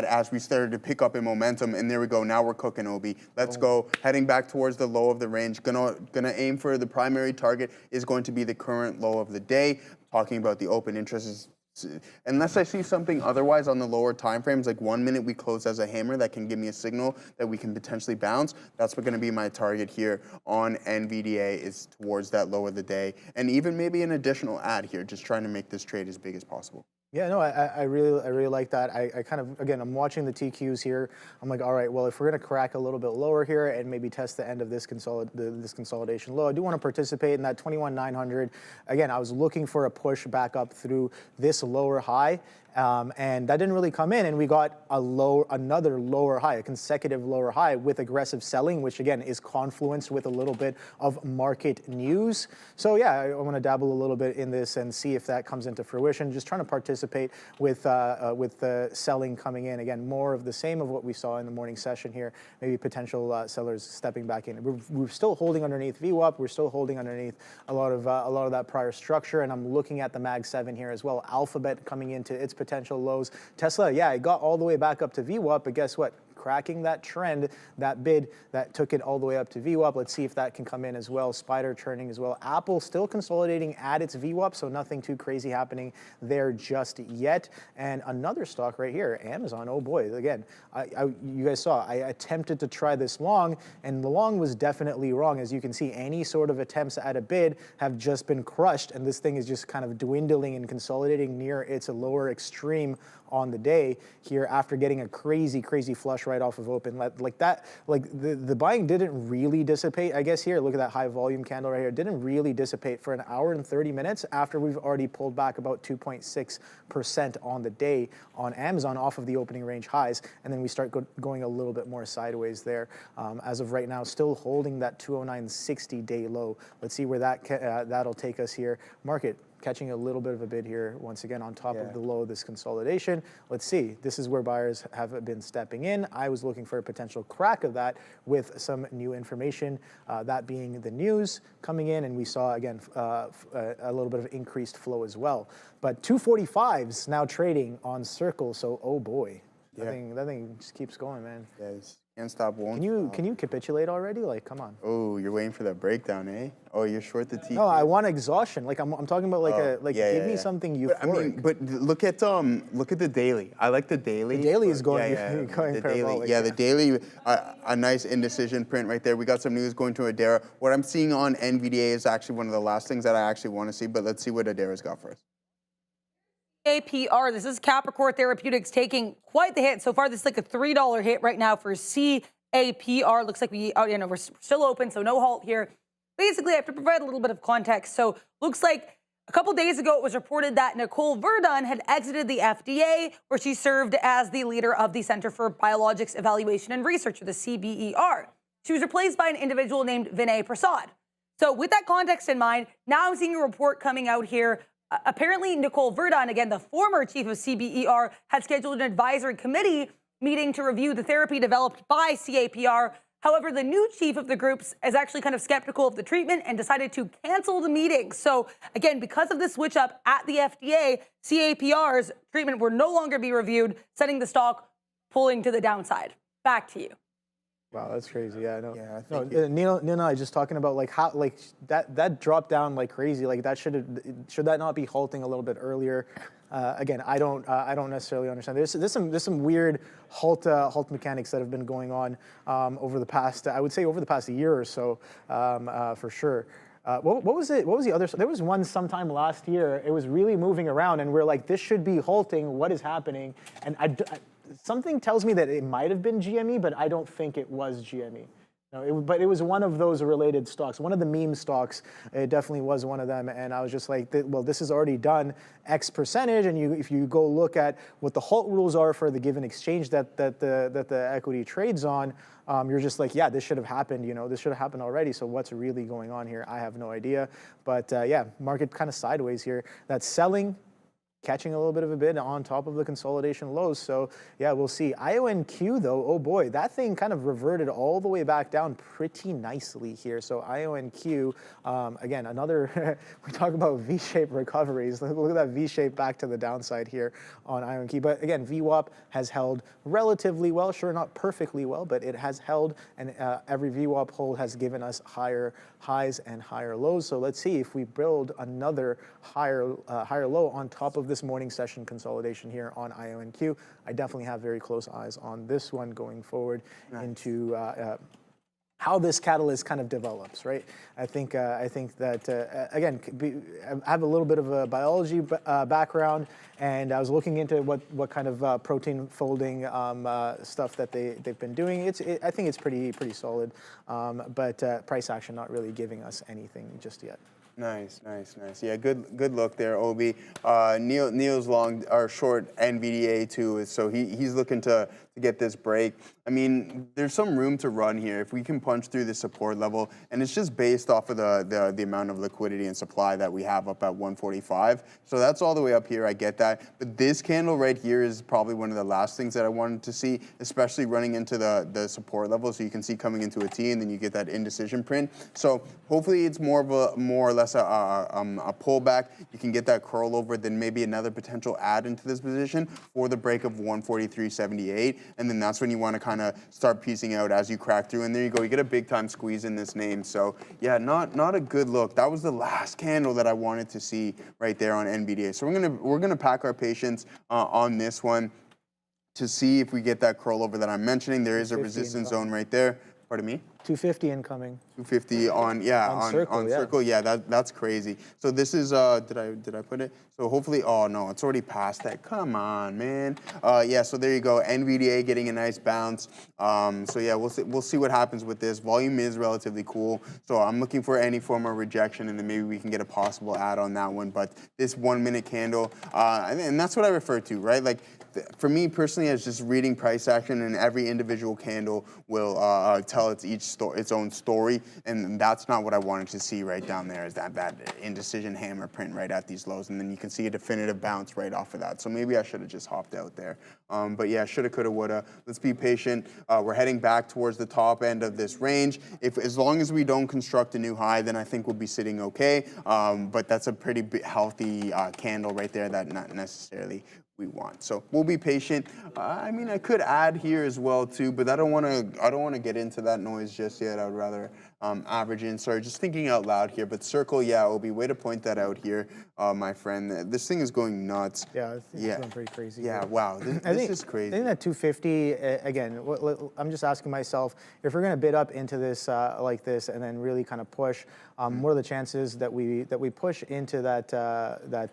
as we started to pick up in momentum, and there we go. Now we're cooking, Obi. Let's go. Heading back towards the low of the range. Gonna aim for the primary target is going to be the current low of the day. Talking about the open interest is, unless I see something otherwise on the lower time frames, like 1 minute we close as a hammer that can give me a signal that we can potentially bounce. That's what going to be my target here on NVDA, is towards that low of the day, and even maybe an additional add here, just trying to make this trade as big as possible. Yeah, no, I really like that. I kind of, again, I'm watching the TQs here. I'm like, all right, well, if we're going to crack a little bit lower here and maybe test the end of this consolidation low, I do want to participate in that 21,900. Again, I was looking for a push back up through this lower high. And that didn't really come in, and we got another lower high, a consecutive lower high with aggressive selling, which again is confluenced with a little bit of market news. So yeah, I want to dabble a little bit in this and see if that comes into fruition. Just trying to participate with the selling coming in. Again, more of the same of what we saw in the morning session here. Maybe potential sellers stepping back in. We're still holding underneath VWAP. We're still holding underneath a lot of that prior structure, and I'm looking at the Mag 7 here as well. Alphabet coming into its potential lows. Tesla, yeah, it got all the way back up to VWAP, but guess what? Cracking that trend, that bid that took it all the way up to VWAP. Let's see if that can come in as well. Spider turning as well. Apple still consolidating at its VWAP, so nothing too crazy happening there just yet. And another stock right here, Amazon. Oh boy, again, you guys saw, I attempted to try this long, and the long was definitely wrong. As you can see, any sort of attempts at a bid have just been crushed, and this thing is just kind of dwindling and consolidating near its lower extreme on the day here after getting a crazy flush right off of open. Like that, like the buying didn't really dissipate, I guess here. Look at that high volume candle right here. It didn't really dissipate for an hour and 30 minutes after we've already pulled back about 2.6% on the day on Amazon off of the opening range highs. And then we start going a little bit more sideways there. As of right now, still holding that 209.60 day low. Let's see where that'll take us here. Market catching a little bit of a bid here once again on top of the low of this consolidation. Let's see. This is where buyers have been stepping in. I was looking for a potential crack of that with some new information, that being the news coming in, and we saw again a little bit of increased flow as well. But 245s now trading on Circle, so oh boy, that thing just keeps going, man. Yes. Can't stop, won't Can you capitulate already? Like, come on. Oh, you're waiting for that breakdown, eh? Oh, you're short the T. No, I want exhaustion. Like I'm talking about give me something euphoric. But look at the daily. I like the daily. The daily is going the daily. parabolic. The daily. A nice indecision print right there. We got some news going to Adara. What I'm seeing on NVDA is actually one of the last things that I actually want to see. But let's see what Adara's got for us. APR. This is Capricorn Therapeutics taking quite the hit. So far, this is like a $3 hit right now for CAPR. Looks like we're still open, so no halt here. Basically, I have to provide a little bit of context. So looks like a couple days ago, it was reported that Nicole Verdun had exited the FDA, where she served as the leader of the Center for Biologics Evaluation and Research, or the CBER. She was replaced by an individual named Vinay Prasad. So with that context in mind, now I'm seeing a report coming out here. Apparently, Nicole Verdun, again, the former chief of CBER, had scheduled an advisory committee meeting to review the therapy developed by CAPR. However, the new chief of the groups is actually kind of skeptical of the treatment and decided to cancel the meeting. So again, because of the switch up at the FDA, CAPR's treatment will no longer be reviewed, setting the stock pulling to the downside. Back to you. Wow, that's crazy. Yeah, no. Yeah, Neil and I just talking about like how like that dropped down like crazy. Like that should that not be halting a little bit earlier? Again, I don't necessarily understand. There's some weird halt mechanics that have been going on over the past, I would say over the past year or so, for sure. What was it? What was the other? There was one sometime last year. It was really moving around, and we're like, this should be halting. What is happening? And something tells me that it might have been GME, but I don't think it was GME. No, but it was one of those related stocks, one of the meme stocks. It definitely was one of them, and I was just like, well, this is already done X percentage, and if you go look at what the halt rules are for the given exchange that the equity trades on, you're just like, yeah, this should have happened. This should have happened already. So what's really going on here? I have no idea. But yeah, market kind of sideways here. That's selling, catching a little bit of a bid on top of the consolidation lows. So yeah, we'll see. IONQ though, oh boy, that thing kind of reverted all the way back down pretty nicely here. So IONQ, again, another, we talk about V-shaped recoveries. Look at that V-shape back to the downside here on IONQ. But again, VWAP has held relatively well, sure, not perfectly well, but it has held, and every VWAP hold has given us higher highs and higher lows. So let's see if we build another higher low on top of this morning session consolidation here on IONQ. I definitely have very close eyes on this one going forward into how this catalyst kind of develops, right? I think that again, I have a little bit of a biology background, and I was looking into what kind of protein folding stuff that they've been doing. I think it's pretty solid, but price action not really giving us anything just yet. Nice. Yeah, good look there, Obi. Neil's long or short NVDA too, so he's looking to get this break. I mean, there's some room to run here if we can punch through the support level, and it's just based off of the amount of liquidity and supply that we have up at 145. So that's all the way up here. I get that, but this candle right here is probably one of the last things that I wanted to see, especially running into the support level. So you can see coming into a T, and then you get that indecision print. So hopefully it's more or less a pullback. You can get that curl over, then maybe another potential add into this position for the break of 143.78, and then that's when you want to kind of start piecing out as you crack through. And there you go, you get a big time squeeze in this name. So yeah, not a good look. That was the last candle that I wanted to see right there on NVDA. So we're gonna pack our patience on this one to see if we get that curl over that I'm mentioning. There is a resistance zone right there. Pardon me? 250 incoming. 250 on Circle. Yeah, that's crazy. So this is did I put it? So hopefully, oh no, it's already past that. Come on, man. Yeah, so there you go. NVDA getting a nice bounce. So yeah, we'll see what happens with this. Volume is relatively cool. So I'm looking for any form of rejection, and then maybe we can get a possible add on that one. But this 1 minute candle, and that's what I refer to, right? Like, for me personally, it's just reading price action, and every individual candle will tell its each its own story, and that's not what I wanted to see right down there. Is that indecision hammer print right at these lows, and then you can see a definitive bounce right off of that. So maybe I should have just hopped out there. But yeah, shoulda, coulda, woulda. Let's be patient. We're heading back towards the top end of this range. As long as we don't construct a new high, then I think we'll be sitting okay. But that's a pretty healthy candle right there that not necessarily we want. So we'll be patient. I mean, I could add here as well too, but I don't want to get into that noise just yet. I would rather average in. Sorry, just thinking out loud here. But circle, yeah, Obi, way to point that out here, my friend. This thing is going nuts. Yeah, it's going pretty crazy. Yeah, wow, this is crazy. I think that 250 again. I'm just asking myself if we're going to bid up into this like this and then really kind of push. What are the chances that we push into that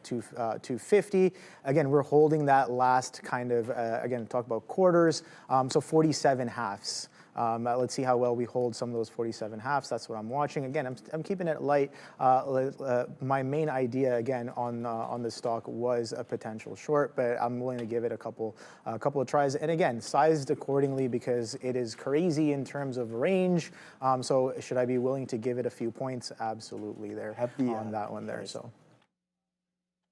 250? Again, we're holding that last kind of again talk about quarters. So 47 halves. Let's see how well we hold some of those 47 halves. That's what I'm watching. Again, I'm keeping it light. My main idea again on this stock was a potential short, but I'm willing to give it a couple of tries. And again, sized accordingly because it is crazy in terms of range. So should I be willing to give it a few points? Absolutely, there on that one there. So.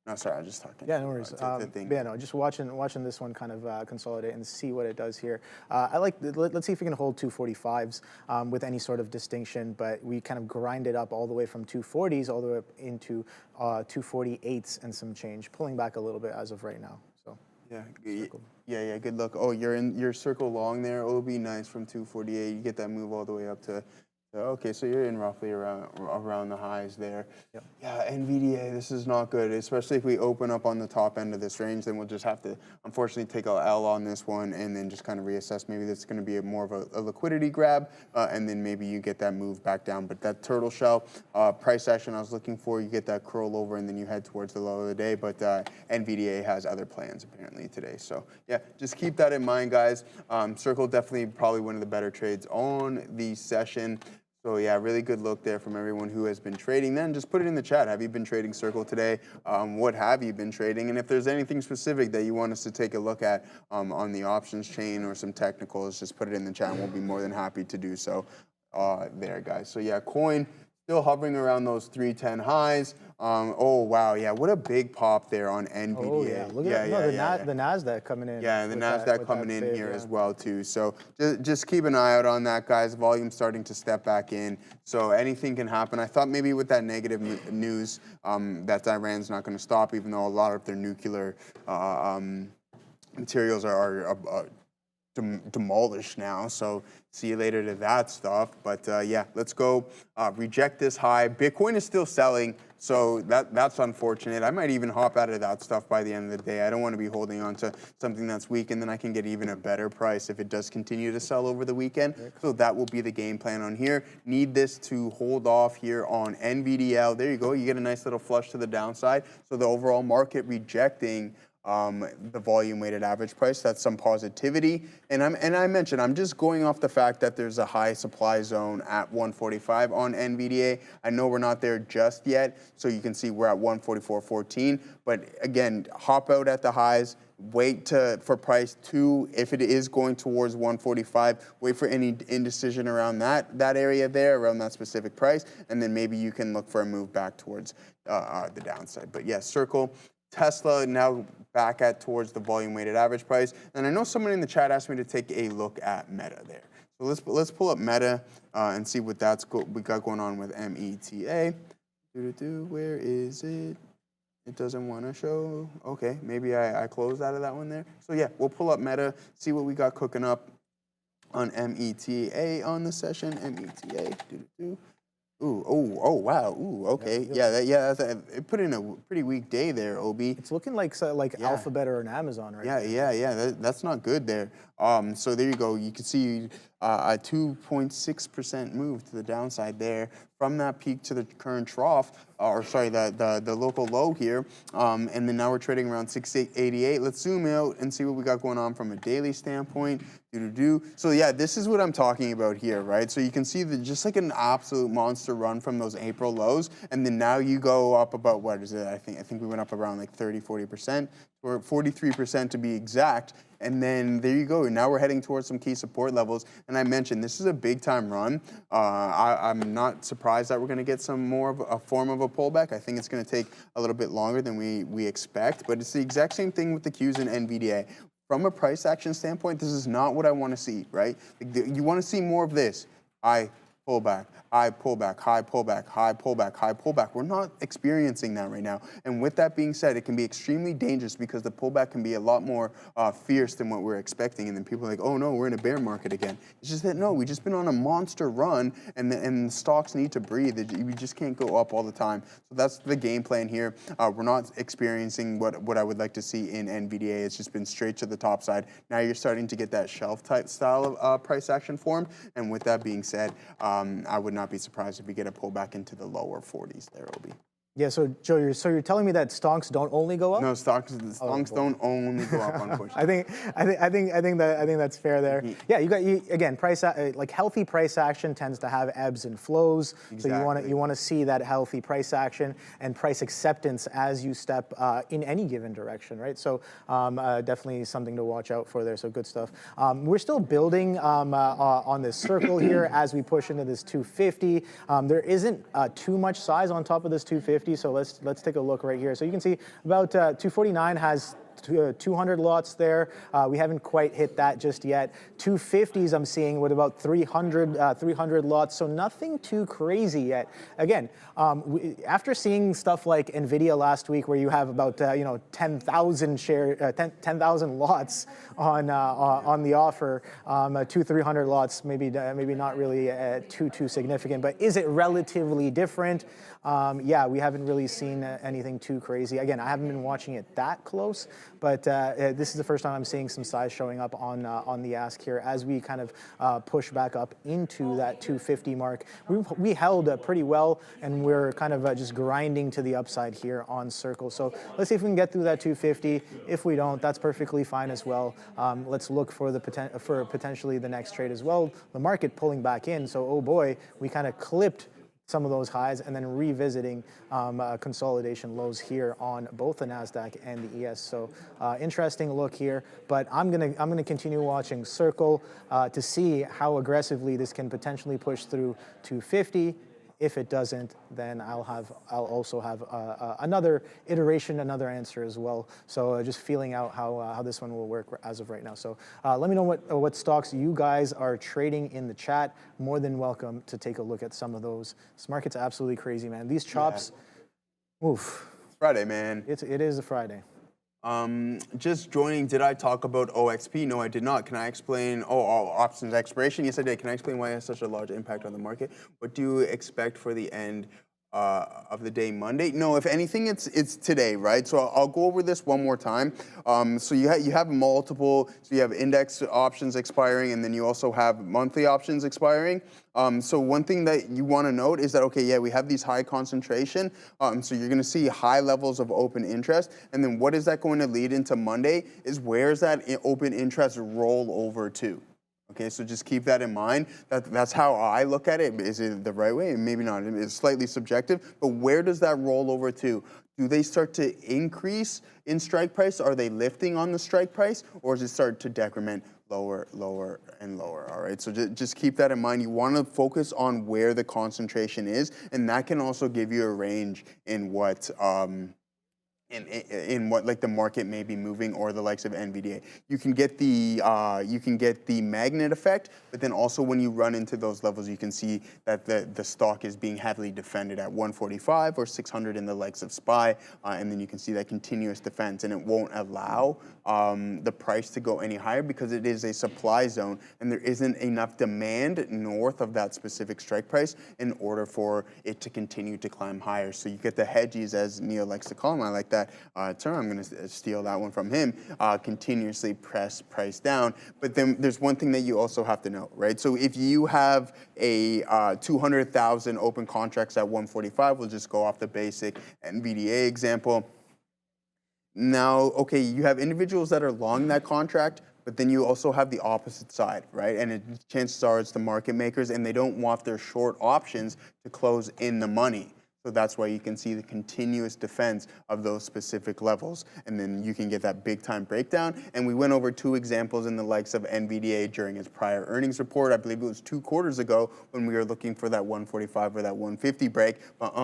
No, sorry, I was just talking. Yeah, no worries. Yeah, no, just watching this one kind of consolidate and see what it does here. Let's see if we can hold 245s with any sort of distinction, but we kind of grind it up all the way from 240s all the way up into 248s and some change, pulling back a little bit as of right now. So yeah, good luck. Oh, you're in your circle long there, Obi. Nice from 248. You get that move all the way up to. Okay, so you're in roughly around the highs there. Yep. Yeah, NVDA, this is not good, especially if we open up on the top end of this range, then we'll just have to, unfortunately, take a L on this one and then just kind of reassess. Maybe that's going to be more of a liquidity grab, and then maybe you get that move back down. But that turtle shell price action I was looking for, you get that curl over and then you head towards the low of the day. But NVDA has other plans apparently today. So yeah, just keep that in mind, guys. Circle definitely probably one of the better trades on the session. So yeah, really good look there from everyone who has been trading. Then just put it in the chat. Have you been trading Circle today? What have you been trading? And if there's anything specific that you want us to take a look at on the options chain or some technicals, just put it in the chat. We'll be more than happy to do so there, guys. So yeah, coin still hovering around those 310 highs. Oh, wow, yeah, what a big pop there on NVDA. Oh, yeah, look at the Nasdaq coming in. Yeah, the Nasdaq coming in here as well, too. So just keep an eye out on that, guys. Volume starting to step back in. So anything can happen. I thought maybe with that negative news that Iran's not going to stop, even though a lot of their nuclear materials are demolished now. So see you later to that stuff. But yeah, let's go reject this high. Bitcoin is still selling, so that's unfortunate. I might even hop out of that stuff by the end of the day. I don't want to be holding on to something that's weak, and then I can get even a better price if it does continue to sell over the weekend. So that will be the game plan on here. Need this to hold off here on NVDL. There you go. You get a nice little flush to the downside. So the overall market rejecting the volume weighted average price. That's some positivity. And I mentioned, I'm just going off the fact that there's a high supply zone at 145 on NVDA. I know we're not there just yet, so you can see we're at 144.14. But again, hop out at the highs, wait for price to, if it is going towards 145, wait for any indecision around that area there, around that specific price, and then maybe you can look for a move back towards the downside. But yes, Circle, Tesla now back at towards the volume weighted average price. And I know someone in the chat asked me to take a look at Meta there. So let's pull up Meta and see what we got going on with META. Where is it? It doesn't want to show. Okay, maybe I closed out of that one there. So yeah, we'll pull up Meta, see what we got cooking up on META on the session. META. Ooh, oh, wow. Ooh, okay. It put in a pretty weak day there, Obi. It's looking like Alphabet or an Amazon right now. Yeah. That's not good there. So there you go. You can see a 2.6% move to the downside there from that peak to the current trough, the local low here. And then now we're trading around 688. Let's zoom out and see what we got going on from a daily standpoint. So yeah, this is what I'm talking about here, right? So you can see just like an absolute monster run from those April lows, and then now you go up about, what is it? I think we went up around like 30-40% or 43% to be exact. And then there you go. Now we're heading towards some key support levels. And I mentioned this is a big time run. I'm not surprised that we're going to get some more of a form of a pullback. I think it's going to take a little bit longer than we expect. But it's the exact same thing with the Qs and NVDA. From a price action standpoint, this is not what I want to see, right? You want to see more of this. I pullback, high pullback, high pullback, high pullback, high pullback. We're not experiencing that right now. And with that being said, it can be extremely dangerous because the pullback can be a lot more fierce than what we're expecting. And then people are like, oh no, we're in a bear market again. It's just that no, we've just been on a monster run and the stocks need to breathe. We just can't go up all the time. So that's the game plan here. We're not experiencing what I would like to see in NVDA. It's just been straight to the top side. Now you're starting to get that shelf type style of price action form. And with that being said, I would not be surprised if we get a pullback into the lower 40s there, Obi. Yeah, so Joe, you're telling me that stonks don't only go up? No, stonks don't only go up, unfortunately. I think that's fair there. Yeah, again, like healthy price action tends to have ebbs and flows. Exactly. So you want to see that healthy price action and price acceptance as you step in any given direction, right? So definitely something to watch out for there. So good stuff. We're still building on this circle here as we push into this 250. There isn't too much size on top of this 250. So let's take a look right here. So you can see about 249 has 200 lots there. We haven't quite hit that just yet. 250s I'm seeing with about 300 lots. So nothing too crazy yet. Again, after seeing stuff like Nvidia last week, where you have about 10,000 lots on the offer, 300 lots, maybe not really too significant. But is it relatively different? Yeah, we haven't really seen anything too crazy. Again, I haven't been watching it that close, but this is the first time I'm seeing some size showing up on the ask here as we kind of push back up into that 250 mark. We held pretty well, and we're kind of just grinding to the upside here on Circle. So let's see if we can get through that 250. If we don't, that's perfectly fine as well. Let's look for potentially the next trade as well. The market pulling back in, so oh boy, we kind of clipped some of those highs and then revisiting consolidation lows here on both the Nasdaq and the ES. So interesting look here, but I'm gonna continue watching Circle to see how aggressively this can potentially push through 250. If it doesn't, then I'll also have another iteration, another answer as well. So just feeling out how this one will work as of right now. So let me know what stocks you guys are trading in the chat. More than welcome to take a look at some of those. This market's absolutely crazy, man. These chops, oof. Friday, man. It is a Friday. Just joining, did I talk about OXP? No, I did not. Can I explain, options expiration? Yes, I did. Can I explain why it has such a large impact on the market? What do you expect for the end of the day Monday? No, if anything, it's today, right? So I'll go over this one more time. So you have multiple, so you have index options expiring, and then you also have monthly options expiring. So one thing that you want to note is that, okay, yeah, we have these high concentration. So you're going to see high levels of open interest. And then what is that going to lead into Monday is where's that open interest roll over to? Okay, so just keep that in mind. That's how I look at it. Is it the right way? Maybe not. It's slightly subjective. But where does that roll over to? Do they start to increase in strike price? Are they lifting on the strike price? Or does it start to decrement lower, lower, and lower? All right, so just keep that in mind. You want to focus on where the concentration is. And that can also give you a range in what... in what like the market may be moving, or the likes of NVDA. You can get the magnet effect, but then also when you run into those levels, you can see that the stock is being heavily defended at 145 or 600 in the likes of SPY, and then you can see that continuous defense, and it won't allow the price to go any higher because it is a supply zone, and there isn't enough demand north of that specific strike price in order for it to continue to climb higher. So you get the hedges, as Neil likes to call them. I like that term. I'm going to steal that one from him. Continuously press price down. But then there's one thing that you also have to know, right? So if you have a 200,000 open contracts at 145, we'll just go off the basic NVDA example. Now, okay, you have individuals that are long that contract, but then you also have the opposite side, right? And chances are it's the market makers, and they don't want their short options to close in the money. So that's why you can see the continuous defense of those specific levels. And then you can get that big time breakdown. And we went over 2 examples in the likes of NVDA during its prior earnings report. I believe it was 2 quarters ago when we were looking for that 145 or that 150 break. But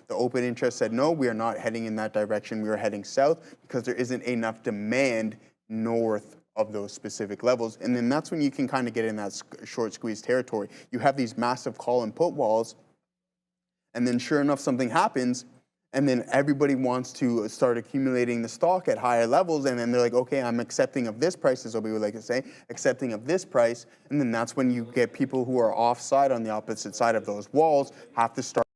the open interest said, no, we are not heading in that direction. We are heading south because there isn't enough demand north of those specific levels. And then that's when you can kind of get in that short squeeze territory. You have these massive call and put walls, and then sure enough, something happens, and then everybody wants to start accumulating the stock at higher levels, and then they're like, okay, I'm accepting of this price, as Obi would like to say, accepting of this price, and then that's when you get people who are offside on the opposite side of those walls have to start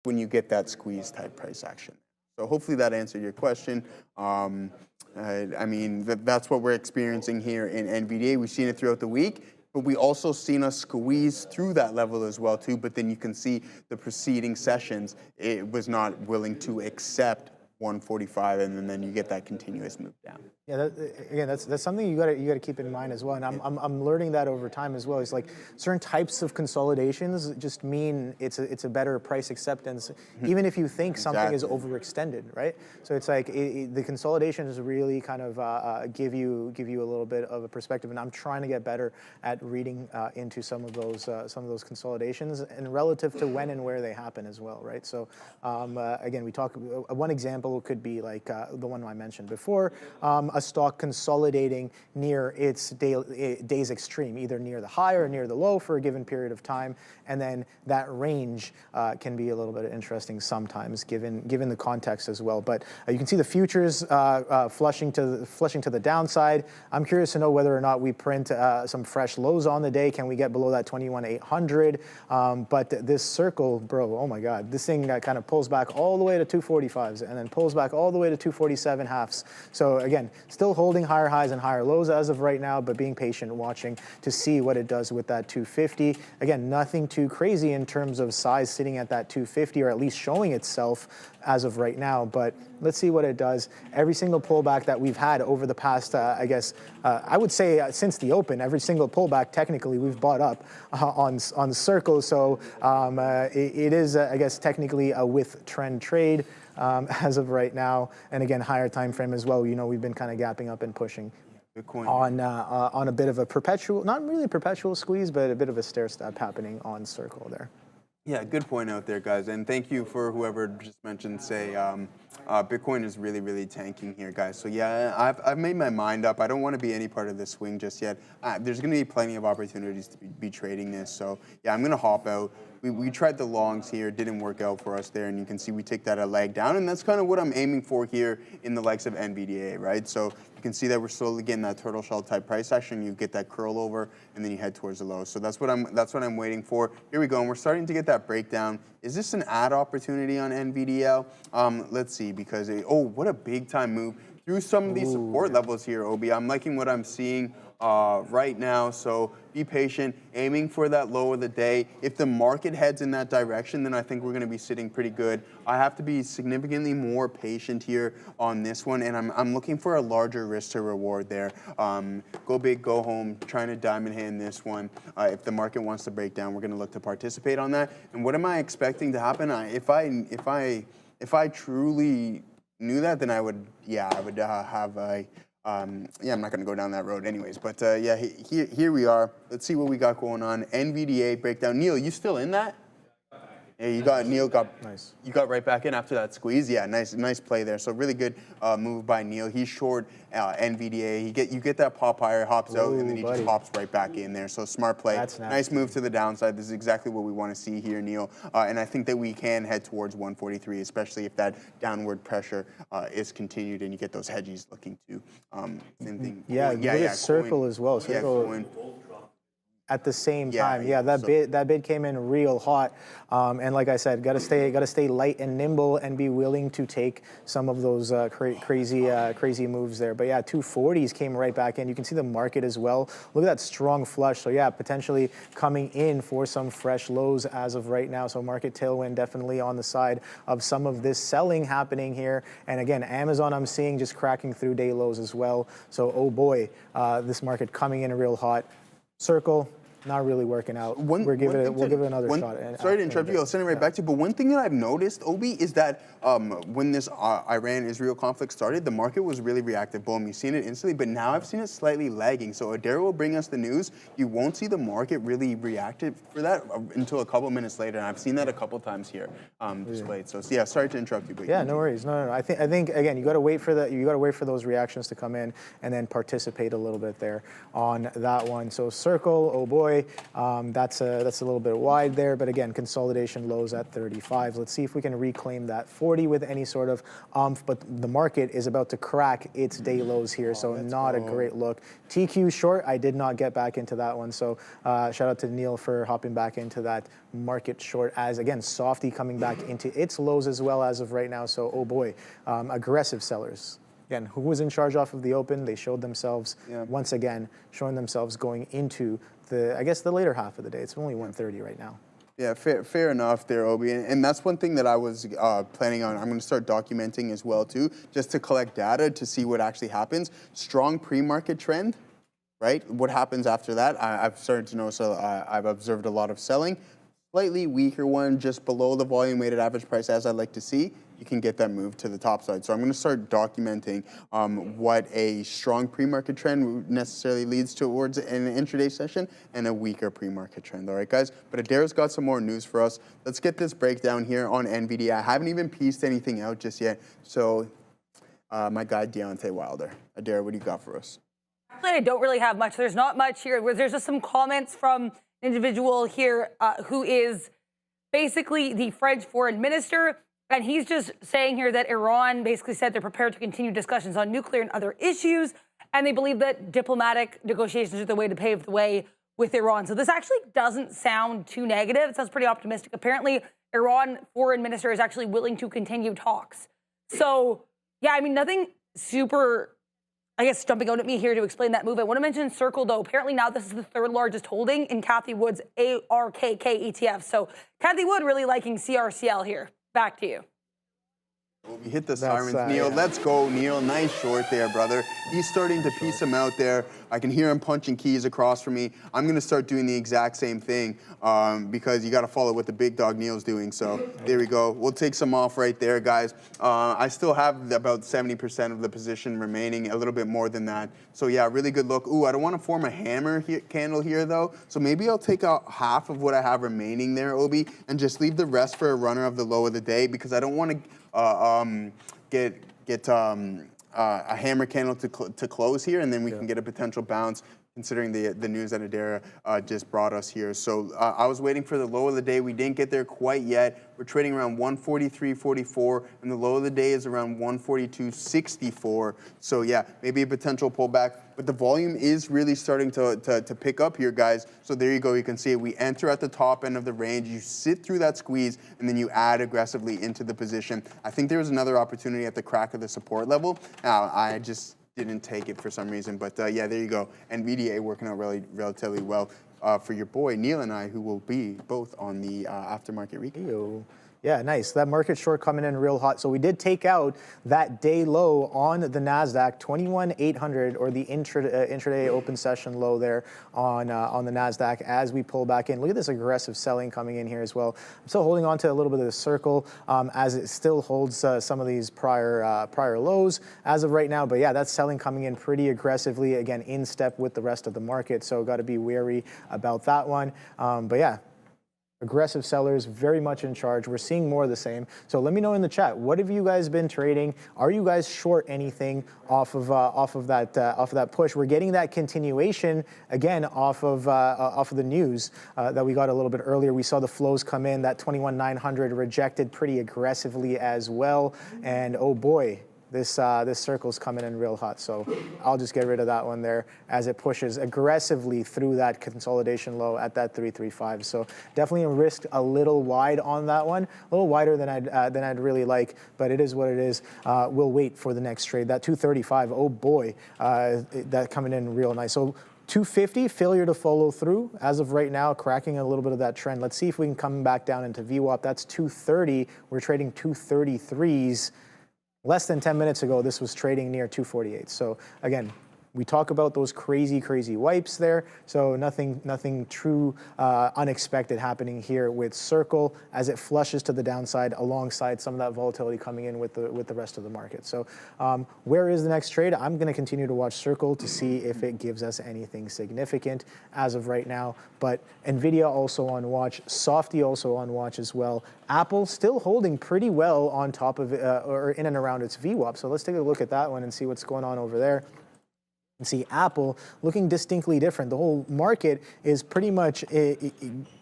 when you get that squeeze type price action. So hopefully that answered your question. I mean, that's what we're experiencing here in NVDA. We've seen it throughout the week. But we also seen us squeeze through that level as well too. But then you can see the preceding sessions, it was not willing to accept 145, and then you get that continuous move down. Yeah, again, that's something you got to keep in mind as well, and I'm learning that over time as well. It's like certain types of consolidations just mean it's a better price acceptance, even if you think something is overextended, right? So it's like the consolidations really kind of give you a little bit of a perspective, and I'm trying to get better at reading into some of those consolidations and relative to when and where they happen as well, right? So again, we talk. One example could be like the one I mentioned before. A stock consolidating near its day's extreme, either near the high or near the low for a given period of time, and then that range can be a little bit interesting sometimes, given the context as well. But you can see the futures flushing to the downside. I'm curious to know whether or not we print some fresh lows on the day. Can we get below that 21,800? But this circle, bro, oh my God, this thing kind of pulls back all the way to 245s and then pulls back all the way to 247 halves. So again, still holding higher highs and higher lows as of right now, but being patient, watching to see what it does with that 250. Again, nothing too crazy in terms of size sitting at that 250, or at least showing itself as of right now, but let's see what it does. Every single pullback that we've had over the past, I guess, I would say since the open, every single pullback technically we've bought up on Circle. So it is, I guess, technically a with trend trade as of right now. And again, higher time frame as well. You know, we've been kind of gapping up and pushing Bitcoin on a bit of a perpetual, not really a perpetual squeeze, but a bit of a stair step happening on Circle there. Yeah, good point out there, guys. And thank you for whoever just mentioned, say, Bitcoin is really, really tanking here, guys. So yeah, I've made my mind up. I don't want to be any part of this swing just yet. There's going to be plenty of opportunities to be trading this. So yeah, I'm going to hop out. We tried the longs here, didn't work out for us there, and you can see we take that a leg down, and that's kind of what I'm aiming for here in the likes of NVDA, right? So you can see that we're slowly getting that turtle shell type price action. You get that curl over, and then you head towards the low. So that's what I'm waiting for. Here we go, and we're starting to get that breakdown. Is this an add opportunity on NVDL? Let's see, because what a big time move through some of these support levels here, Obi. I'm liking what I'm seeing right now, so be patient, aiming for that low of the day. If the market heads in that direction, then I think we're going to be sitting pretty good. I have to be significantly more patient here on this one, and I'm looking for a larger risk to reward there. Go big, go home, trying to diamond hand this one. If the market wants to break down, we're going to look to participate on that. And what am I expecting to happen? If I truly knew that, then I would have a I'm not going to go down that road anyways, but yeah, here we are. Let's see what we got going on. NVDA breakdown. Neil, you still in that? Yeah, Neil got nice. You got right back in after that squeeze. Yeah, nice play there. So really good move by Neil. He's short NVDA. You get that pop higher, hops out, and then he just pops right back in there. So smart play. That's nice move to the downside. This is exactly what we want to see here, Neil. And I think that we can head towards 143, especially if that downward pressure is continued and you get those hedges looking to same thing. Yeah, Circle as well. Circle at the same time. Yeah, that bid came in real hot. And like I said, got to stay light and nimble and be willing to take some of those crazy moves there. But yeah, 240s came right back in. You can see the market as well. Look at that strong flush. So yeah, potentially coming in for some fresh lows as of right now. So market tailwind definitely on the side of some of this selling happening here. And again, Amazon I'm seeing just cracking through day lows as well. So oh boy, this market coming in real hot. Circle, not really working out. We'll give it another shot. Sorry to interrupt you. I'll send it right back to you. But one thing that I've noticed, Obi, is that when this Iran-Israel conflict started, the market was really reactive. Boom, you've seen it instantly. But now I've seen it slightly lagging. So Adair will bring us the news. You won't see the market really reactive for that until a couple minutes later. And I've seen that a couple times here displayed. So yeah, sorry to interrupt you. But yeah, no worries. No. I think again, you got to wait for those reactions to come in and then participate a little bit there on that one. So circle, oh boy, that's a little bit wide there. But again, consolidation lows at 35. Let's see if we can reclaim that 40 with any sort of umph. But the market is about to crack its day lows here, so not a great look. TQ short, I did not get back into that one. So shout out to Neil for hopping back into that market short as, again, Softy coming back into its lows as well as of right now. So, oh boy, aggressive sellers. Again, who was in charge off of the open? They showed themselves once again, showing themselves going into the later half of the day. It's only 1:30 right now. Yeah, fair enough there, Obi. And that's one thing that I was planning on. I'm going to start documenting as well, too, just to collect data to see what actually happens. Strong pre-market trend, right? What happens after that? I've started to notice, I've observed a lot of selling. Slightly weaker one, just below the volume weighted average price, as I'd like to see. You can get that move to the top side. So I'm going to start documenting what a strong pre-market trend necessarily leads towards in an intraday session and a weaker pre-market trend. All right, guys? But Adair's got some more news for us. Let's get this breakdown here on NVIDIA. I haven't even pieced anything out just yet. So my guy, Deontay Wilder. Adair, what do you got for us? Actually, I don't really have much. There's not much here. There's just some comments from an individual here who is basically the French foreign minister. And he's just saying here that Iran basically said they're prepared to continue discussions on nuclear and other issues, and they believe that diplomatic negotiations are the way to pave the way with Iran. So this actually doesn't sound too negative. It sounds pretty optimistic. Apparently, Iran foreign minister is actually willing to continue talks. So, yeah, I mean, nothing super, I guess, jumping out at me here to explain that move. I want to mention Circle, though. Apparently now this is the third largest holding in Cathie Wood's ARKK ETF. So Cathie Wood really liking CRCL here. Back to you. We hit the sirens, Neil. Yeah. Let's go, Neil. Nice short there, brother. He's starting to piece him out there. I can hear him punching keys across from me. I'm going to start doing the exact same thing because you got to follow what the big dog Neil's doing. So there we go. We'll take some off right there, guys. I still have about 70% of the position remaining, a little bit more than that. So yeah, really good look. Ooh, I don't want to form a hammer candle here, though. So maybe I'll take out half of what I have remaining there, Obi, and just leave the rest for a runner of the low of the day because I don't want to get a hammer candle to close here, and then we can get a potential bounce considering the news that Adair just brought us here. So I was waiting for the low of the day. We didn't get there quite yet. We're trading around 143.44, and the low of the day is around 142.64. So yeah, maybe a potential pullback. But the volume is really starting to pick up here, guys. So there you go. You can see it. We enter at the top end of the range. You sit through that squeeze, and then you add aggressively into the position. I think there was another opportunity at the crack of the support level. I just didn't take it for some reason. But yeah, there you go. NVDA working out relatively well for your boy, Neil, and I, who will be both on the aftermarket recap. Yeah, nice. That market short coming in real hot. So we did take out that day low on the Nasdaq, 21,800, or the intraday open session low there on the Nasdaq as we pull back in. Look at this aggressive selling coming in here as well. I'm still holding on to a little bit of the circle as it still holds some of these prior lows as of right now. But yeah, that's selling coming in pretty aggressively, again, in step with the rest of the market. So got to be wary about that one. But yeah. Aggressive sellers, very much in charge. We're seeing more of the same. So let me know in the chat, what have you guys been trading? Are you guys short anything off of that push? We're getting that continuation again off of the news that we got a little bit earlier. We saw the flows come in. That 21,900 rejected pretty aggressively as well. And oh boy. This circle's coming in real hot, so I'll just get rid of that one there as it pushes aggressively through that consolidation low at that 335. So definitely risked a little wide on that one, a little wider than I'd really like, but it is what it is. We'll wait for the next trade. That 235, oh boy, that coming in real nice. So 250, failure to follow through as of right now, cracking a little bit of that trend. Let's see if we can come back down into VWAP. That's 230. We're trading 233s. Less than 10 minutes ago, this was trading near 248. So again, We talk about those crazy wipes there, so nothing true unexpected happening here with Circle as it flushes to the downside alongside some of that volatility coming in with the rest of the market. So where is the next trade? I'm going to continue to watch Circle to see if it gives us anything significant as of right now. But Nvidia also on watch, Softy also on watch as well. Apple still holding pretty well on top of or in and around its VWAP. So let's take a look at that one and see what's going on over there. And see Apple looking distinctly different. The whole market is pretty much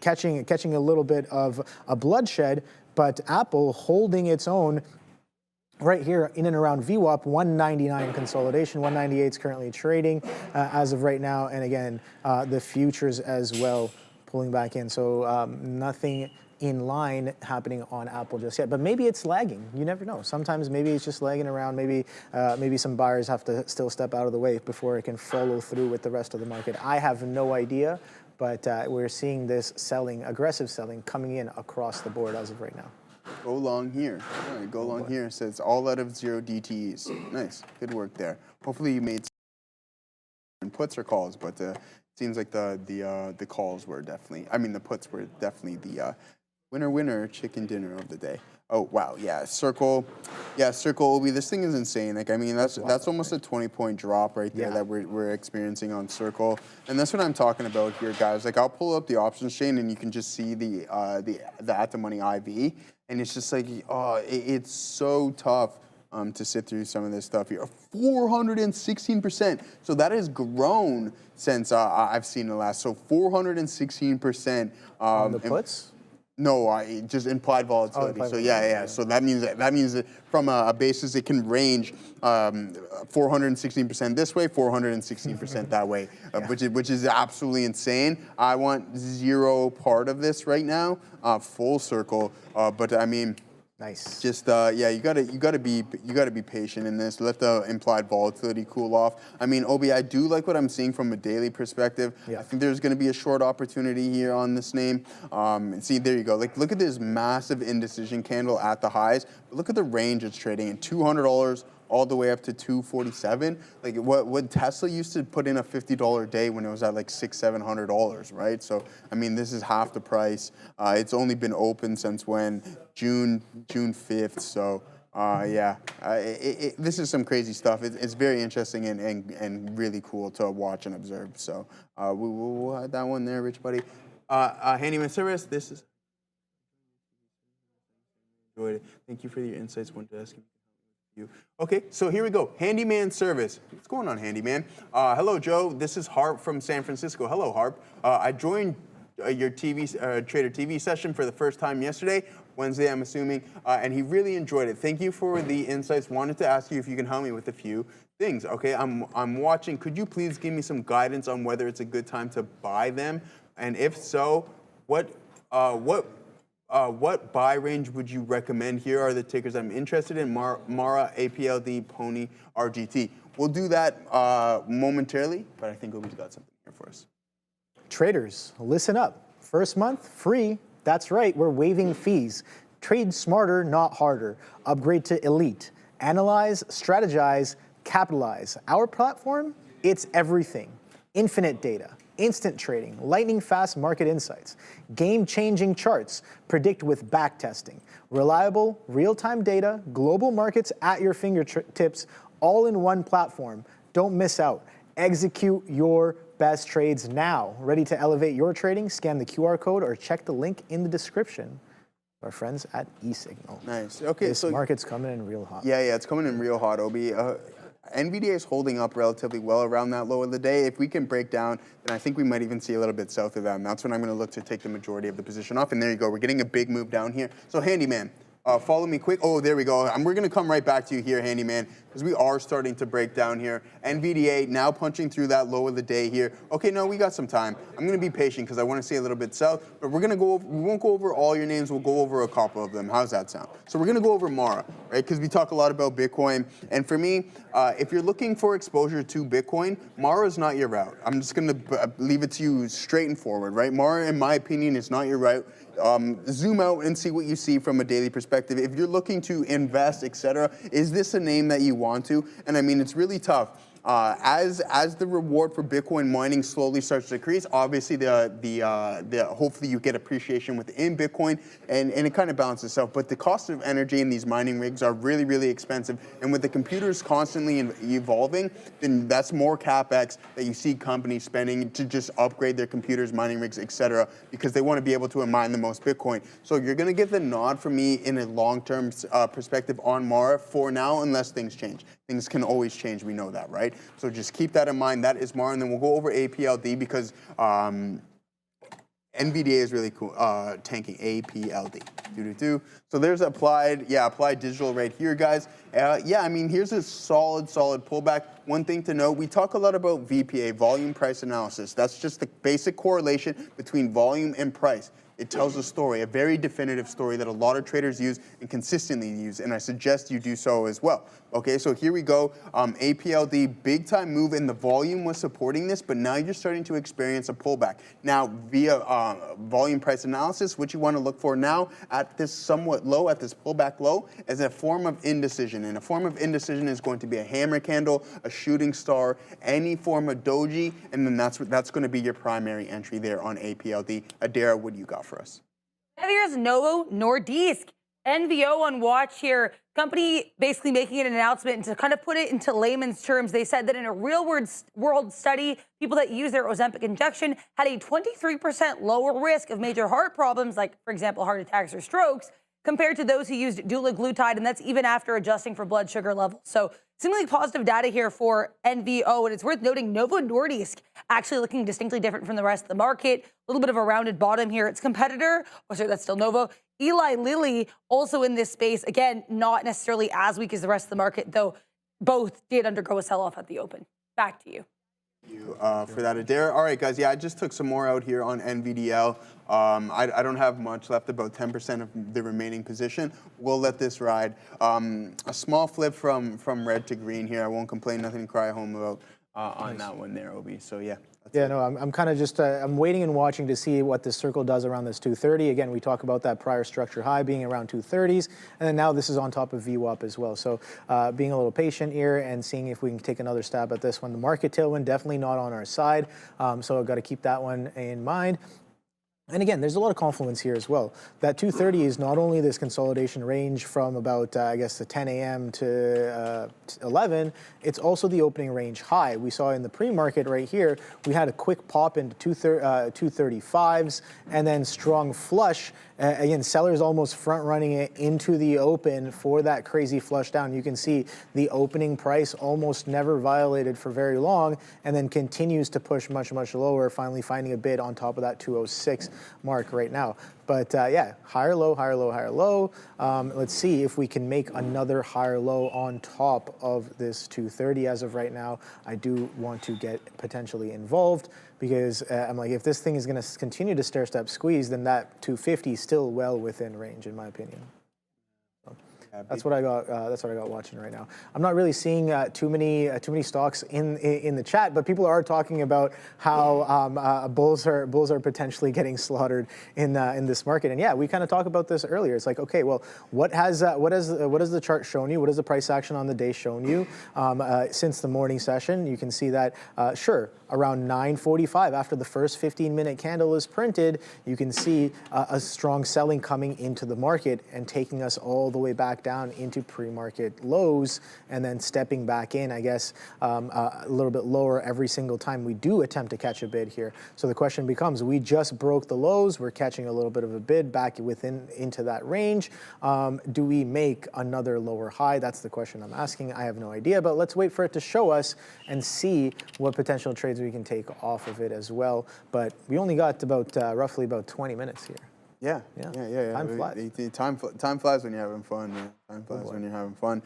catching a little bit of a bloodshed, but Apple holding its own right here in and around VWAP, 199 consolidation, 198 is currently trading as of right now. And again, the futures as well pulling back in. So nothing in line happening on Apple just yet, but maybe it's lagging. You never know. Sometimes maybe it's just lagging around. Maybe some buyers have to still step out of the way before it can follow through with the rest of the market. I have no idea, but we're seeing this selling, aggressive selling, coming in across the board as of right now. Go long here. All right, go long here. Says all out of 0 DTEs. Nice, good work there. Hopefully you made some puts or calls, but it seems like the calls were definitely. I mean, the puts were definitely the winner chicken dinner of the day. Oh wow, yeah, Circle, Obi. This thing is insane. Like I mean, that's almost a 20-point drop right there that we're experiencing on Circle, and that's what I'm talking about here, guys. Like I'll pull up the options chain, and you can just see the at the money IV, and it's just like it's so tough to sit through some of this stuff here. 416%. So that has grown since I've seen the last. So 416% on the puts. No, just implied volatility. So yeah. So that means that from a basis it can range 416% this way, 416% that way, which is absolutely insane. I want zero part of this right now, full circle. But I mean. Nice. Just you gotta be patient in this. Let the implied volatility cool off. I mean, Obi, I do like what I'm seeing from a daily perspective. Yeah. I think there's going to be a short opportunity here on this name. And see, there you go. Like, look at this massive indecision candle at the highs. But look at the range it's trading in. $200 all the way up to $247. Like what Tesla used to put in a $50 day when it was at like $600-700, right? So I mean, this is half the price. It's only been open since when? June 5th. So this is some crazy stuff. It's very interesting and really cool to watch and observe. So we'll have that one there, Rich Buddy. Handyman Service. This is enjoyed it. Thank you for your insights. Wanted to ask you. Okay, so here we go. Handyman Service. What's going on, Handyman? Hello, Joe. This is Harp from San Francisco. Hello, Harp. I joined your Trader TV session for the first time yesterday, Wednesday, I'm assuming, and he really enjoyed it. Thank you for the insights. Wanted to ask you if you can help me with a few things. Okay, I'm watching. Could you please give me some guidance on whether it's a good time to buy them, and if so, what buy range would you recommend? Here are the tickers I'm interested in: Mara, APLD, Pony, RGT. We'll do that momentarily, but I think Obi's got something here for us. Traders, listen up. First month, free. That's right, we're waiving fees. Trade smarter, not harder. Upgrade to Elite. Analyze, strategize, capitalize. Our platform, it's everything. Infinite data. Instant trading, lightning fast market insights, game-changing charts, predict with backtesting, reliable, real-time data, global markets at your fingertips, all in one platform. Don't miss out. Execute your best trades now. Ready to elevate your trading? Scan the QR code or check the link in the description. Our friends at eSignal. Nice. Okay, this market's coming in real hot. Yeah, it's coming in real hot, Obi. NVDA is holding up relatively well around that low of the day. If we can break down, then I think we might even see a little bit south of that. And that's when I'm going to look to take the majority of the position off. And there you go. We're getting a big move down here. So Handyman, follow me quick. Oh, there we go. We're going to come right back to you here, Handyman, because we are starting to break down here. NVDA now punching through that low of the day here. Okay, no, we got some time. I'm going to be patient because I want to see a little bit south. But we're going to go over, we won't go over all your names. We'll go over a couple of them. How's that sound? So we're going to go over Mara, right? Because we talk a lot about Bitcoin. And for me, if you're looking for exposure to Bitcoin, Mara is not your route. I'm just going to leave it to you straight and forward, right? Mara, in my opinion, is not your route. Zoom out and see what you see from a daily perspective. If you're looking to invest, etc., is this a name that you want to? And I mean, it's really tough. as the reward for Bitcoin mining slowly starts to decrease, obviously hopefully you get appreciation within Bitcoin, and it kind of balances itself. But the cost of energy in these mining rigs are really, really expensive, and with the computers constantly evolving, then that's more capex that you see companies spending to just upgrade their computers, mining rigs, etc., because they want to be able to mine the most Bitcoin. So you're going to get the nod from me in a long-term perspective on Mara for now, unless things change. Things can always change. We know that, right? So just keep that in mind. That is Mara, and then we'll go over APLD because NVDA is really cool. Tanking APLD. So there's applied digital right here, guys. I mean, here's a solid pullback. One thing to note, we talk a lot about VPA, volume price analysis. That's just the basic correlation between volume and price. It tells a story, a very definitive story that a lot of traders use and consistently use, and I suggest you do so as well. Okay, so here we go. APLD, big time move, and the volume was supporting this, but now you're starting to experience a pullback. Now, via volume price analysis, what you want to look for now at this somewhat low, at this pullback low, is a form of indecision. And a form of indecision is going to be a hammer candle, a shooting star, any form of doji, and then that's going to be your primary entry there on APLD. Adara, what do you got for us? Here's Novo Nordisk. NVO on watch here. Company basically making an announcement, and to kind of put it into layman's terms, they said that in a real-world study, people that use their Ozempic injection had a 23% lower risk of major heart problems, like, for example, heart attacks or strokes, compared to those who used dulaglutide, and that's even after adjusting for blood sugar levels. So seemingly positive data here for NVO, and it's worth noting Novo Nordisk actually looking distinctly different from the rest of the market. A little bit of a rounded bottom here. Its competitor, that's still Novo, Eli Lilly, also in this space. Again, not necessarily as weak as the rest of the market, though both did undergo a sell-off at the open. Back to you. Thank you for that, Adair. All right, guys. Yeah, I just took some more out here on NVDL. I don't have much left, about 10% of the remaining position. We'll let this ride. A small flip from red to green here. I won't complain, nothing to cry home about on that one there, Obi. So, yeah. I'm kind of just, I'm waiting and watching to see what this circle does around this 230. Again, we talk about that prior structure high being around 230s, and then now this is on top of VWAP as well. So being a little patient here and seeing if we can take another stab at this one. The market tailwind definitely not on our side, so I've got to keep that one in mind. And again, there's a lot of confluence here as well. That 230 is not only this consolidation range from about, the 10 a.m. to 11, it's also the opening range high. We saw in the pre-market right here, we had a quick pop into 235s and then strong flush. Again, sellers almost front running it into the open for that crazy flush down. You can see the opening price almost never violated for very long and then continues to push much, much lower, finally finding a bid on top of that 206 mark right now. But higher low, higher low, higher low. Let's see if we can make another higher low on top of this 230 as of right now. I do want to get potentially involved because I'm like, if this thing is going to continue to stair-step squeeze, then that 250 is still well within range, in my opinion. That's what I got. That's what I got watching right now. I'm not really seeing too many stocks in the chat, but people are talking about how bulls are potentially getting slaughtered in this market. And yeah, we kind of talked about this earlier. It's like, okay, well, what has the chart shown you? What has the price action on the day shown you since the morning session? You can see that sure, around 9:45 after the first 15-minute candle is printed, you can see a strong selling coming into the market and taking us all the way back down into pre-market lows and then stepping back in, I guess, a little bit lower every single time we do attempt to catch a bid here. So the question becomes, we just broke the lows, we're catching a little bit of a bid back into that range. Do we make another lower high? That's the question I'm asking. I have no idea, but let's wait for it to show us and see what potential trades we can take off of it as well. But we only got about roughly about 20 minutes here. Yeah. Time flies. Time flies when you're having fun. Yeah. Time flies when you're having fun.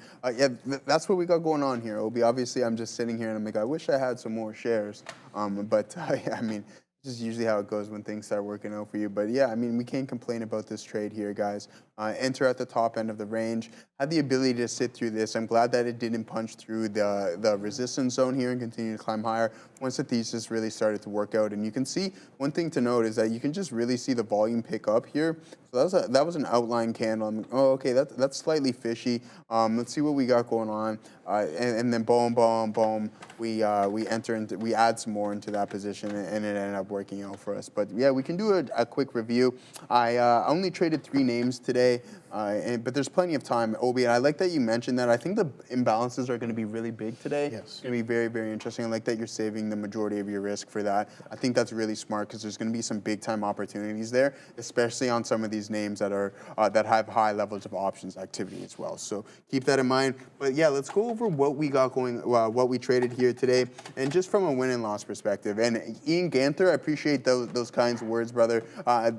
That's what we got going on here, Obi. Obviously, I'm just sitting here and I'm like, I wish I had some more shares. But I mean, This is usually how it goes when things start working out for you. But yeah, I mean, we can't complain about this trade here, guys. Enter at the top end of the range. Had the ability to sit through this. I'm glad that it didn't punch through the resistance zone here and continue to climb higher once the thesis really started to work out. And you can see, one thing to note is that you can just really see the volume pick up here. So that was an outline candle. Oh, okay, that's slightly fishy. Let's see what we got going on. And then boom, boom, boom. We add some more into that position, and it ended up working out for us. But yeah, we can do a quick review. I only traded 3 names today, but there's plenty of time. Obi, I like that you mentioned that. I think the imbalances are going to be really big today. Yes. It's going to be very, very interesting. I like that you're saving the majority of your risk for that. I think that's really smart because there's going to be some big time opportunities there, especially on some of these names that are that have high levels of options activity as well. So keep that in mind. But yeah, let's go over what we got going, what we traded here today, and just from a win and loss perspective. And Ian Ganther, I appreciate those kinds of words, brother.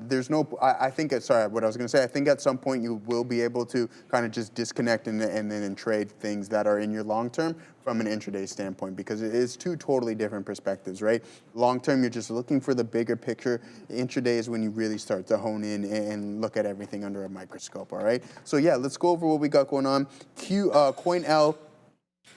There's no, I think, sorry, what I was going to say, I think at some point you will be able to kind of just disconnect and then trade things that are in your long term from an intraday standpoint, because it is 2 totally different perspectives, right? Long term, you're just looking for the bigger picture. Intraday is when you really start to hone in and look at everything under a microscope, all right? So yeah, let's go over what we got going on. CoinL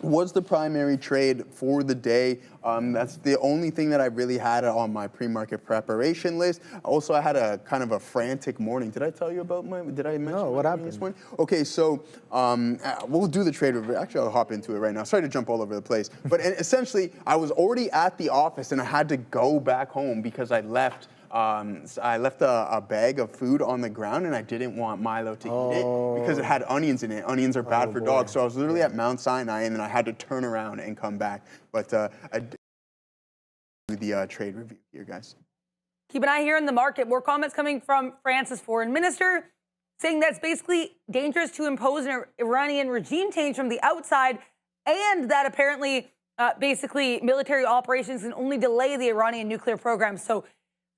was the primary trade for the day. That's the only thing that I really had on my pre-market preparation list. Also, I had a kind of a frantic morning. Did I tell you about did I mention No, what happened this morning? Okay, so we'll do the trade review. Actually, I'll hop into it right now. Sorry to jump all over the place. But essentially, I was already at the office and I had to go back home because I left a bag of food on the ground, and I didn't want Milo to eat it because it had onions in it. Onions are bad for dogs. So I was literally at Mount Sinai, and then I had to turn around and come back. But I did the trade review here, guys. Keep an eye here in the market. More comments coming from France's foreign minister saying that's basically dangerous to impose an Iranian regime change from the outside, and that apparently basically military operations can only delay the Iranian nuclear program. So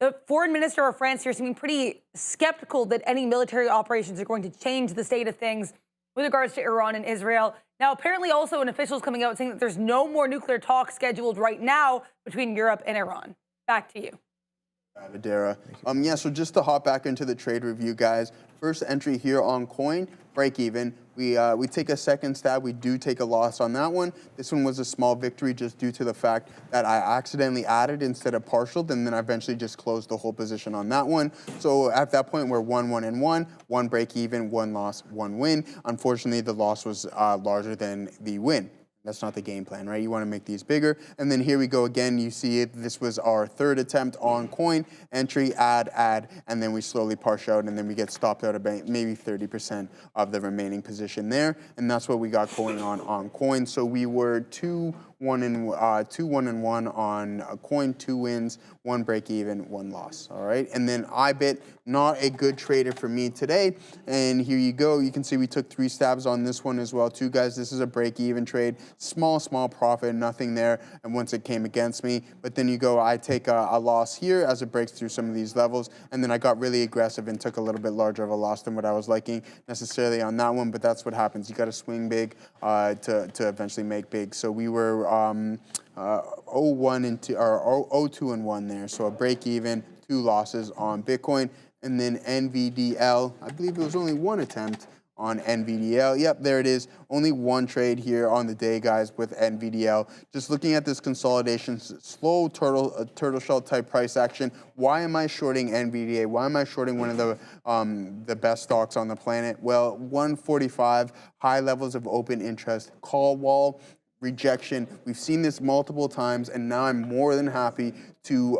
the foreign minister of France here seeming pretty skeptical that any military operations are going to change the state of things with regards to Iran and Israel. Now, apparently also an official is coming out saying that there's no more nuclear talks scheduled right now between Europe and Iran. Back to you. Adara. Yeah, so just to hop back into the trade review, guys. First entry here on coin, break even. We take a second stab. We do take a loss on that one. This one was a small victory just due to the fact that I accidentally added instead of partialed, and then I eventually just closed the whole position on that one. So at that point, we're 1-1-1, 1 break even, 1 loss, 1 win. Unfortunately, the loss was larger than the win. That's not the game plan, right? You want to make these bigger. And then here we go again. You see it. This was our 3rd attempt on coin. Entry, add, and then we slowly parse out, and then we get stopped out about maybe 30% of the remaining position there. And that's what we got going on coin. So we were 2-1-1 on a coin, 2 wins, 1 break even, 1 loss. All right. And then IBIT, not a good trader for me today. And here you go. You can see we took 3 stabs on this one as well, too, guys. This is a break even trade. Small profit, nothing there. And once it came against me, but then you go, I take a loss here as it breaks through some of these levels. And then I got really aggressive and took a little bit larger of a loss than what I was liking necessarily on that one. But that's what happens. You got to swing big to eventually make big. So we were 0-2-1 there. So a break even, 2 losses on Bitcoin. And then NVDL, I believe it was only 1 attempt on NVDL. Yep, there it is. Only 1 trade here on the day, guys, with NVDL. Just looking at this consolidation, slow turtle shell type price action. Why am I shorting NVDA? Why am I shorting one of the best stocks on the planet? Well, 145, high levels of open interest, call wall, rejection. We've seen this multiple times, and now I'm more than happy to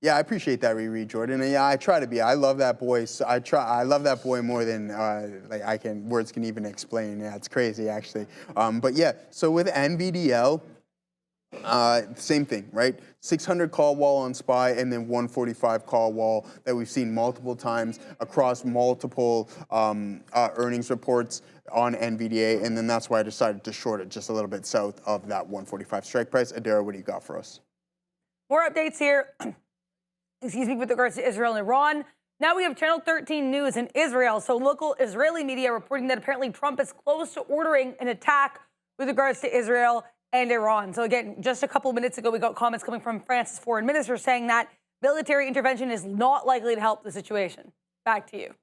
yeah, I appreciate that, Riri, Jordan. And yeah, I try to be. I love that boy. So I love that boy more than like words can even explain. Yeah, it's crazy actually. But yeah, so with NVDL, same thing, right? 600 call wall on SPY, and then 145 call wall that we've seen multiple times across multiple earnings reports on NVDA, and then that's why I decided to short it just a little bit south of that 145 strike price. Adara, what do you got for us? More updates here. Excuse me, with regards to Israel and Iran. Now we have Channel 13 News in Israel. So local Israeli media reporting that apparently Trump is close to ordering an attack with regards to Israel and Iran. So again, just a couple of minutes ago, we got comments coming from France's foreign minister saying that military intervention is not likely to help the situation. Back to you.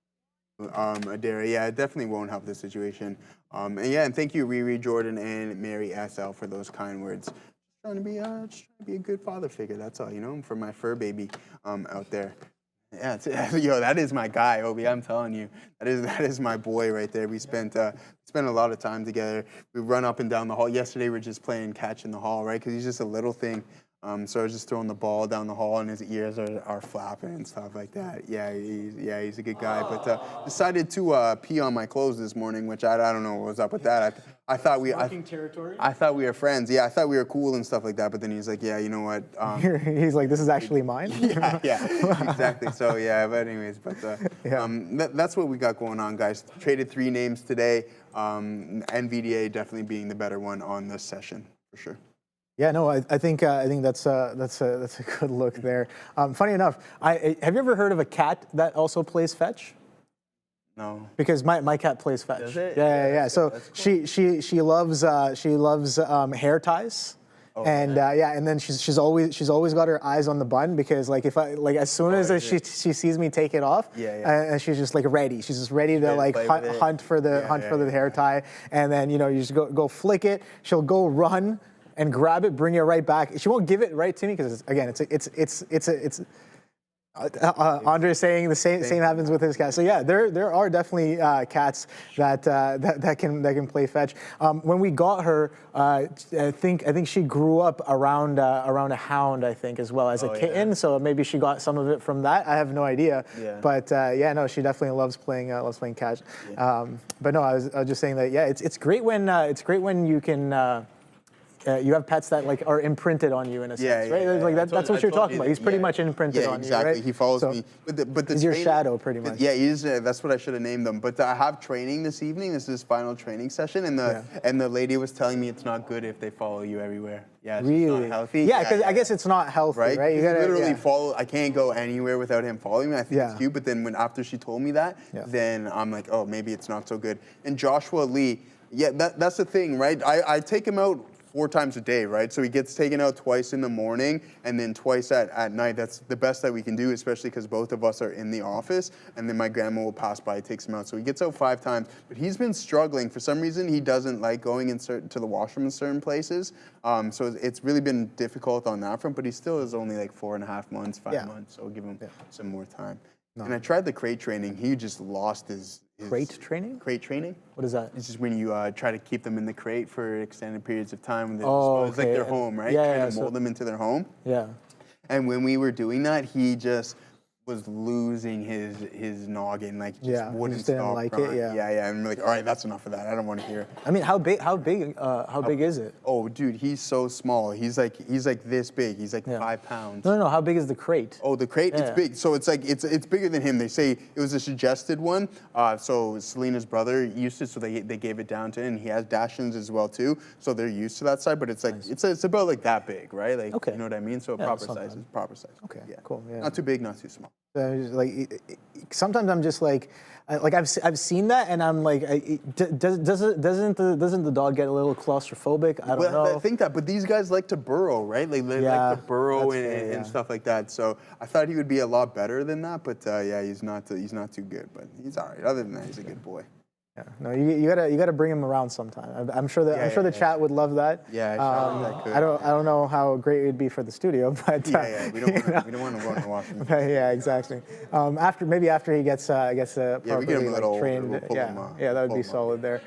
Adara, yeah, it definitely won't help the situation. And thank you, Riri, Jordan, and Mary SL for those kind words. Just trying to be a good father figure. That's all, for my fur baby out there. Yeah, yo, that is my guy, Obi. I'm telling you, that is my boy right there. We spent a lot of time together. We run up and down the hall. Yesterday, we were just playing catch in the hall, right? Because he's just a little thing. So I was just throwing the ball down the hall, and his ears are flapping and stuff like that. Yeah, he's a good guy. But decided to pee on my clothes this morning, which I don't know what was up with that. I thought we were friends. Yeah, I thought we were cool and stuff like that. But then he's like, yeah, you know what? He's like, this is actually mine. yeah, exactly. So yeah, but anyways, that's what we got going on, guys. Traded 3 names today. NVDA definitely being the better one on this session for sure. Yeah, no, I think that's a good look there. Funny enough, have you ever heard of a cat that also plays fetch? No. Because my cat plays fetch. Does it? Yeah. So cool. she loves hair ties. Oh, and and then she's always got her eyes on the button because as soon as she sees me take it off, and she's just like ready. She's just ready to hunt for the hair tie, and then you just go flick it. She'll go run and grab it, bring it right back. She won't give it right to me because it's Andre's saying the same happens with his cat. So yeah, there are definitely cats that can play fetch. When we got her, I think she grew up around a hound, I think, as well as a kitten. Yeah. So maybe she got some of it from that. I have no idea. Yeah. But no, she definitely loves playing catch. Yeah. But no, I was just saying that it's great when you can. You have pets that are imprinted on you in a sense, right? Yeah. That's what you're talking about. He's pretty much imprinted on you, right? He follows me. But he's your shadow, pretty much. Yeah, that's what I should have named them. But I have training this evening. This is his final training session, and the lady was telling me it's not good if they follow you everywhere. Yeah, it's not healthy. Yeah, because I guess it's not healthy, right? You gotta literally follow. I can't go anywhere without him following me. I think it's cute. But then after she told me that, then I'm like, oh, maybe it's not so good. And Joshua Lee, that's the thing, right? I take him out 4 times a day, right? So he gets taken out twice in the morning and then twice at night. That's the best that we can do, especially because both of us are in the office. And then my grandma will pass by, takes him out. So he gets out 5 times. But he's been struggling. For some reason, he doesn't like going to the washroom in certain places. So it's really been difficult on that front. But he still is only 4.5 months, 5 months. So I'll give him some more time. No. And I tried the crate training. He just lost his crate training? Crate training. What is that? It's just when you try to keep them in the crate for extended periods of time. It's like their home, right? Trying to mold them into their home. Yeah. And when we were doing that, he just was losing his noggin, wouldn't just didn't stop like crying. it. Yeah. And we're like, all right, that's enough of that. I don't want to hear it. I mean, how big is it? Oh, dude, he's so small. He's like this big. He's 5 pounds. No. How big is the crate? Oh, the crate, it's big. So it's it's bigger than him. They say it was a suggested one. So Selena's brother used it, so they gave it down to him. And he has Dachshunds as well too, so they're used to that side. But it's it's about that big, right? You know what I mean? So proper size is proper size. Okay, cool. Yeah. Not too big, not too small. Sometimes I'm just I've seen that and I'm like, doesn't the dog get a little claustrophobic? I don't know. I think that, but these guys like to burrow, right? They like to burrow and stuff like that. So I thought he would be a lot better than that, but he's not too good. But he's all right. Other than that, he's a good boy. Yeah, no, you gotta bring him around sometime. I'm sure the chat would love that. Yeah, I don't know how great it would be for the studio, but we don't want to run the washroom. Yeah, exactly. After he gets properly trained, that would be solid there.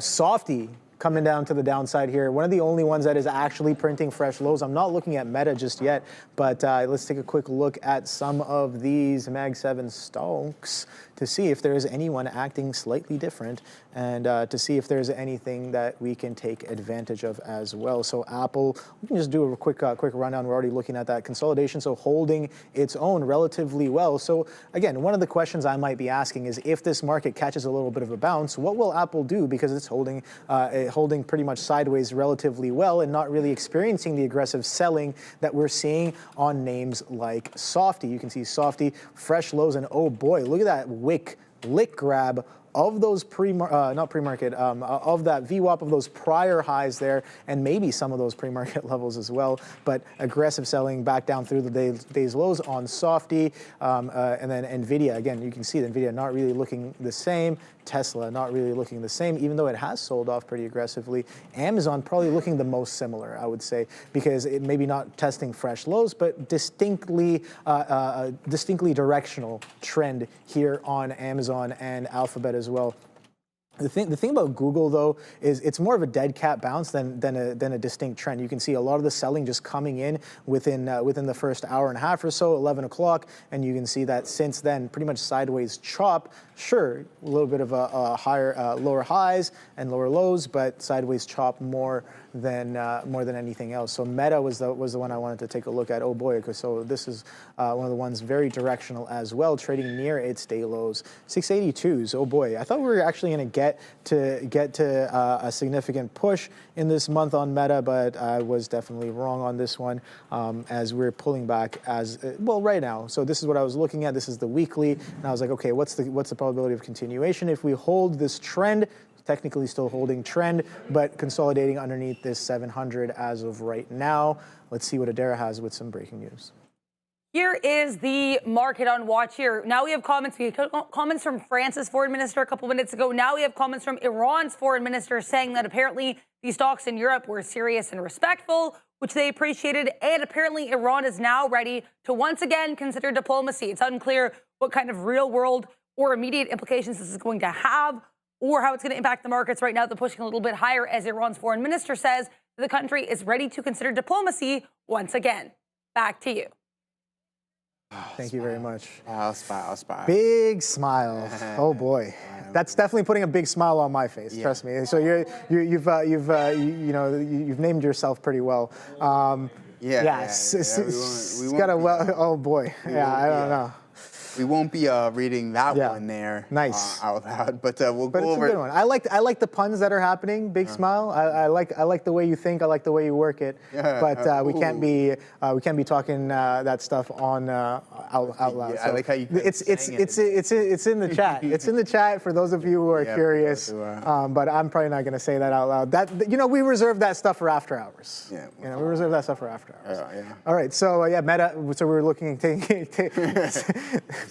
Softy coming down to the downside here. One of the only ones that is actually printing fresh lows. I'm not looking at Meta just yet, but let's take a quick look at some of these Mag 7 stocks to see if there is anyone acting slightly different and to see if there's anything that we can take advantage of as well. So Apple, we can just do a quick rundown. We're already looking at that consolidation, so holding its own relatively well. So again, one of the questions I might be asking is if this market catches a little bit of a bounce, what will Apple do? Because it's holding pretty much sideways relatively well and not really experiencing the aggressive selling that we're seeing on names like Softy. You can see Softy, fresh lows, and oh boy, look at that lick grab of those of that VWAP of those prior highs there, and maybe some of those pre-market levels as well. But aggressive selling back down through the day's lows on Softy, and then Nvidia. Again, you can see that Nvidia not really looking the same. Tesla not really looking the same, even though it has sold off pretty aggressively. Amazon probably looking the most similar, I would say, because it maybe not testing fresh lows, but distinctly directional trend here on Amazon and Alphabet as well. The thing about Google, though, is it's more of a dead cat bounce than a distinct trend. You can see a lot of the selling just coming in within the first hour and a half or so, 11 o'clock, and you can see that since then, pretty much sideways chop. Sure, a little bit of a lower highs and lower lows, but sideways chop more than anything else. So Meta was the one I wanted to take a look at. Oh boy, so this is one of the ones very directional as well, trading near its day lows. 682s. Oh boy, I thought we were actually going to get to a significant push in this month on Meta, but I was definitely wrong on this one, as we're pulling back as well right now. So this is what I was looking at. This is the weekly, and I was like, okay, what's the probability of continuation if we hold this trend? Technically still holding trend, but consolidating underneath this 700 as of right now. Let's see what Adara has with some breaking news. Here is the market on watch here. Now we have comments. We had comments from France's foreign minister a couple minutes ago. Now we have comments from Iran's foreign minister saying that apparently these talks in Europe were serious and respectful, which they appreciated. And apparently Iran is now ready to once again consider diplomacy. It's unclear what kind of real world or immediate implications this is going to have, or how it's going to impact the markets. Right now, they're pushing a little bit higher as Iran's foreign minister says that the country is ready to consider diplomacy once again. Back to you. Thank you very much. I'll spy. Big smile. Oh boy, that's definitely putting a big smile on my face. Trust me. So you've named yourself pretty well. It's got a well. Oh boy. I don't know. We won't be reading that one there. Nice. Out loud, but we'll but go it's over. A good one. I like the puns that are happening. Big smile. I like the way you think. I like the way you work it. But we can't be talking that stuff on out loud. Yeah, so I like how you. It's in the chat. It's in the chat for those of you who are curious. But I'm probably not going to say that out loud. That we reserve that stuff for after hours. Yeah. We reserve that stuff for after hours. Yeah. All right. So Meta. So we were looking.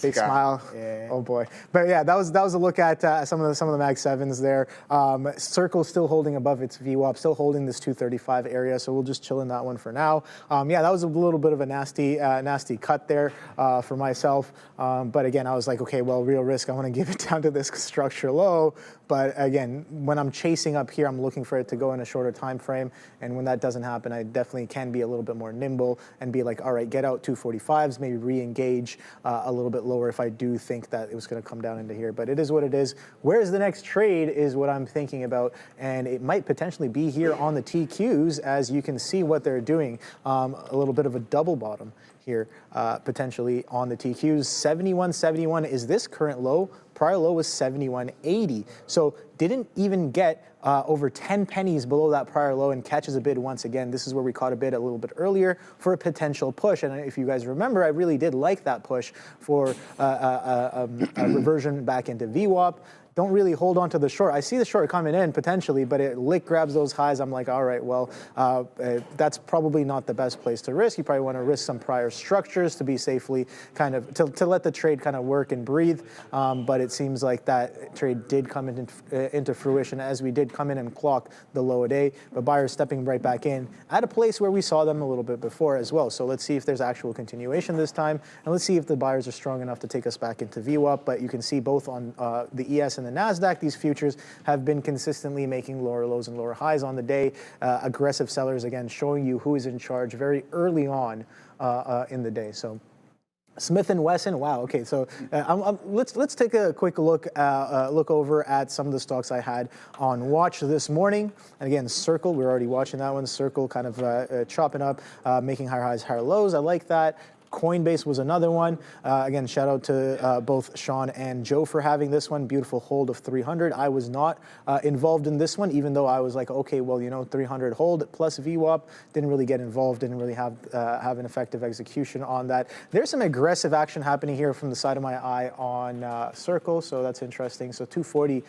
Big smile. Yeah. Oh boy. But yeah, that was a look at some of the Mag 7s there. Circle still holding above its VWAP, still holding this 235 area. So we'll just chill in that one for now. That was a little bit of a nasty cut there for myself. But again, I was like, okay, well, real risk. I want to give it down to this structure low. But again, when I'm chasing up here, I'm looking for it to go in a shorter time frame. And when that doesn't happen, I definitely can be a little bit more nimble and be like, all right, get out 245s, maybe re-engage a little bit lower if I do think that it was going to come down into here. But it is what it is. Where's the next trade is what I'm thinking about. And it might potentially be here on the TQs, as you can see what they're doing. A little bit of a double bottom here, potentially on the TQs. 71.71 is this current low. Prior low was 71.80. So didn't even get over 10 pennies below that prior low and catches a bid once again. This is where we caught a bid a little bit earlier for a potential push. And if you guys remember, I really did like that push for a reversion back into VWAP. Don't really hold on to the short. I see the short coming in potentially, but it grabs those highs. I'm like, all right, well, that's probably not the best place to risk. You probably want to risk some prior structures to be safely kind of, to let the trade kind of work and breathe. But it seems like that trade did come into fruition as we did come in and clock the low a day. But buyers stepping right back in at a place where we saw them a little bit before as well. So let's see if there's actual continuation this time. And let's see if the buyers are strong enough to take us back into VWAP. But you can see both on the ES and the Nasdaq, these futures have been consistently making lower lows and lower highs on the day. Aggressive sellers, again, showing you who is in charge very early on in the day. So Smith & Wesson, wow, okay, so let's take a quick look over at some of the stocks I had on watch this morning. And again, Circle, we're already watching that one. Circle kind of chopping up, making higher highs, higher lows. I like that. Coinbase was another one. Again, shout out to both Sean and Joe for having this one. Beautiful hold of 300. I was not involved in this one, even though I was like, okay, well, 300 hold plus VWAP. Didn't really get involved. Didn't really have an effective execution on that. There's some aggressive action happening here from the side of my eye on Circle, so that's interesting. So 240,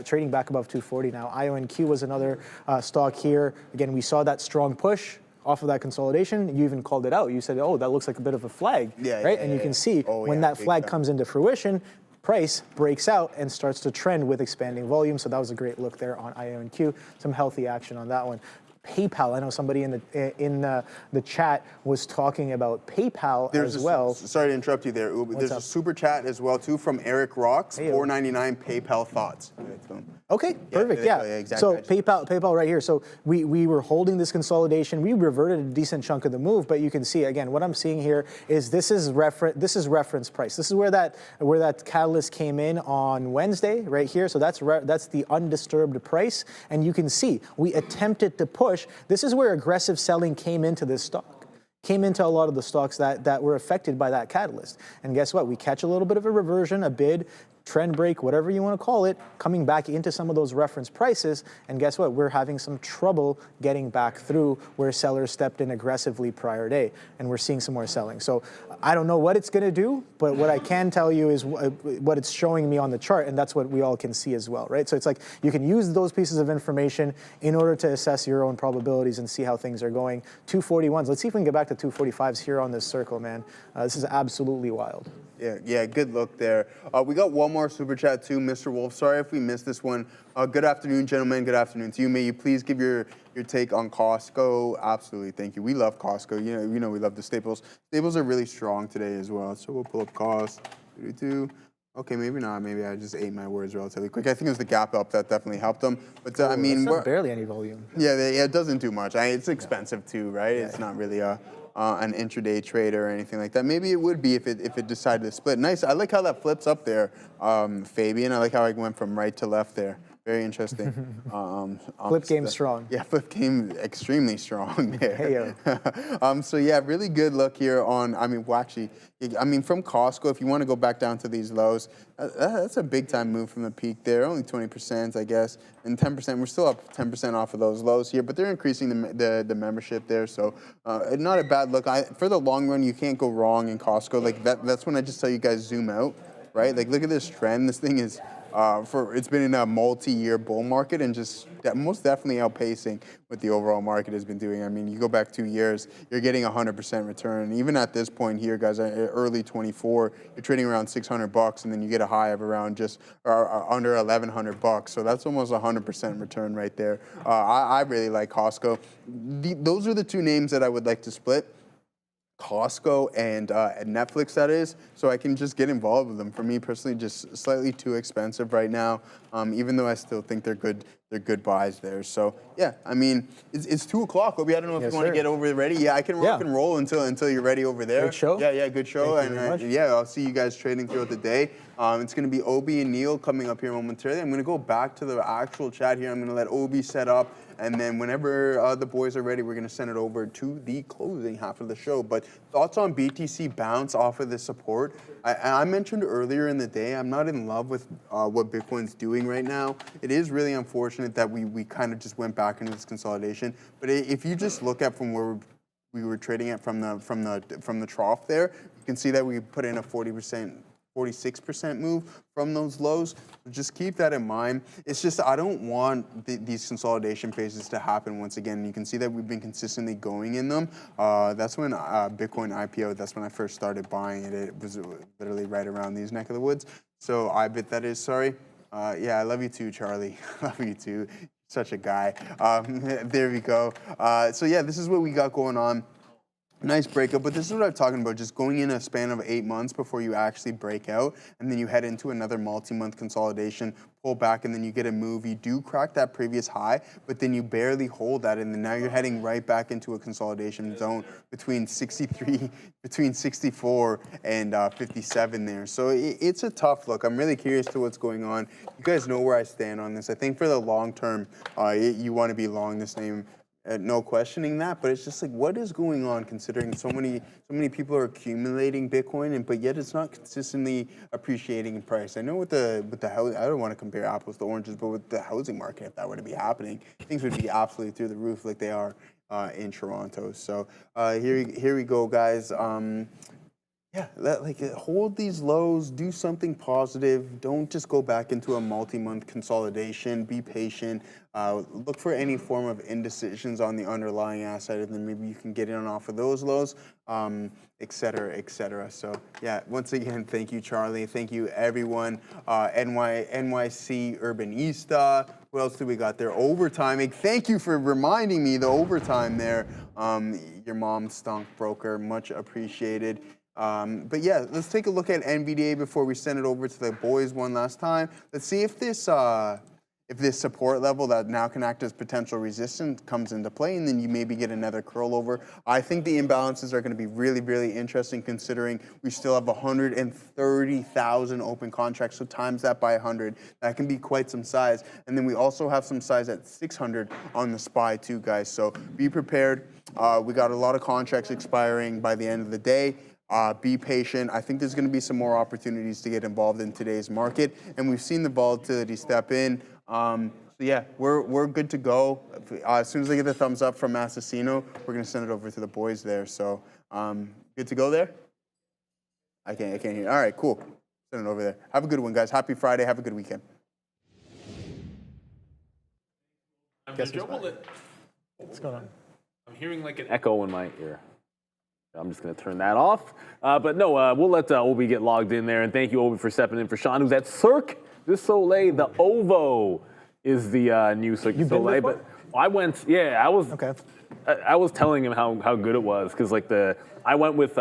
trading back above 240 now. IONQ was another stock here. Again, we saw that strong push off of that consolidation. You even called it out. You said, oh, that looks like a bit of a flag, right? And you can see when that flag comes into fruition, price breaks out and starts to trend with expanding volume. So that was a great look there on IONQ. Some healthy action on that one. PayPal. I know somebody in the chat was talking about PayPal as well. Sorry to interrupt you there. There's a super chat as well too from Eric Rocks. $4.99 PayPal thoughts. Okay, perfect. Yeah. Exactly. So PayPal right here. So we were holding this consolidation. We reverted a decent chunk of the move, but you can see again what I'm seeing here is this is reference price. This is where that catalyst came in on Wednesday right here. So that's the undisturbed price, and you can see we attempted to push. This is where aggressive selling came into this stock. Came into a lot of the stocks that were affected by that catalyst. And guess what? We catch a little bit of a reversion, a bid, trend break, whatever you want to call it, coming back into some of those reference prices. And guess what? We're having some trouble getting back through where sellers stepped in aggressively prior day. And we're seeing some more selling. So I don't know what it's going to do, but what I can tell you is what it's showing me on the chart. And that's what we all can see as well, right? So it's like you can use those pieces of information in order to assess your own probabilities and see how things are going. 241s. Let's see if we can get back to 245s here on this circle, man. This is absolutely wild. Yeah, good look there. We got one more super chat too, Mr. Wolf. Sorry if we missed this one. Good afternoon, gentlemen. Good afternoon to you. May you please give your take on Costco? Absolutely, thank you. We love Costco. You know we love the staples. Staples are really strong today as well. So we'll pull up cost. Okay, maybe not. Maybe I just ate my words relatively quick. I think it was the gap up that definitely helped them. But I mean, that's barely any volume. Yeah, it doesn't do much. It's expensive too, right? It's not really an intraday trader or anything like that. Maybe it would be if it decided to split. Nice. I like how that flips up there, Fabian. I like how I went from right to left there. Very interesting. Flip game strong. Yeah, flip game extremely strong there. Hey, so yeah, really good look here on, from Costco, if you want to go back down to these lows, that's a big time move from the peak there. Only 20%, I guess, and 10%. We're still up 10% off of those lows here, but they're increasing the membership there. So not a bad look. For the long run, you can't go wrong in Costco. Like that's when I just tell you guys zoom out, right? Like look at this trend. This thing is. It's been in a multi-year bull market and just most definitely outpacing what the overall market has been doing. I mean, you go back 2 years, you're getting 100% return. Even at this point here, guys, early 24, you're trading around $600, and then you get a high of around just under $1,100. So that's almost 100% return right there. I really like Costco. Those are the two names that I would like to split. Costco and Netflix, that is, so I can just get involved with them. For me personally, just slightly too expensive right now, even though I still think they're good buys there. So yeah, I mean, it's 2 o'clock. Obi, I don't know if you want to get over ready. Yeah, I can rock and roll until you're ready over there. Good show. Yeah, good show. And yeah, I'll see you guys trading throughout the day. It's going to be Obi and Neil coming up here momentarily. I'm going to go back to the actual chat here. I'm going to let Obi set up. And then whenever the boys are ready, we're going to send it over to the closing half of the show. But thoughts on BTC bounce off of the support? I mentioned earlier in the day, I'm not in love with what Bitcoin's doing right now. It is really unfortunate that we kind of just went back into this consolidation. But if you just look at from where we were trading at from the trough there, you can see that we put in a 46% move from those lows. So just keep that in mind. It's just I don't want these consolidation phases to happen once again. You can see that we've been consistently going in them. That's when Bitcoin IPO, that's when I first started buying it. It was literally right around these neck of the woods. So I bet that is, sorry. Yeah, I love you too, Charlie. Love you too. Such a guy. There we go. So yeah, this is what we got going on. Nice breakup, but this is what I'm talking about, just going in a span of 8 months before you actually break out, and then you head into another multi-month consolidation, pull back, and then you get a move. You do crack that previous high, but then you barely hold that, and then now you're heading right back into a consolidation zone between 64 and 57 there. So it's a tough look. I'm really curious to what's going on. You guys know where I stand on this. I think for the long term, you want to be long this name. no questioning that, but it's just like, what is going on considering so many people are accumulating Bitcoin, but yet it's not consistently appreciating in price. I know with the housing, I don't want to compare apples to oranges, but with the housing market, if that were to be happening, things would be absolutely through the roof like they are in Toronto. So here we go, guys. Hold these lows, do something positive. Don't just go back into a multi-month consolidation. Be patient. Look for any form of indecisions on the underlying asset, and then maybe you can get in off of those lows, et cetera, et cetera. So yeah, once again, thank you, Charlie. Thank you, everyone. NYC Urbanista. What else do we got there? Overtime. Thank you for reminding me the overtime there. Your mom stunk broker. Much appreciated. But yeah, let's take a look at NVDA before we send it over to the boys one last time. Let's see if this support level that now can act as potential resistance comes into play, and then you maybe get another curl over. I think the imbalances are going to be really, really interesting considering we still have 130,000 open contracts, so times that by 100. That can be quite some size. And then we also have some size at 600 on the SPY too, guys. So be prepared. We got a lot of contracts expiring by the end of the day. Be patient. I think there's going to be some more opportunities to get involved in today's market, and we've seen the volatility step in. So yeah, we're good to go. As soon as I get the thumbs up from Assassino, we're going to send it over to the boys there. So good to go there? I can't hear. All right, cool. Send it over there. Have a good one, guys. Happy Friday. Have a good weekend. What's going on? I'm hearing like an echo in my ear. I'm just going to turn that off. But no, we'll let Obi get logged in there. And thank you, Obi, for stepping in for Sean, who's at Cirque du Soleil. The OVO is the new Cirque du Soleil. But I went, yeah, I was Okay. I was telling him how good it was because like I went with